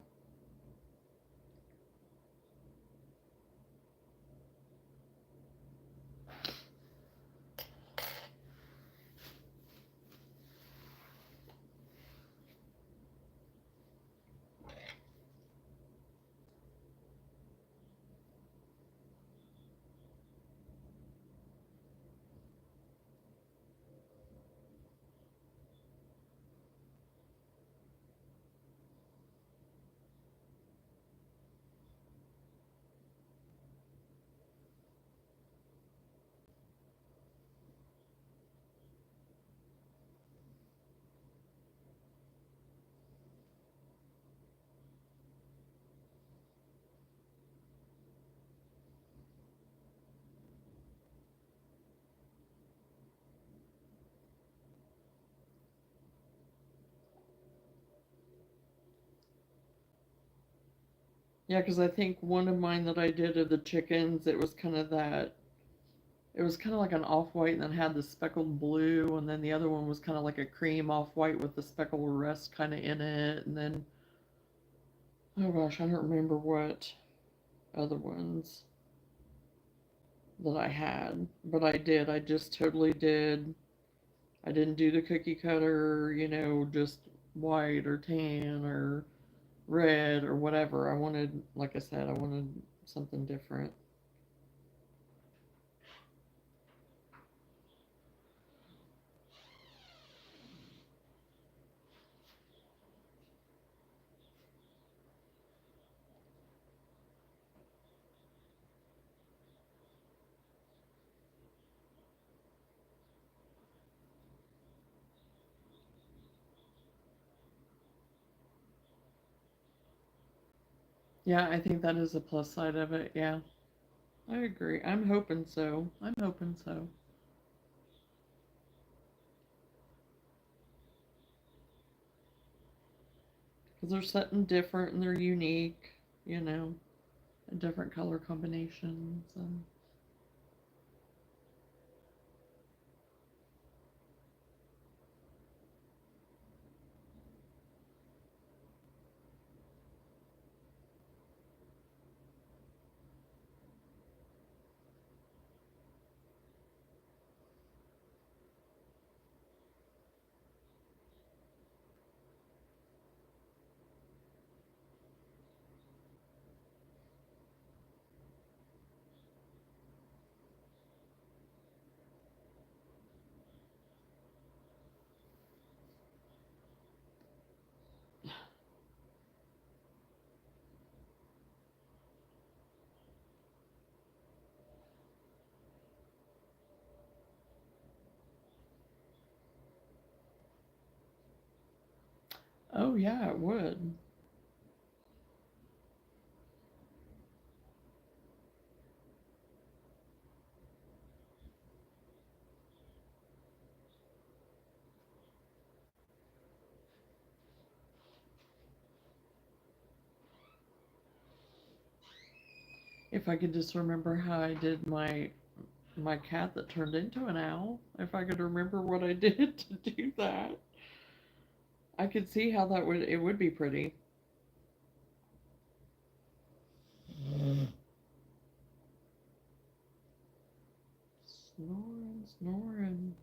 Yeah, because I think one of mine that I did of the chickens, it was kind of like an off-white and then had the speckled blue, and then the other one was kind of like a cream off-white with the speckled rest kind of in it, and then, oh gosh, I don't remember what other ones that I had, but I did. I just totally did. I didn't do the cookie cutter, just white or tan or red or whatever. I wanted, like I said, I wanted something different. Yeah, I think that is a plus side of it. Yeah, I agree. I'm hoping so. I'm hoping so. Because they're something different and they're unique, you know, and different color combinations. And oh, yeah, it would. If I could just remember how I did my cat that turned into an owl. If I could remember what I did to do that, I could see how it would be pretty. Snoring, snoring.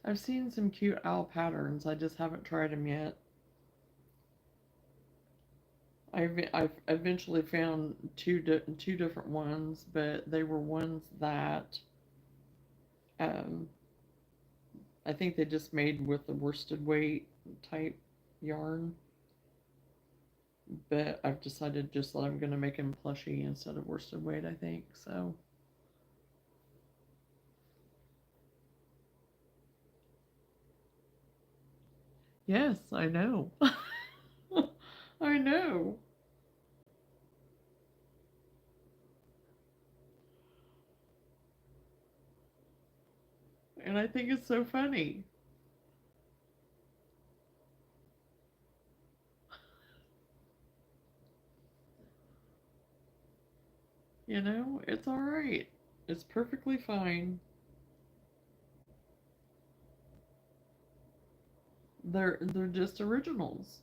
I've seen some cute owl patterns. I just haven't tried them yet. I've eventually found two different ones, but they were ones that um, I think they just made with the worsted weight type yarn. But I've decided just that I'm gonna make them plushy instead of worsted weight. I think so. Yes, I know. I know, and I think it's so funny. You know, it's all right. It's perfectly fine. They're just originals.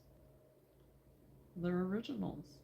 They're originals.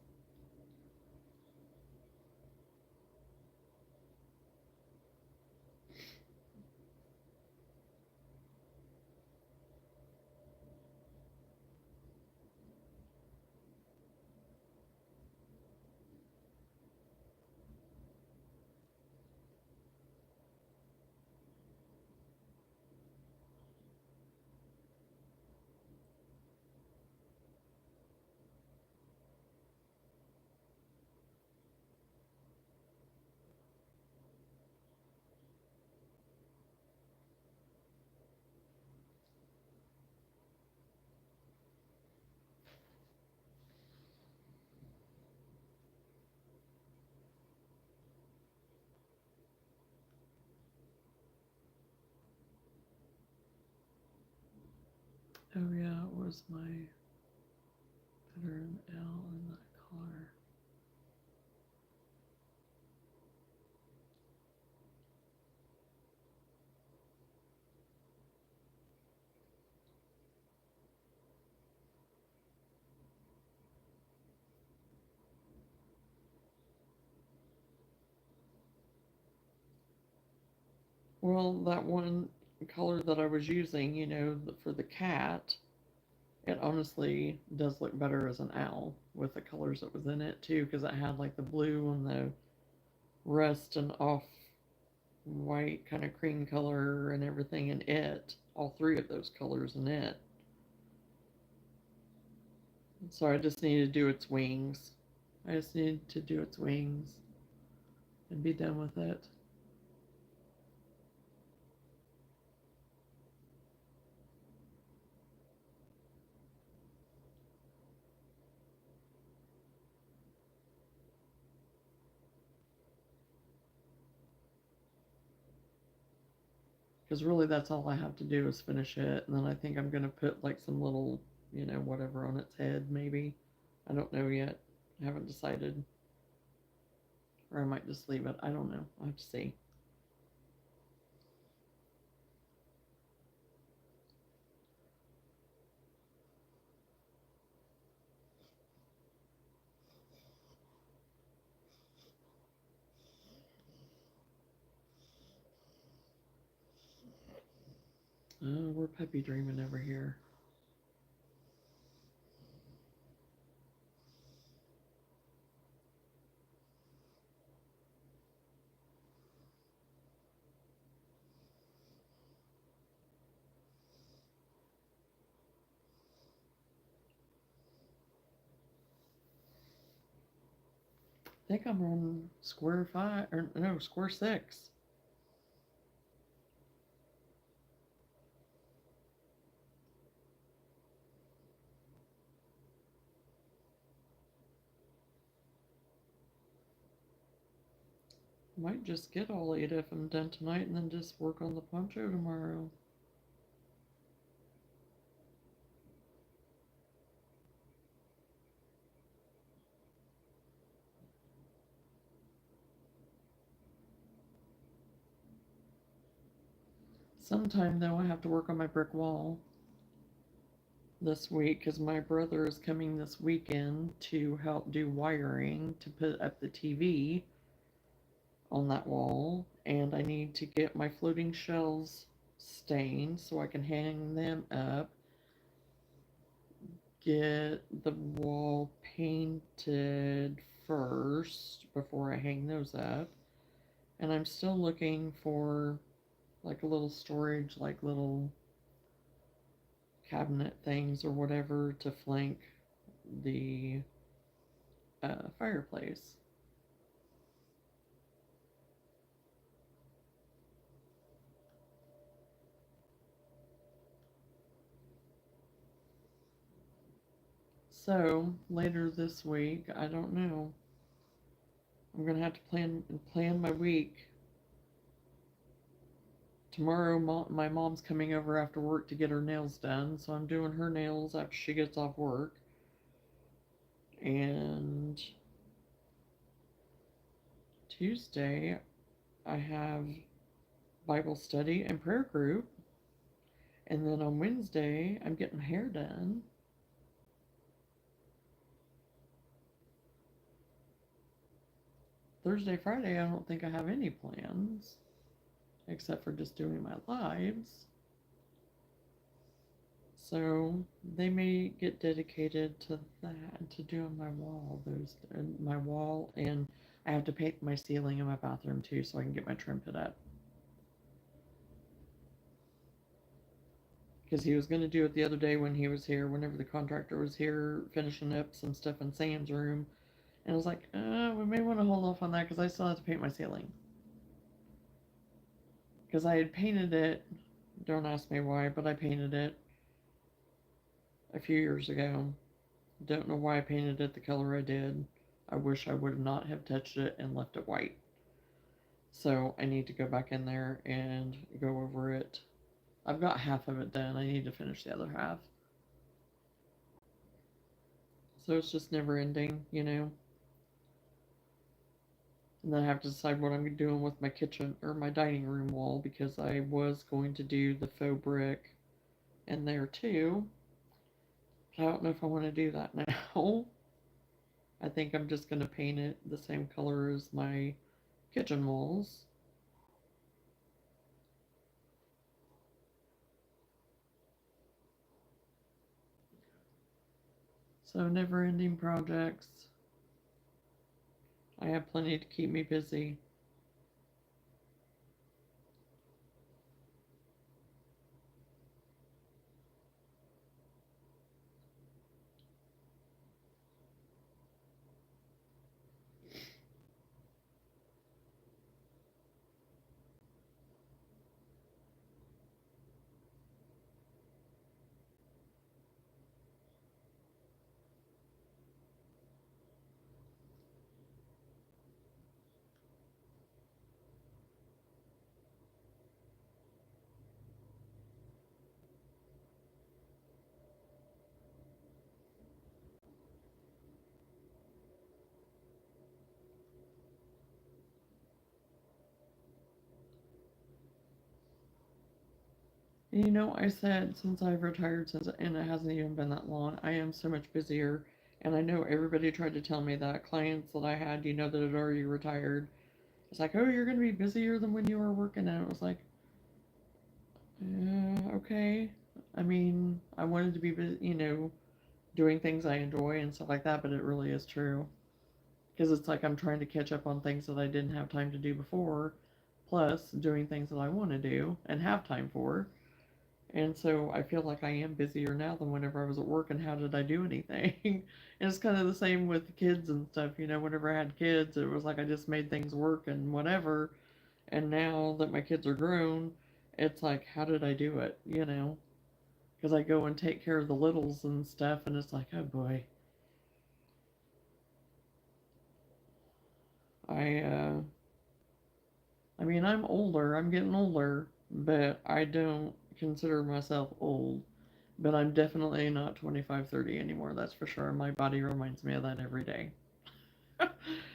Oh yeah, it was my pattern L in that color. Well, that one color that I was using, for the cat, it honestly does look better as an owl with the colors that was in it too, because it had like the blue and the rust and off white kind of cream color and everything in it. All three of those colors in it. So I just need to do its wings. I just need to do its wings and be done with it. Because really, that's all I have to do is finish it. And then I think I'm going to put like some little, whatever on its head, maybe. I don't know yet. I haven't decided. Or I might just leave it. I don't know. I'll have to see. Oh, we're puppy dreaming over here. I think I'm on square five, or no, square six. Might just get all 8 of them done tonight and then just work on the poncho tomorrow. Sometime though, I have to work on my brick wall this week because my brother is coming this weekend to help do wiring to put up the TV on that wall, and I need to get my floating shells stained so I can hang them up, get the wall painted first before I hang those up. And I'm still looking for like a little storage, like little cabinet things or whatever to flank the fireplace. So later this week, I don't know. I'm gonna have to plan my week. Tomorrow, my mom's coming over after work to get her nails done, so I'm doing her nails after she gets off work. And Tuesday, I have Bible study and prayer group. And then on Wednesday, I'm getting my hair done. Thursday, Friday, I don't think I have any plans except for just doing my lives. So they may get dedicated to that, to doing my wall, my wall, and I have to paint my ceiling in my bathroom too, so I can get my trim put up. Because he was going to do it the other day when he was here, whenever the contractor was here finishing up some stuff in Sam's room, and I was like, we may want to hold off on that because I still have to paint my ceiling. Because I had painted it, don't ask me why, but I painted it a few years ago. Don't know why I painted it the color I did. I wish I would not have touched it and left it white. So I need to go back in there and go over it. I've got half of it done. I need to finish the other half. So it's just never ending, you know. And then I have to decide what I'm doing with my kitchen or my dining room wall because I was going to do the faux brick in there too. But I don't know if I want to do that now. I think I'm just going to paint it the same color as my kitchen walls. So never ending projects. I have plenty to keep me busy. And you know, I said since I've retired, and it hasn't even been that long, I am so much busier. And I know everybody tried to tell me that. Clients that I had, that had already retired. It's like, oh, you're going to be busier than when you were working. And it was like, okay. I mean, I wanted to be, doing things I enjoy and stuff like that, but it really is true. Because it's like I'm trying to catch up on things that I didn't have time to do before, plus doing things that I want to do and have time for. And so I feel like I am busier now than whenever I was at work, and how did I do anything? And it's kind of the same with the kids and stuff. Whenever I had kids, it was like I just made things work and whatever. And now that my kids are grown, it's like, how did I do it? Because I go and take care of the littles and stuff, and it's like, oh boy. I I mean, I'm older, I'm getting older, but I don't consider myself old. But I'm definitely not 25, 30 anymore, that's for sure. My body reminds me of that every day.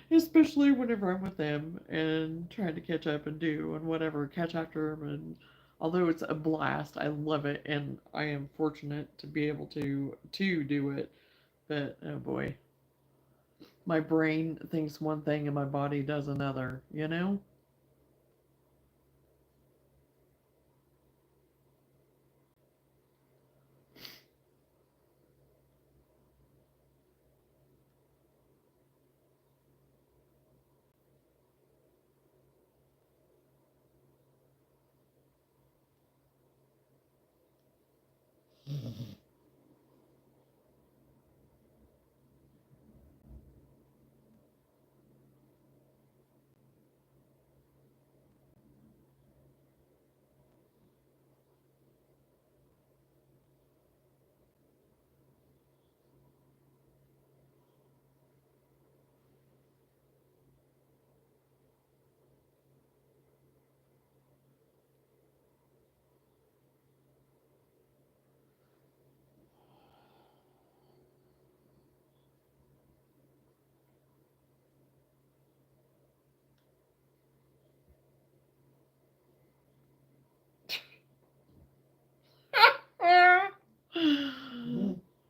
Especially whenever I'm with them and trying to catch up and do and whatever, catch after them. And although it's a blast, I love it and I am fortunate to be able to do it. But oh boy, my brain thinks one thing and my body does another, you know?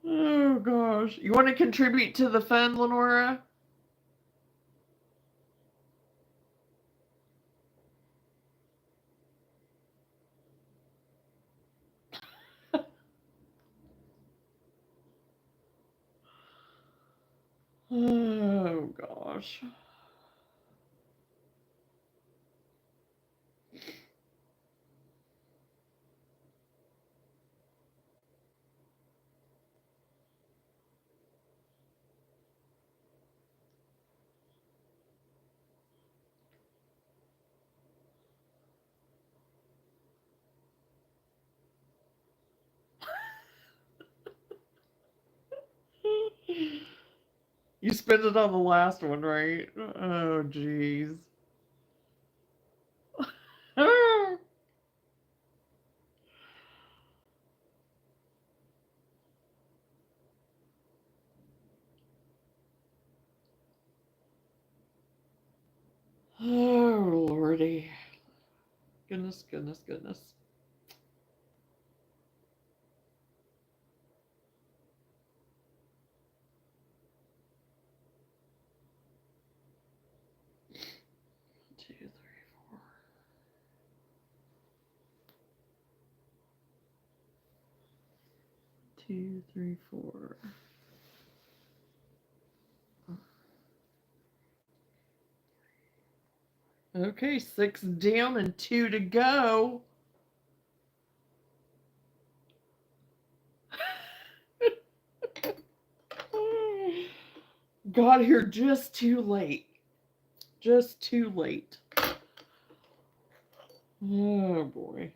Oh gosh. You want to contribute to the fun, Lenora? Oh gosh. You spent it on the last one, right? Oh jeez. Oh lordy. Goodness, goodness, goodness. 2, 3, 4. 2, 3, 4. Okay, 6 down and 2 to go. Got here just too late. Just too late. Oh boy.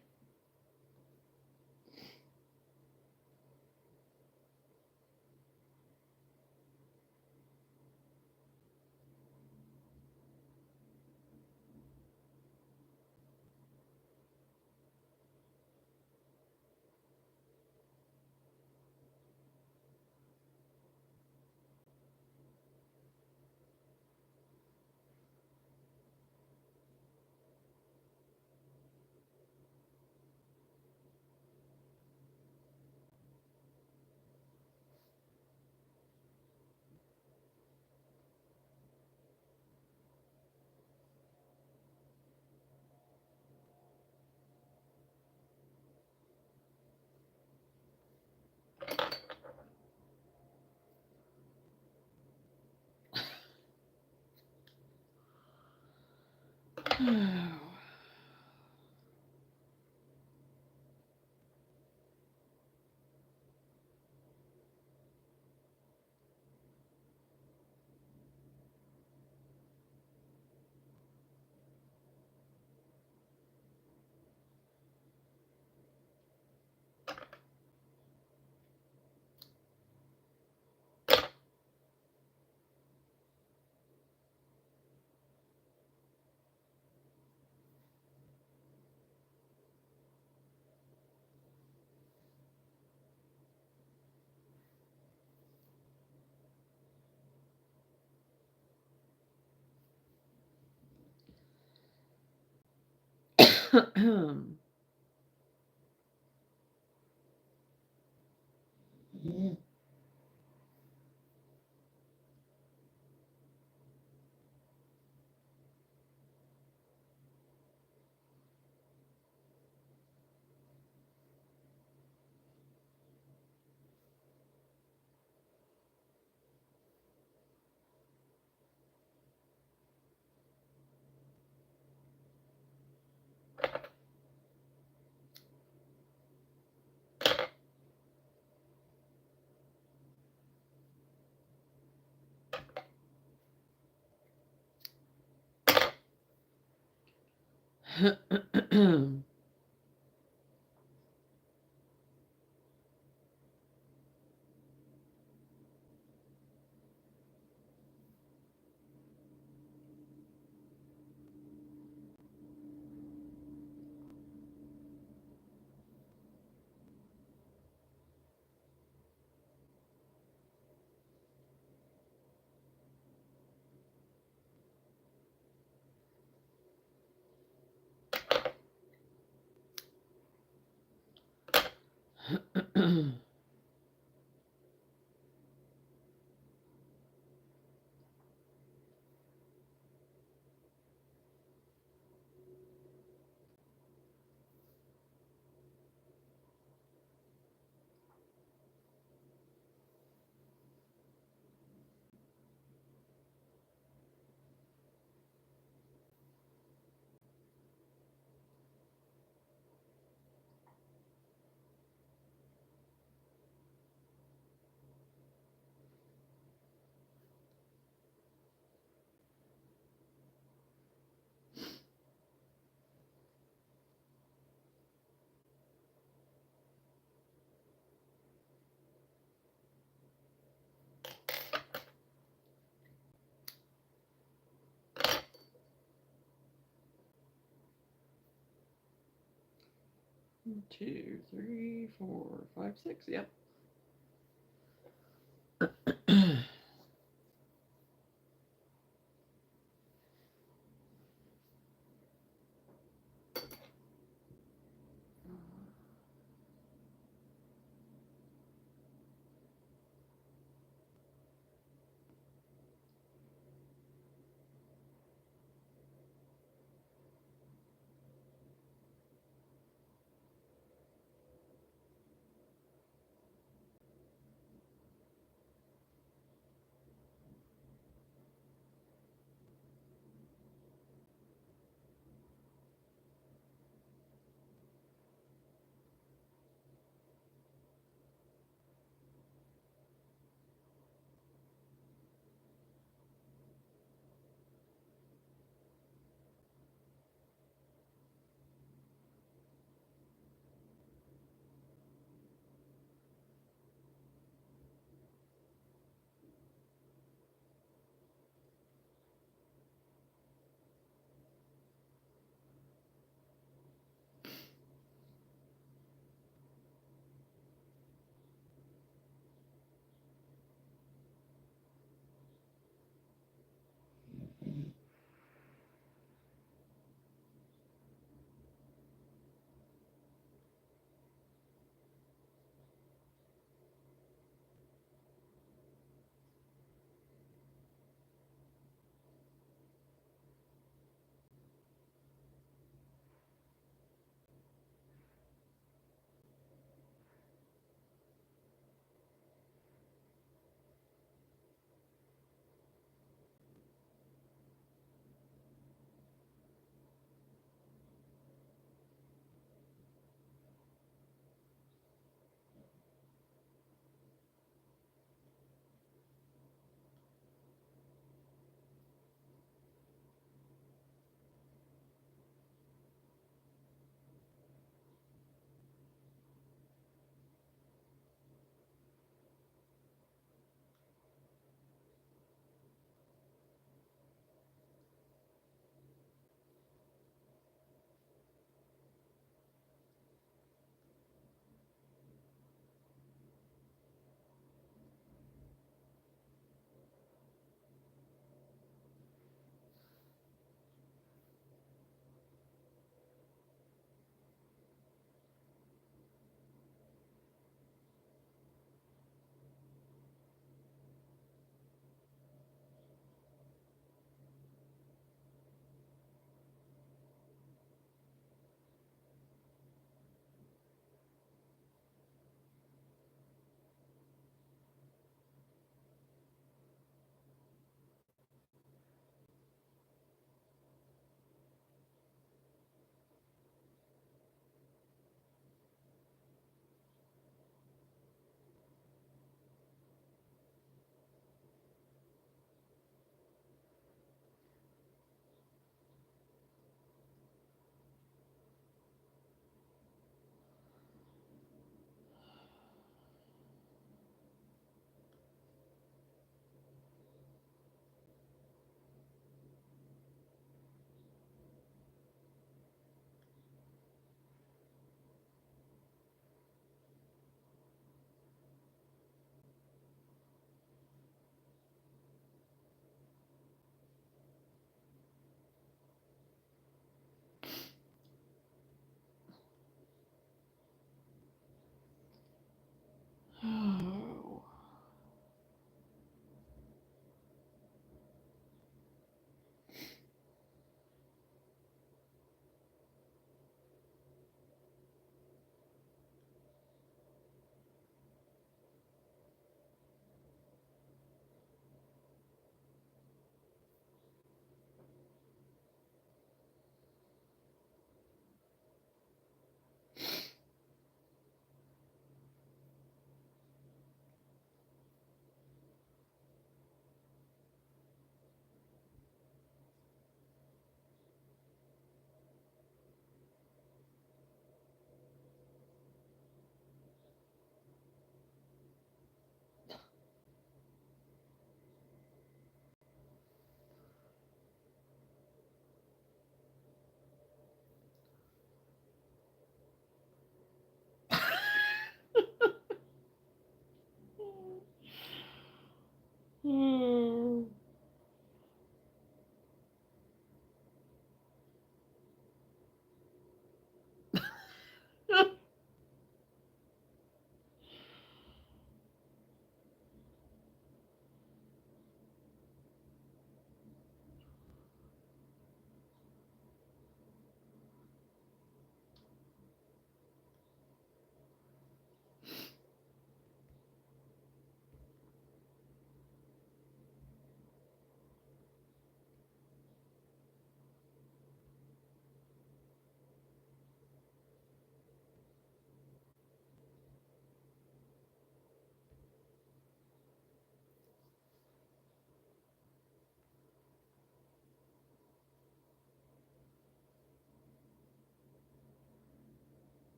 2, 3, 4, 5, 6. Yep.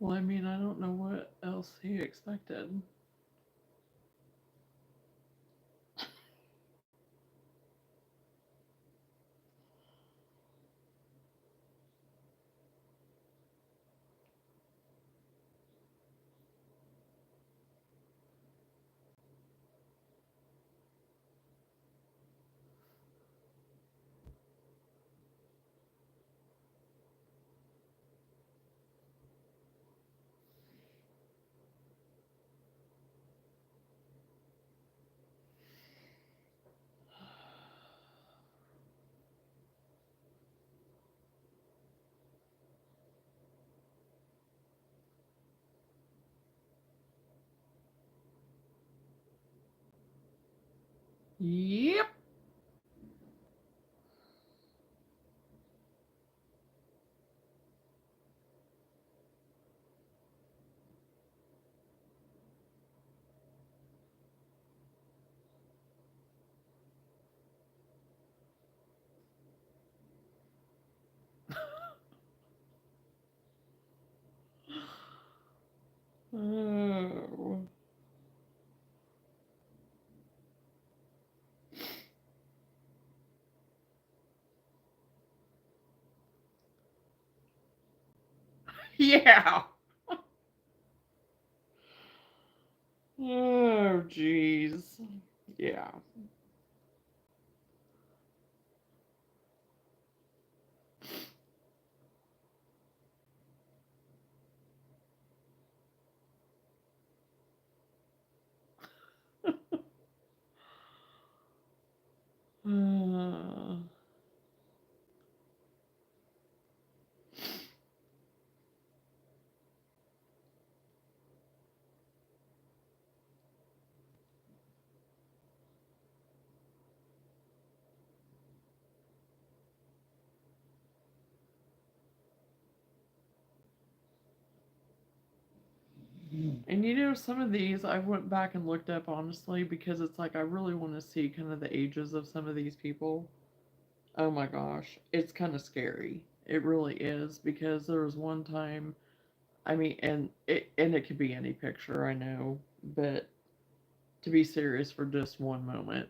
Well, I mean, I don't know what else he expected. Yep. Oh. Yeah. Oh, jeez. Yeah. Uh, and you know, some of these I went back and looked up honestly because it's like I really want to see kind of the ages of some of these people. Oh my gosh, it's kind of scary. It really is because there was one time, I mean, and it could be any picture, I know, but to be serious for just one moment,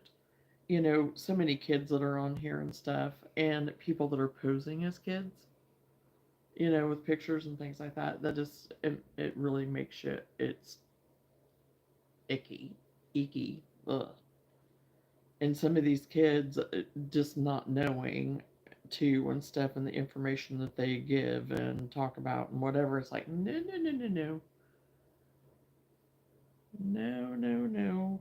you know, so many kids that are on here and stuff, and people that are posing as kids, you know, with pictures and things like that. That just it really makes you it's icky, icky. Ugh. And some of these kids just not knowing to and stuff and the information that they give and talk about and whatever, it's like no, no, no, no, no, no, no, no.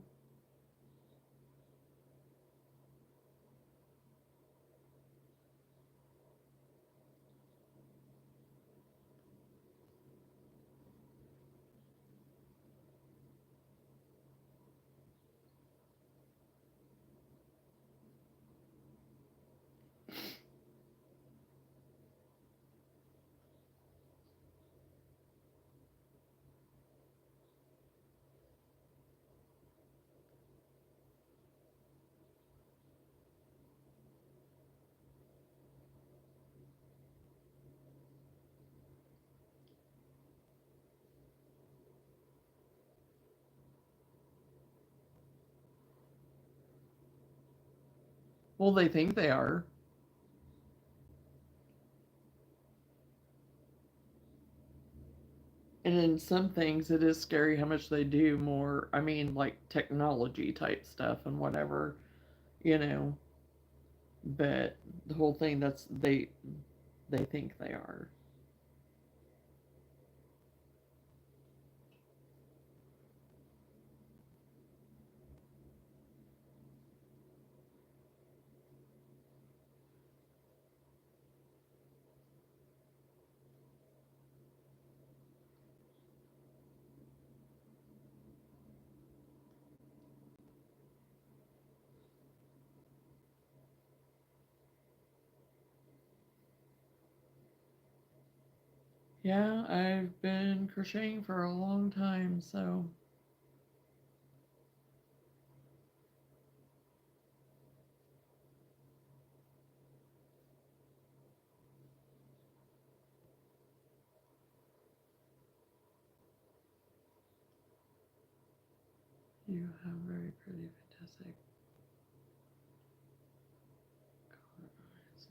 Well, they think they are. And in some things, it is scary how much they do more. I mean, like technology type stuff and whatever, you know. But the whole thing that's they think they are. Yeah, I've been crocheting for a long time, so You have very pretty, fantastic color eyes.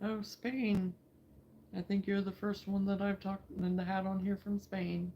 Oh, Spain. I think you're the first one that I've talked and had on here from Spain.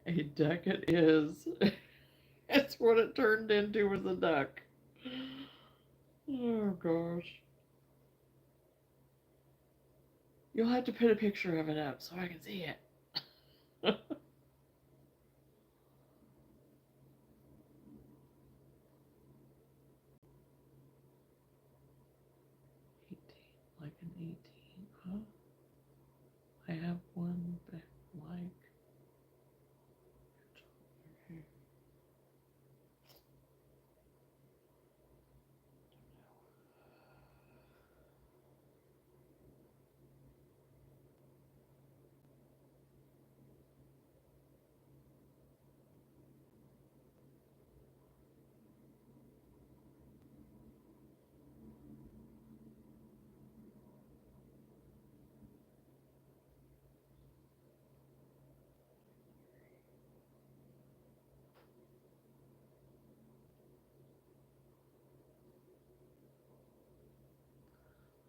A duck it is. It's what it turned into, was a duck. Oh gosh. You'll have to put a picture of it up so I can see it. 18, like an 18, huh? I have one back like.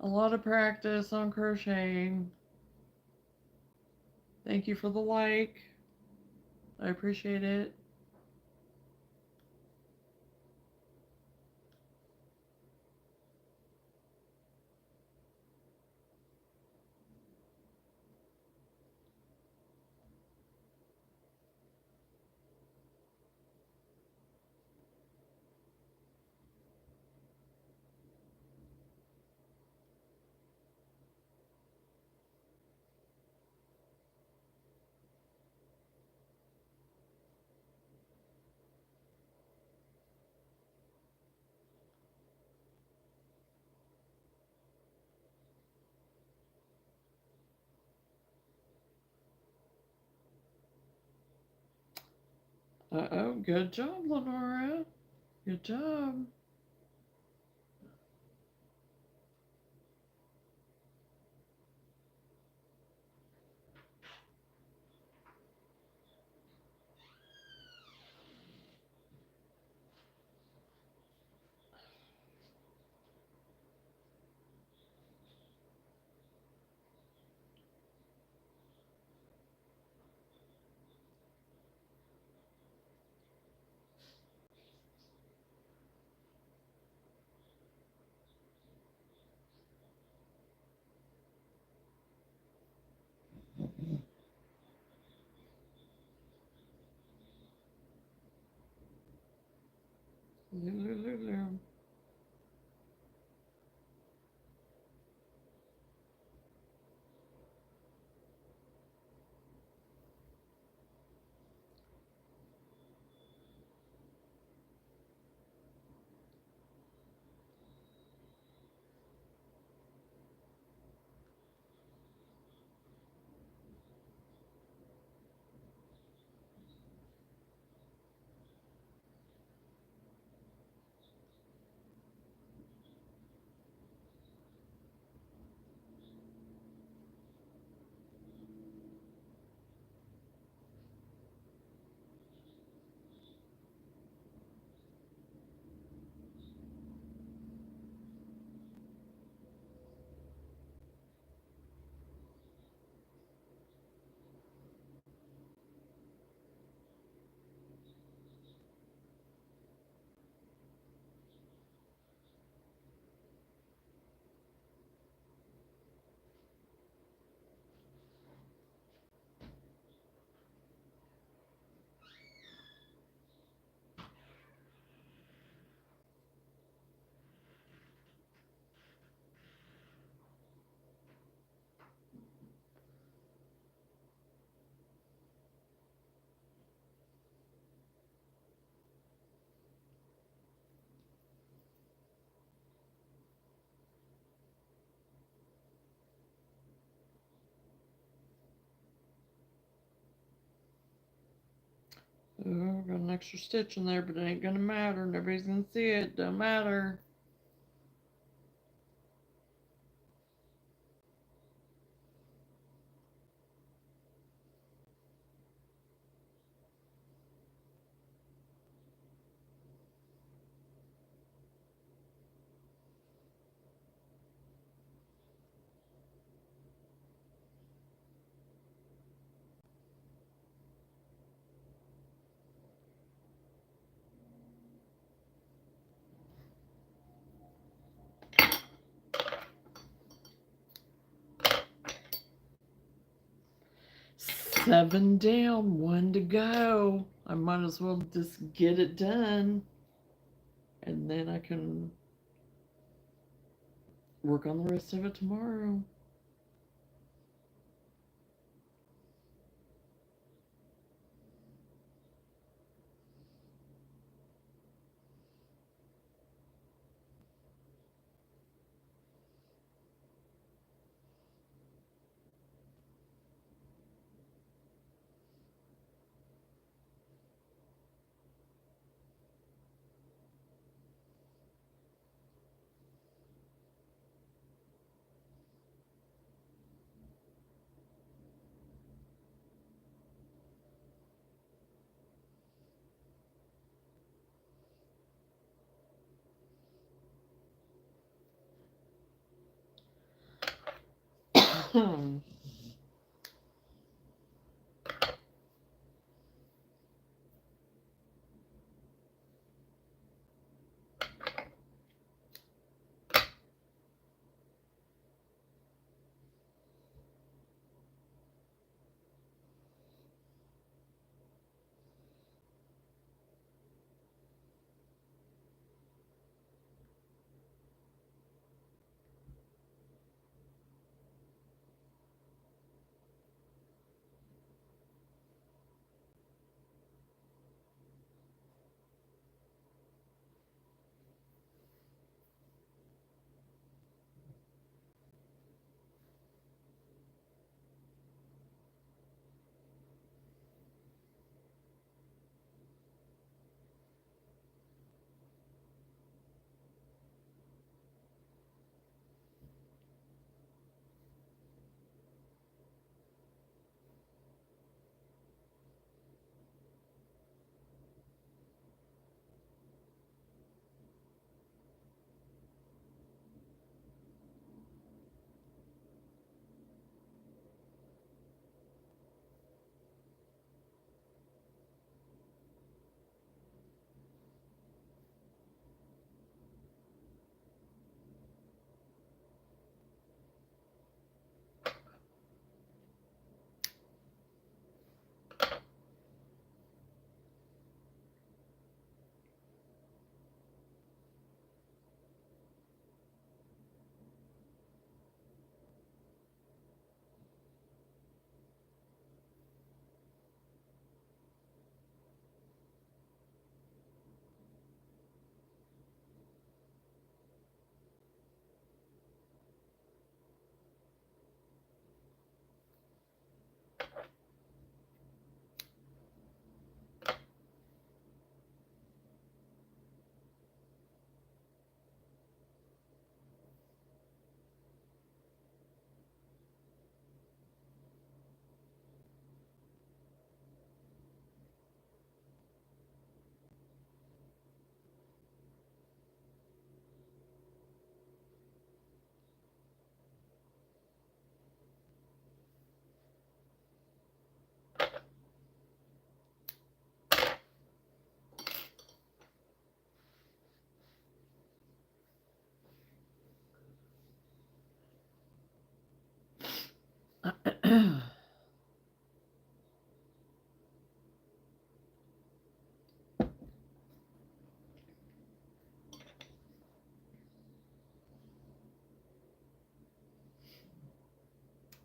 A lot of practice on crocheting. Thank you for the like. I appreciate it. Uh-oh, good job, Lenora. Good job. Lulu. Oh, got an extra stitch in there, but it ain't gonna matter. Nobody's gonna see it. Don't matter. Seven down, one to go. I might as well just get it done. And then I can work on the rest of it tomorrow.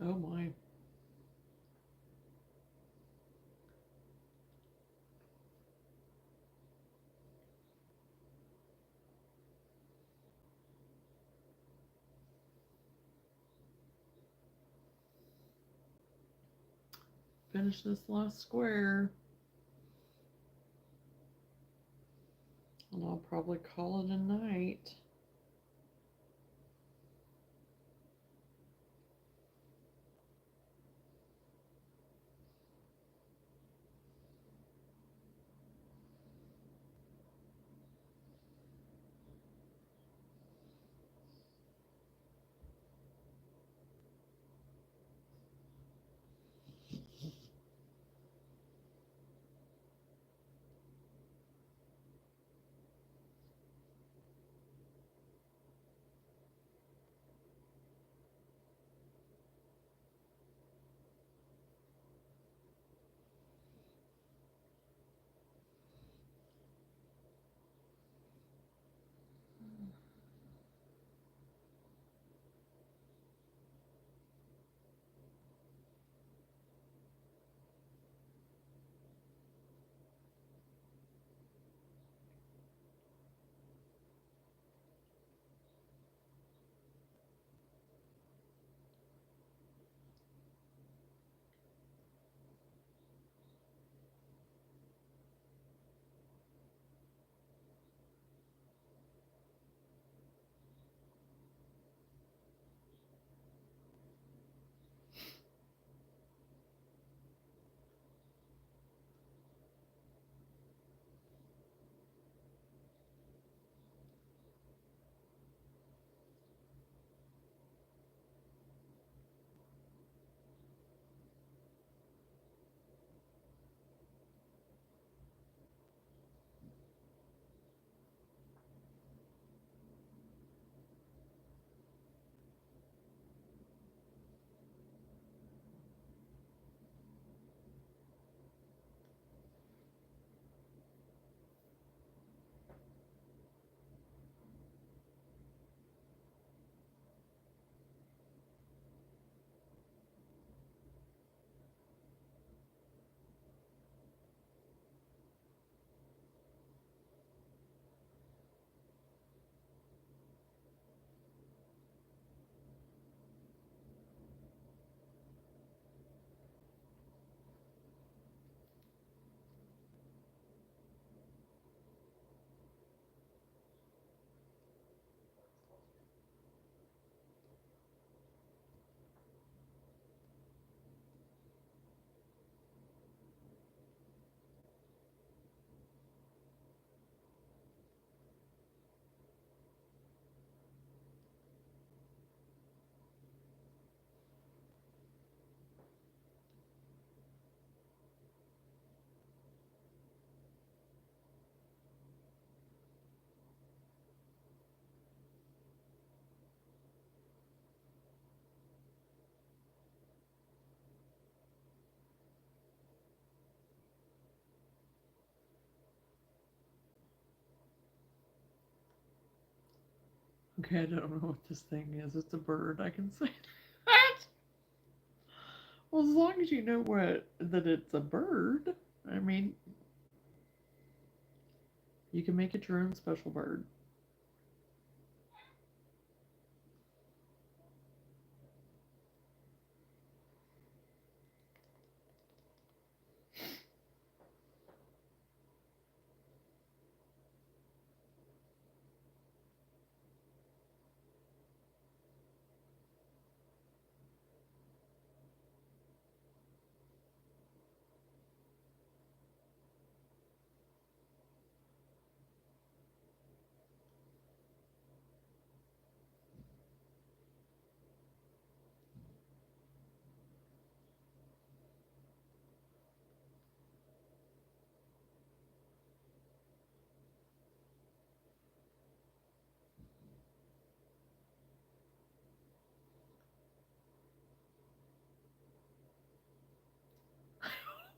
Oh my. Finish this last square. And I'll probably call it a night. Okay, I don't know what this thing is. It's a bird. I can say that. Well, as long as you know that it's a bird, I mean, you can make it your own special bird.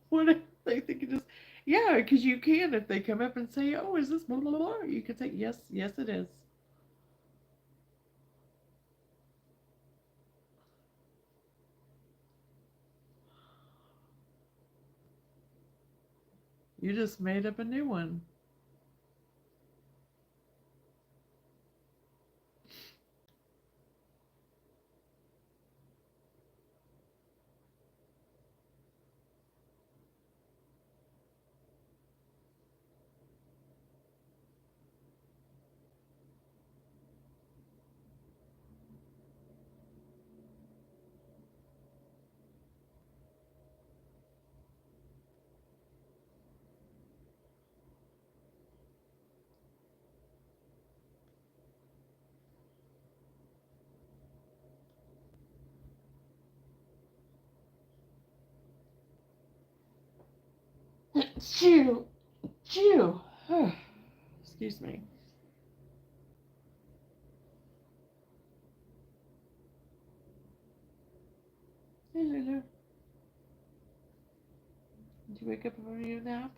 What if they think it is? Yeah, because you can. If they come up and say, "Oh, is this blah blah blah?" You can say, "Yes, yes, it is." You just made up a new one. Chew. Chew. Excuse me. Hey, Lulu. Did you wake up from your nap?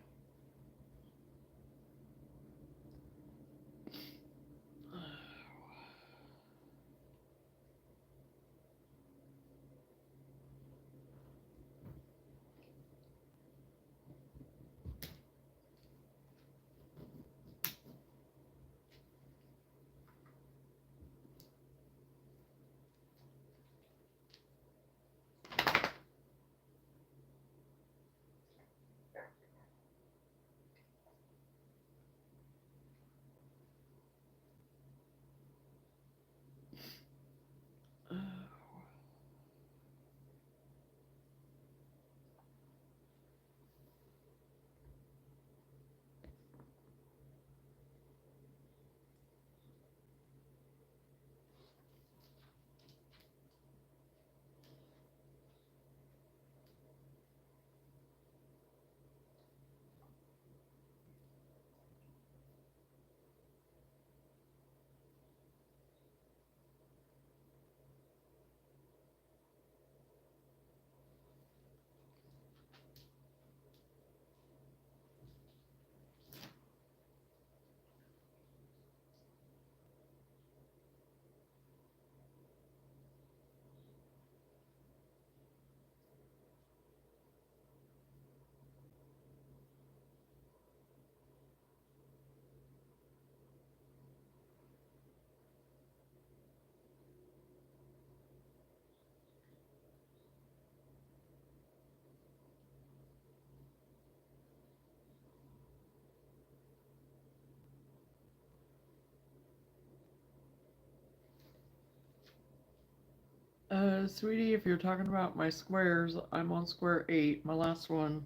Sweetie, if you're talking about my squares, I'm on square 8, my last one.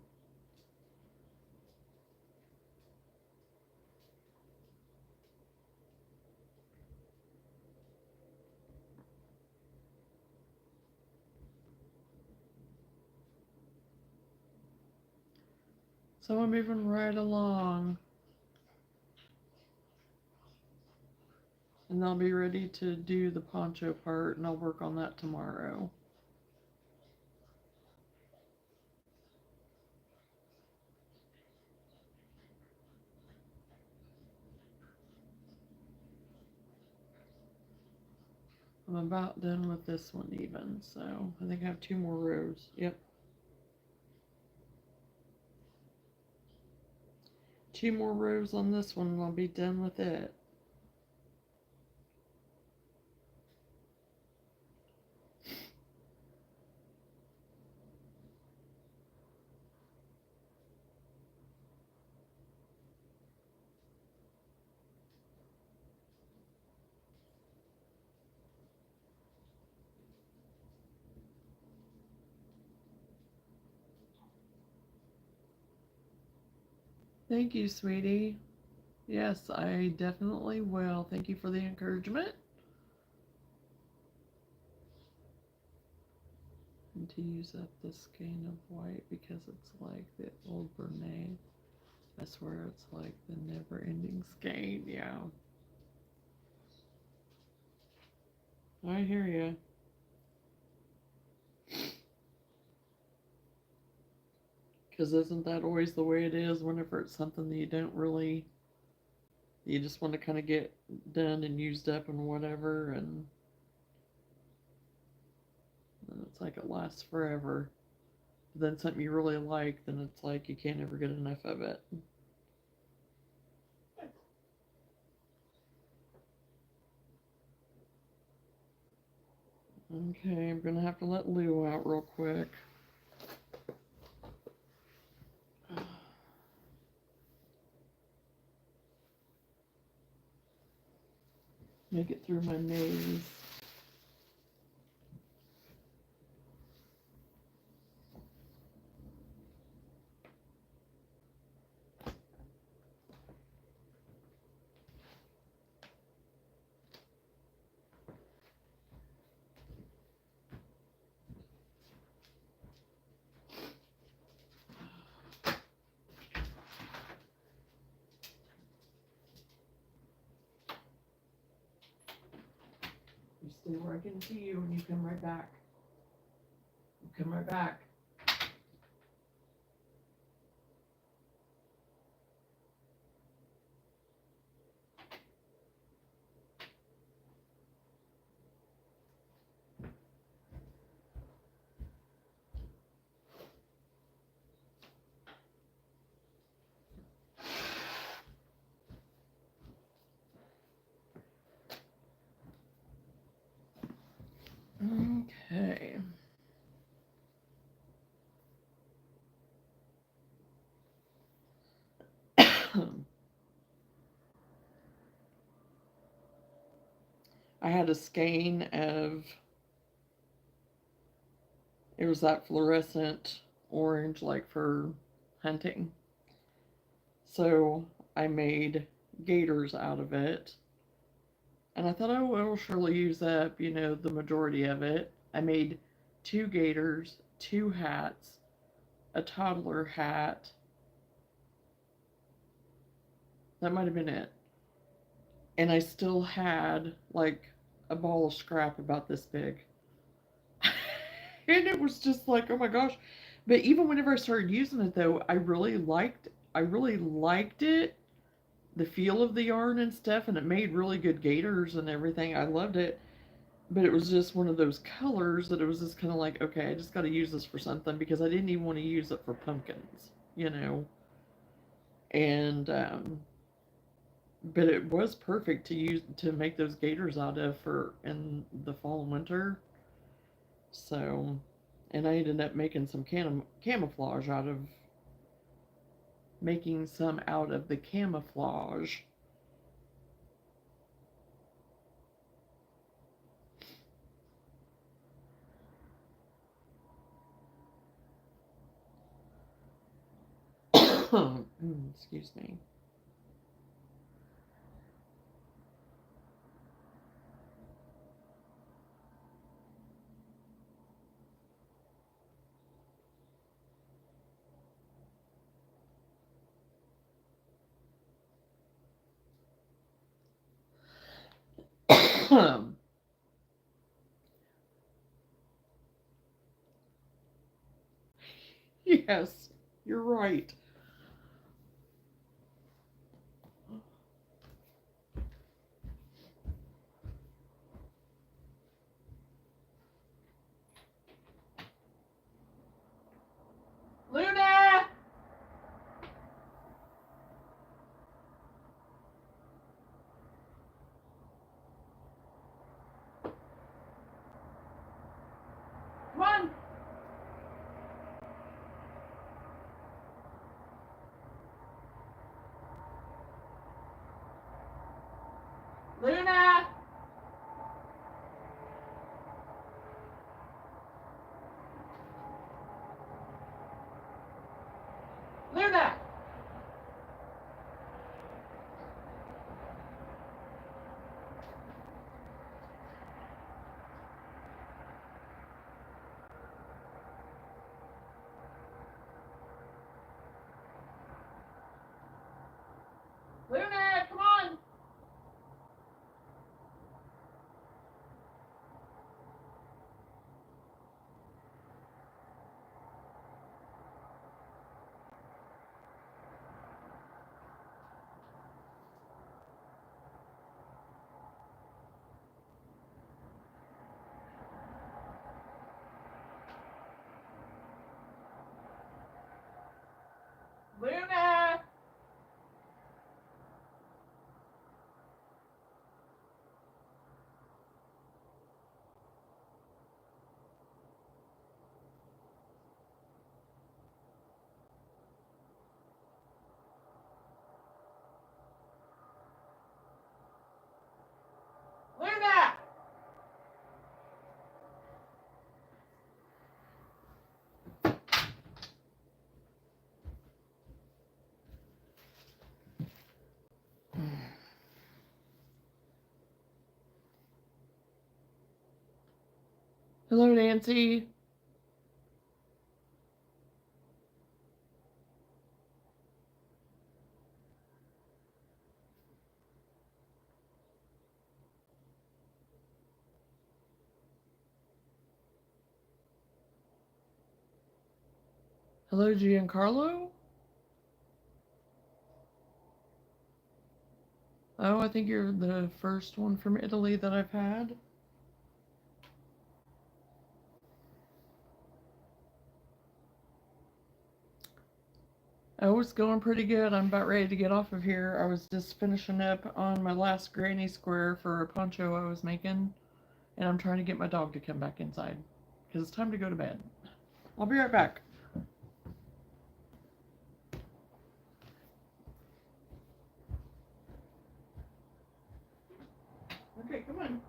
So I'm moving right along. And I'll be ready to do the poncho part, and I'll work on that tomorrow. I'm about done with this one even, so I think I have 2 more rows. Yep. 2 more rows on this one and I'll be done with it. Thank you, sweetie. Yes, I definitely will. Thank you for the encouragement. And to use up the skein of white because it's like the old Bernay. I swear it's like the never-ending skein. Yeah. I hear you. Because isn't that always the way it is whenever it's something that you don't really, you just want to kind of get done and used up and whatever, and it's like it lasts forever. But then something you really like, then it's like you can't ever get enough of it. Okay, I'm gonna have to let Lou out real quick. Make it through my nose. Stay where I can see you, and you come right back. You come right back. Okay. I had a skein of, it was that fluorescent orange, like for hunting. So I made gaiters out of it. And I thought, oh, it'll surely use up, the majority of it. I made 2 gaiters, 2 hats, a toddler hat. That might have been it. And I still had like a ball of scrap about this big. And it was just like, oh my gosh. But even whenever I started using it though, I really liked it, the feel of the yarn and stuff, and it made really good gaiters and everything. I loved it. But it was just one of those colors that it was just kind of like, okay, I just got to use this for something, because I didn't even want to use it for pumpkins. And but it was perfect to make those gaiters out of for in the fall and winter. So, and I ended up making some camouflage out of the camouflage. Excuse me. Yes, you're right. Luna! Come on! Luna! Luna! Luna, come on! Luna! Luna! Hello, Nancy. Hello, Giancarlo. Oh, I think you're the first one from Italy that I've had. Oh, it's going pretty good. I'm about ready to get off of here. I was just finishing up on my last granny square for a poncho I was making, and I'm trying to get my dog to come back inside because it's time to go to bed. I'll be right back. Okay, come on.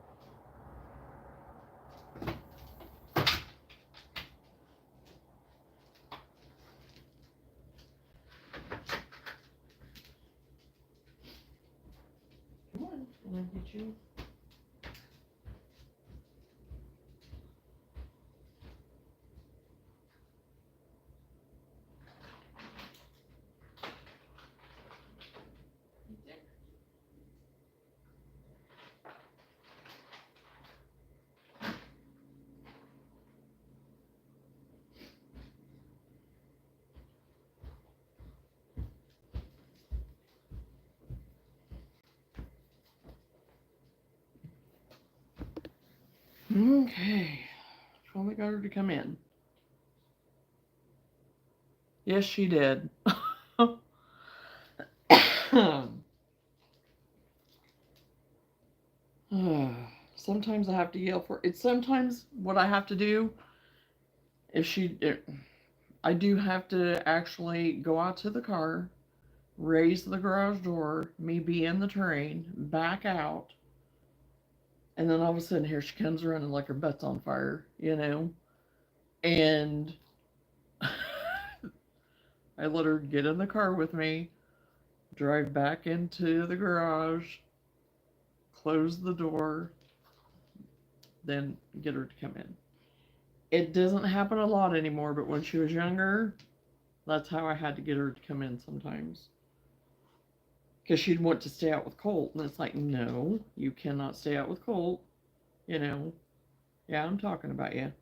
Come on. And I'll get you. Okay. Finally got her to come in. Yes, she did. Sometimes I have to yell for it. Sometimes what I have to do, I do have to actually go out to the car, raise the garage door, me be in the train, back out, and then all of a sudden here she comes running like her butt's on fire, you know? And I let her get in the car with me, drive back into the garage, close the door, then get her to come in. It doesn't happen a lot anymore, but when she was younger, that's how I had to get her to come in sometimes. Because she'd want to stay out with Colt, and it's like, no, you cannot stay out with Colt. You know, yeah, I'm talking about you.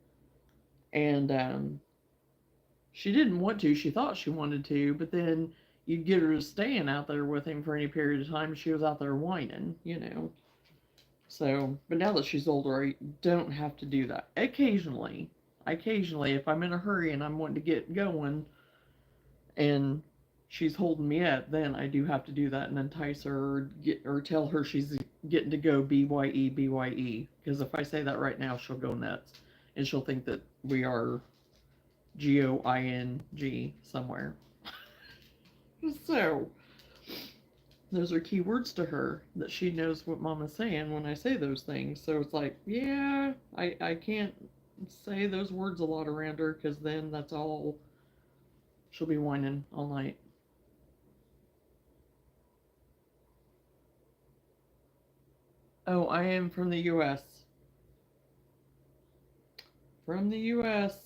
And she didn't want to. She thought she wanted to, but then you'd get her to staying out there with him for any period of time. She was out there whining, you know. So, but now that she's older, I don't have to do that. Occasionally, if I'm in a hurry and I'm wanting to get going and she's holding me up, then I do have to do that and entice her or tell her she's getting to go BYE, BYE. Because if I say that right now, she'll go nuts. And she'll think that we are GOING somewhere. So, those are key words to her that she knows what Mama's saying when I say those things. So it's like, yeah, I can't say those words a lot around her because then that's all she'll be whining all night. Oh, I am from the US. From the US.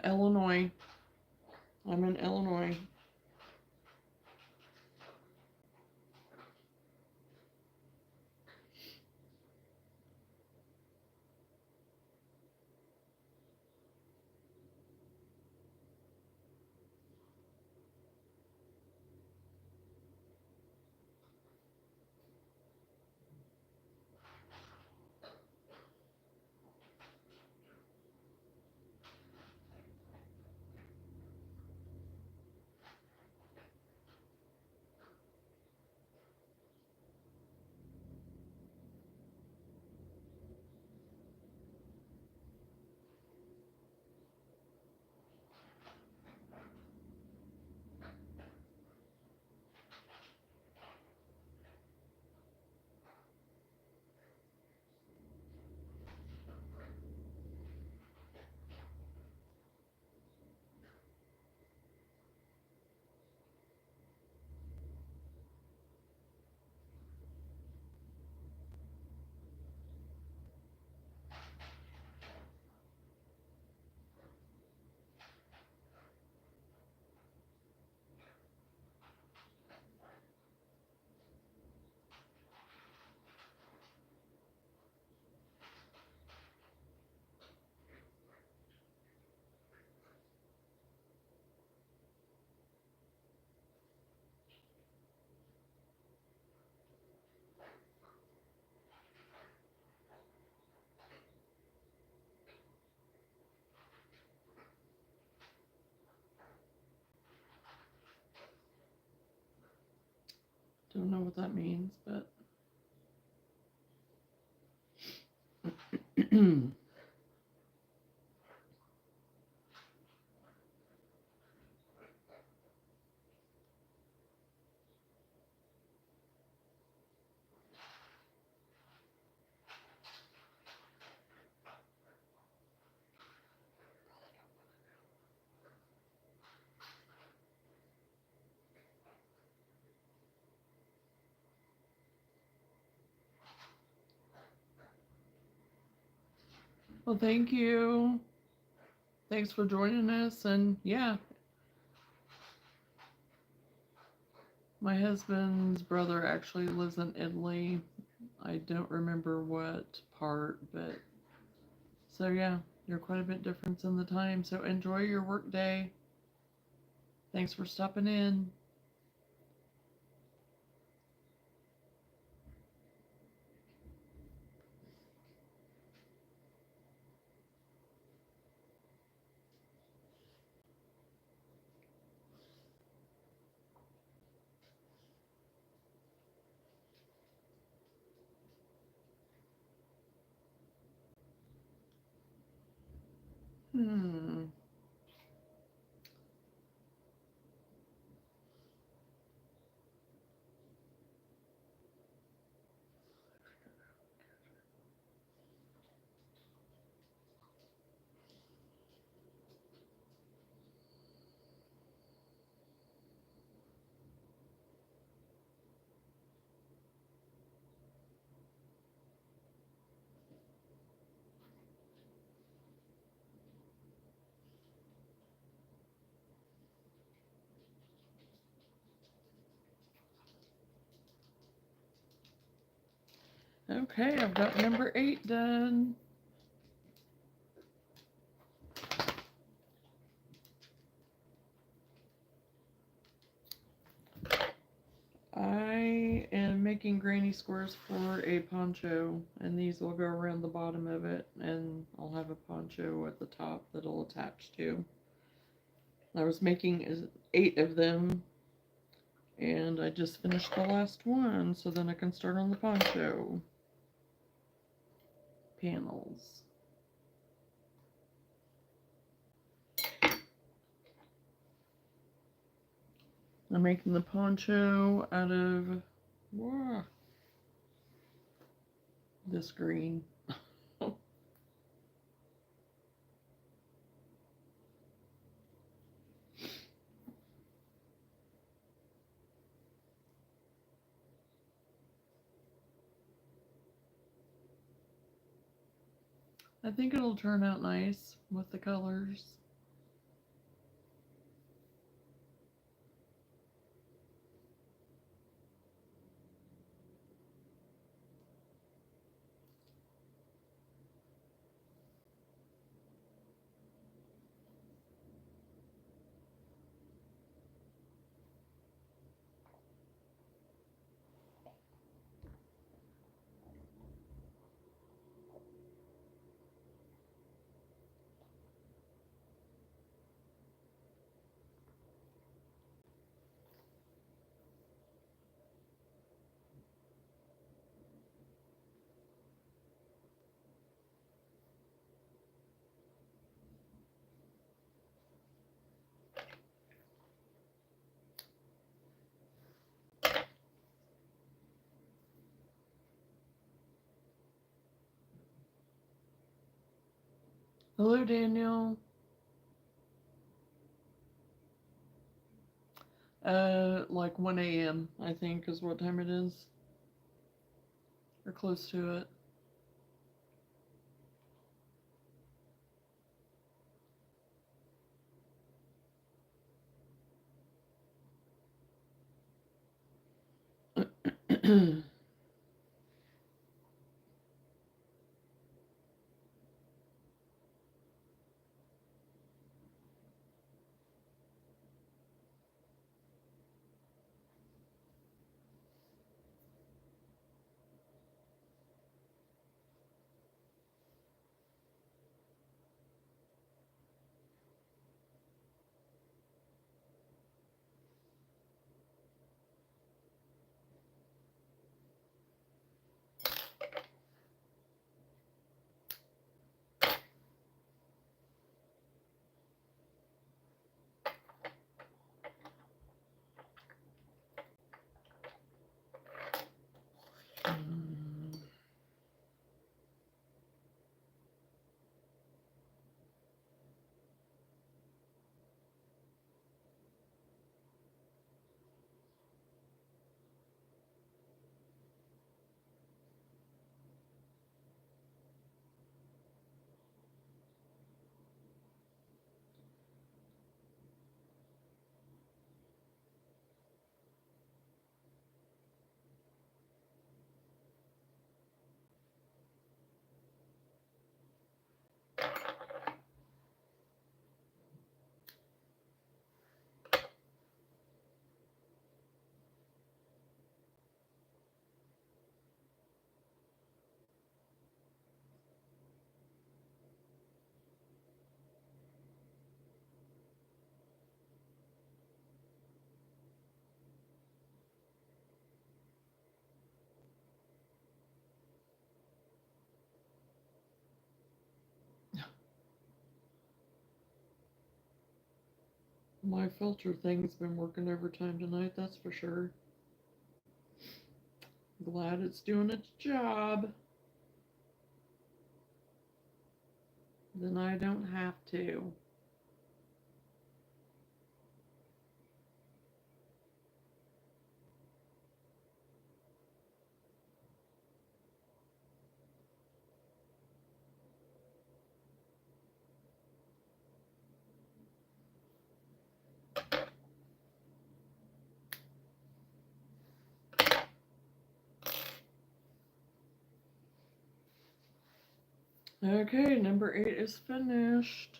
Illinois. I'm in Illinois. Don't know what that means, but well, thank you. Thanks for joining us. And yeah, my husband's brother actually lives in Italy. I don't remember what part, but so yeah, you're quite a bit different in the time. So enjoy your work day. Thanks for stopping in. Hmm. Okay, I've got number 8 done. I am making granny squares for a poncho, and these will go around the bottom of it, and I'll have a poncho at the top that it'll attach to. I was making 8 of them, and I just finished the last one, so then I can start on the poncho panels. I'm making the poncho out of this green. I think it'll turn out nice with the colors. Hello, Daniel. Like 1 a.m., I think, is what time it is. Or close to it. My filter thing's been working overtime tonight, that's for sure. Glad it's doing its job. Then I don't have to. Okay, number 8 is finished.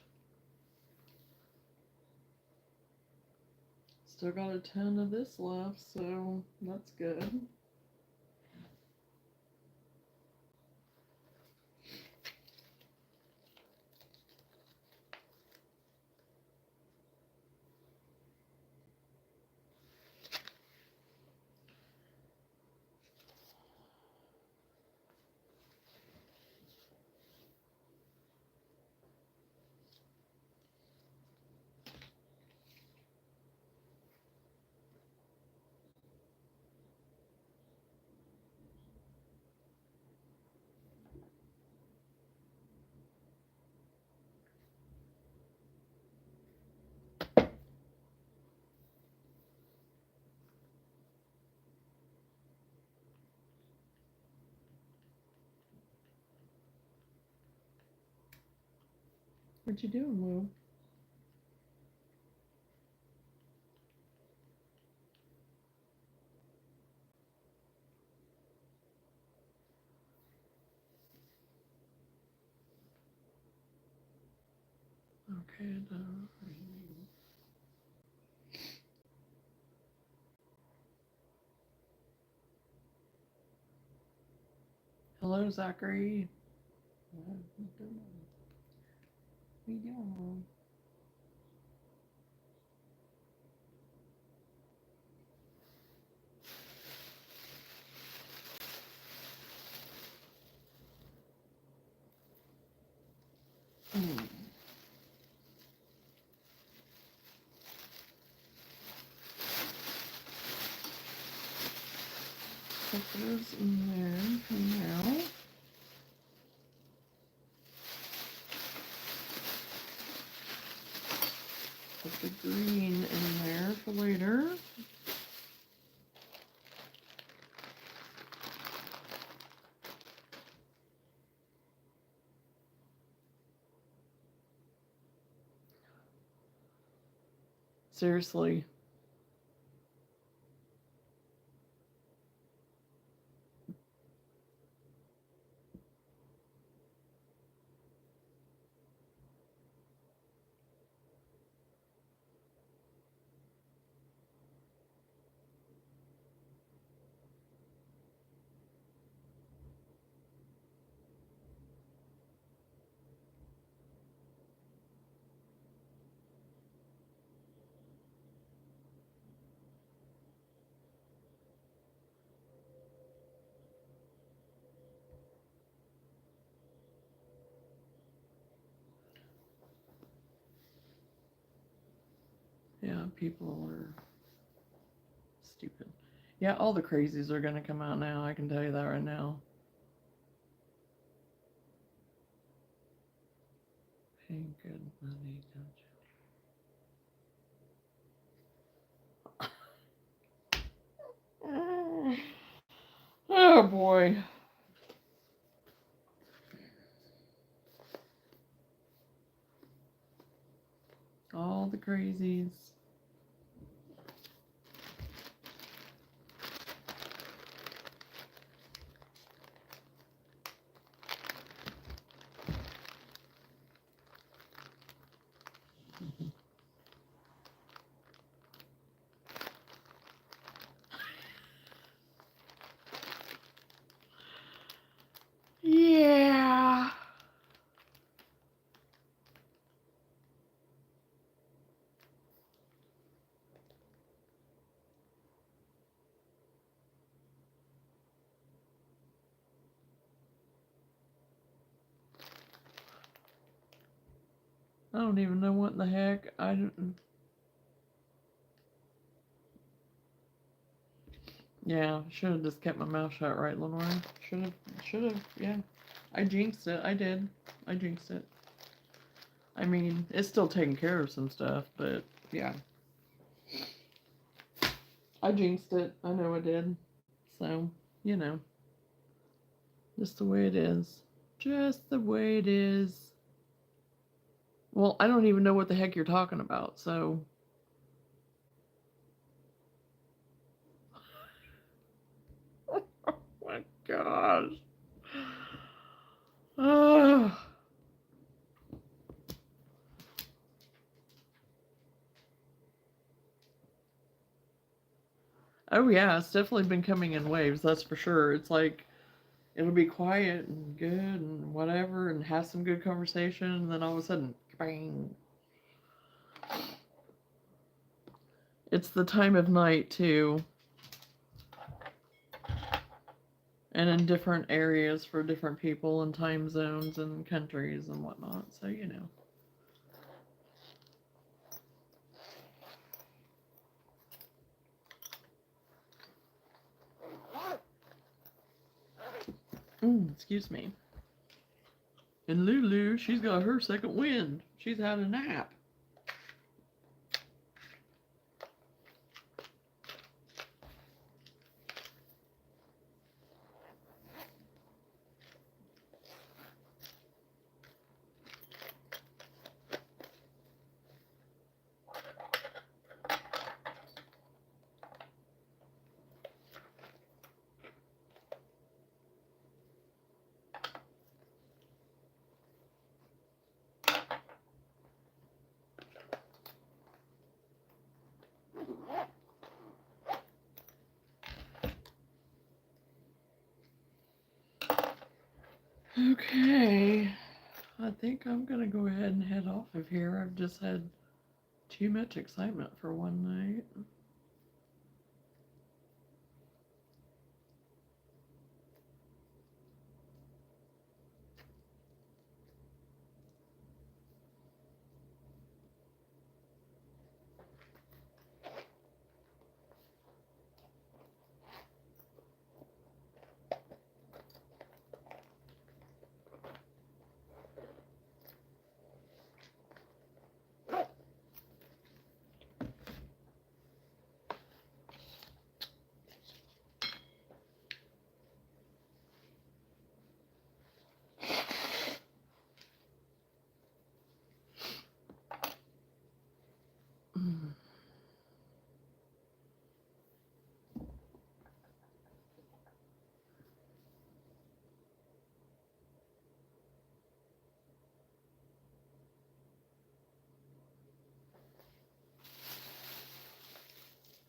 Still got a 10 of this left, so that's good. What you doing, Lou? Okay, hello, Zachary. What you doing? Put those in there for now. Put the green in there for later. Seriously. Yeah, people are stupid. Yeah, all the crazies are going to come out now. I can tell you that right now. Pay good money, don't you? Oh boy. All the crazies. Yeah. I don't even know what in the heck. I don't. Yeah, should have just kept my mouth shut, right, Lenore? Should have, yeah. I jinxed it. I did. I jinxed it. I mean, it's still taking care of some stuff, but yeah. I jinxed it. I know I did. So, you know, just the way it is. Just the way it is. Well, I don't even know what the heck you're talking about, so. Oh my gosh. Oh. Oh yeah, it's definitely been coming in waves, that's for sure. It's like it'll be quiet and good and whatever and have some good conversation and then all of a sudden bang. It's the time of night too. And in different areas for different people and time zones and countries and whatnot. So, you know. Excuse me. And Lulu, she's got her second wind. She's had a nap. Okay. I think I'm going to go ahead and head off of here. I've just had too much excitement for one night.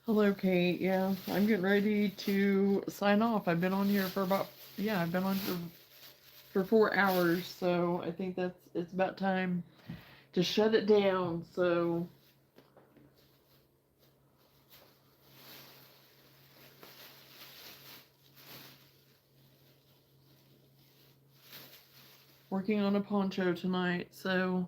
Hello, Kate. Yeah, I'm getting ready to sign off. I've been on here for about, yeah, I've been on here for 4 hours, so I think it's about time to shut it down. So, working on a poncho tonight, so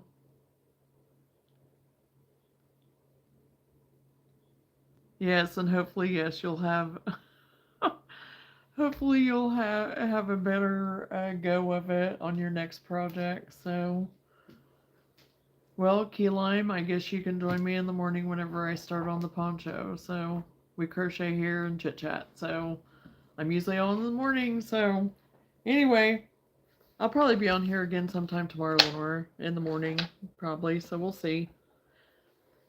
yes, and hopefully, yes, you'll have, hopefully you'll have a better go of it on your next project. So, well, Key Lime, I guess you can join me in the morning whenever I start on the poncho. So we crochet here and chit chat. So I'm usually on in the morning. So anyway, I'll probably be on here again sometime tomorrow or in the morning, probably. So we'll see.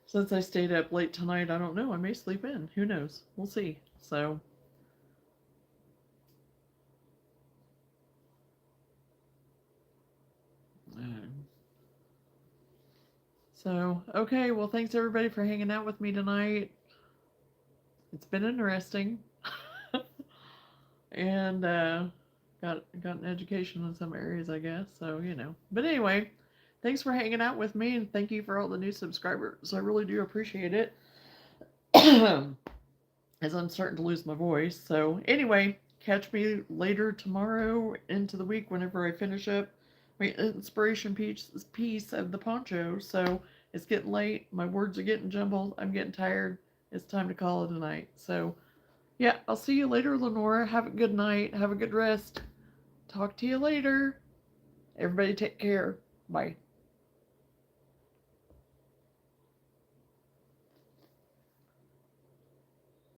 Since I stayed up late tonight, I don't know. I may sleep in. Who knows? We'll see. Uh, so okay. Well, thanks everybody for hanging out with me tonight. It's been interesting, and got an education in some areas, I guess. So you know. But anyway, thanks for hanging out with me, and thank you for all the new subscribers. I really do appreciate it. As I'm starting to lose my voice. So anyway, catch me later tomorrow into the week whenever I finish up my inspiration piece of the poncho. So it's getting late. My words are getting jumbled. I'm getting tired. It's time to call it a night. So Yeah, I'll see you later, Lenora. Have a good night. Have a good rest. Talk to you later. Everybody take care. Bye.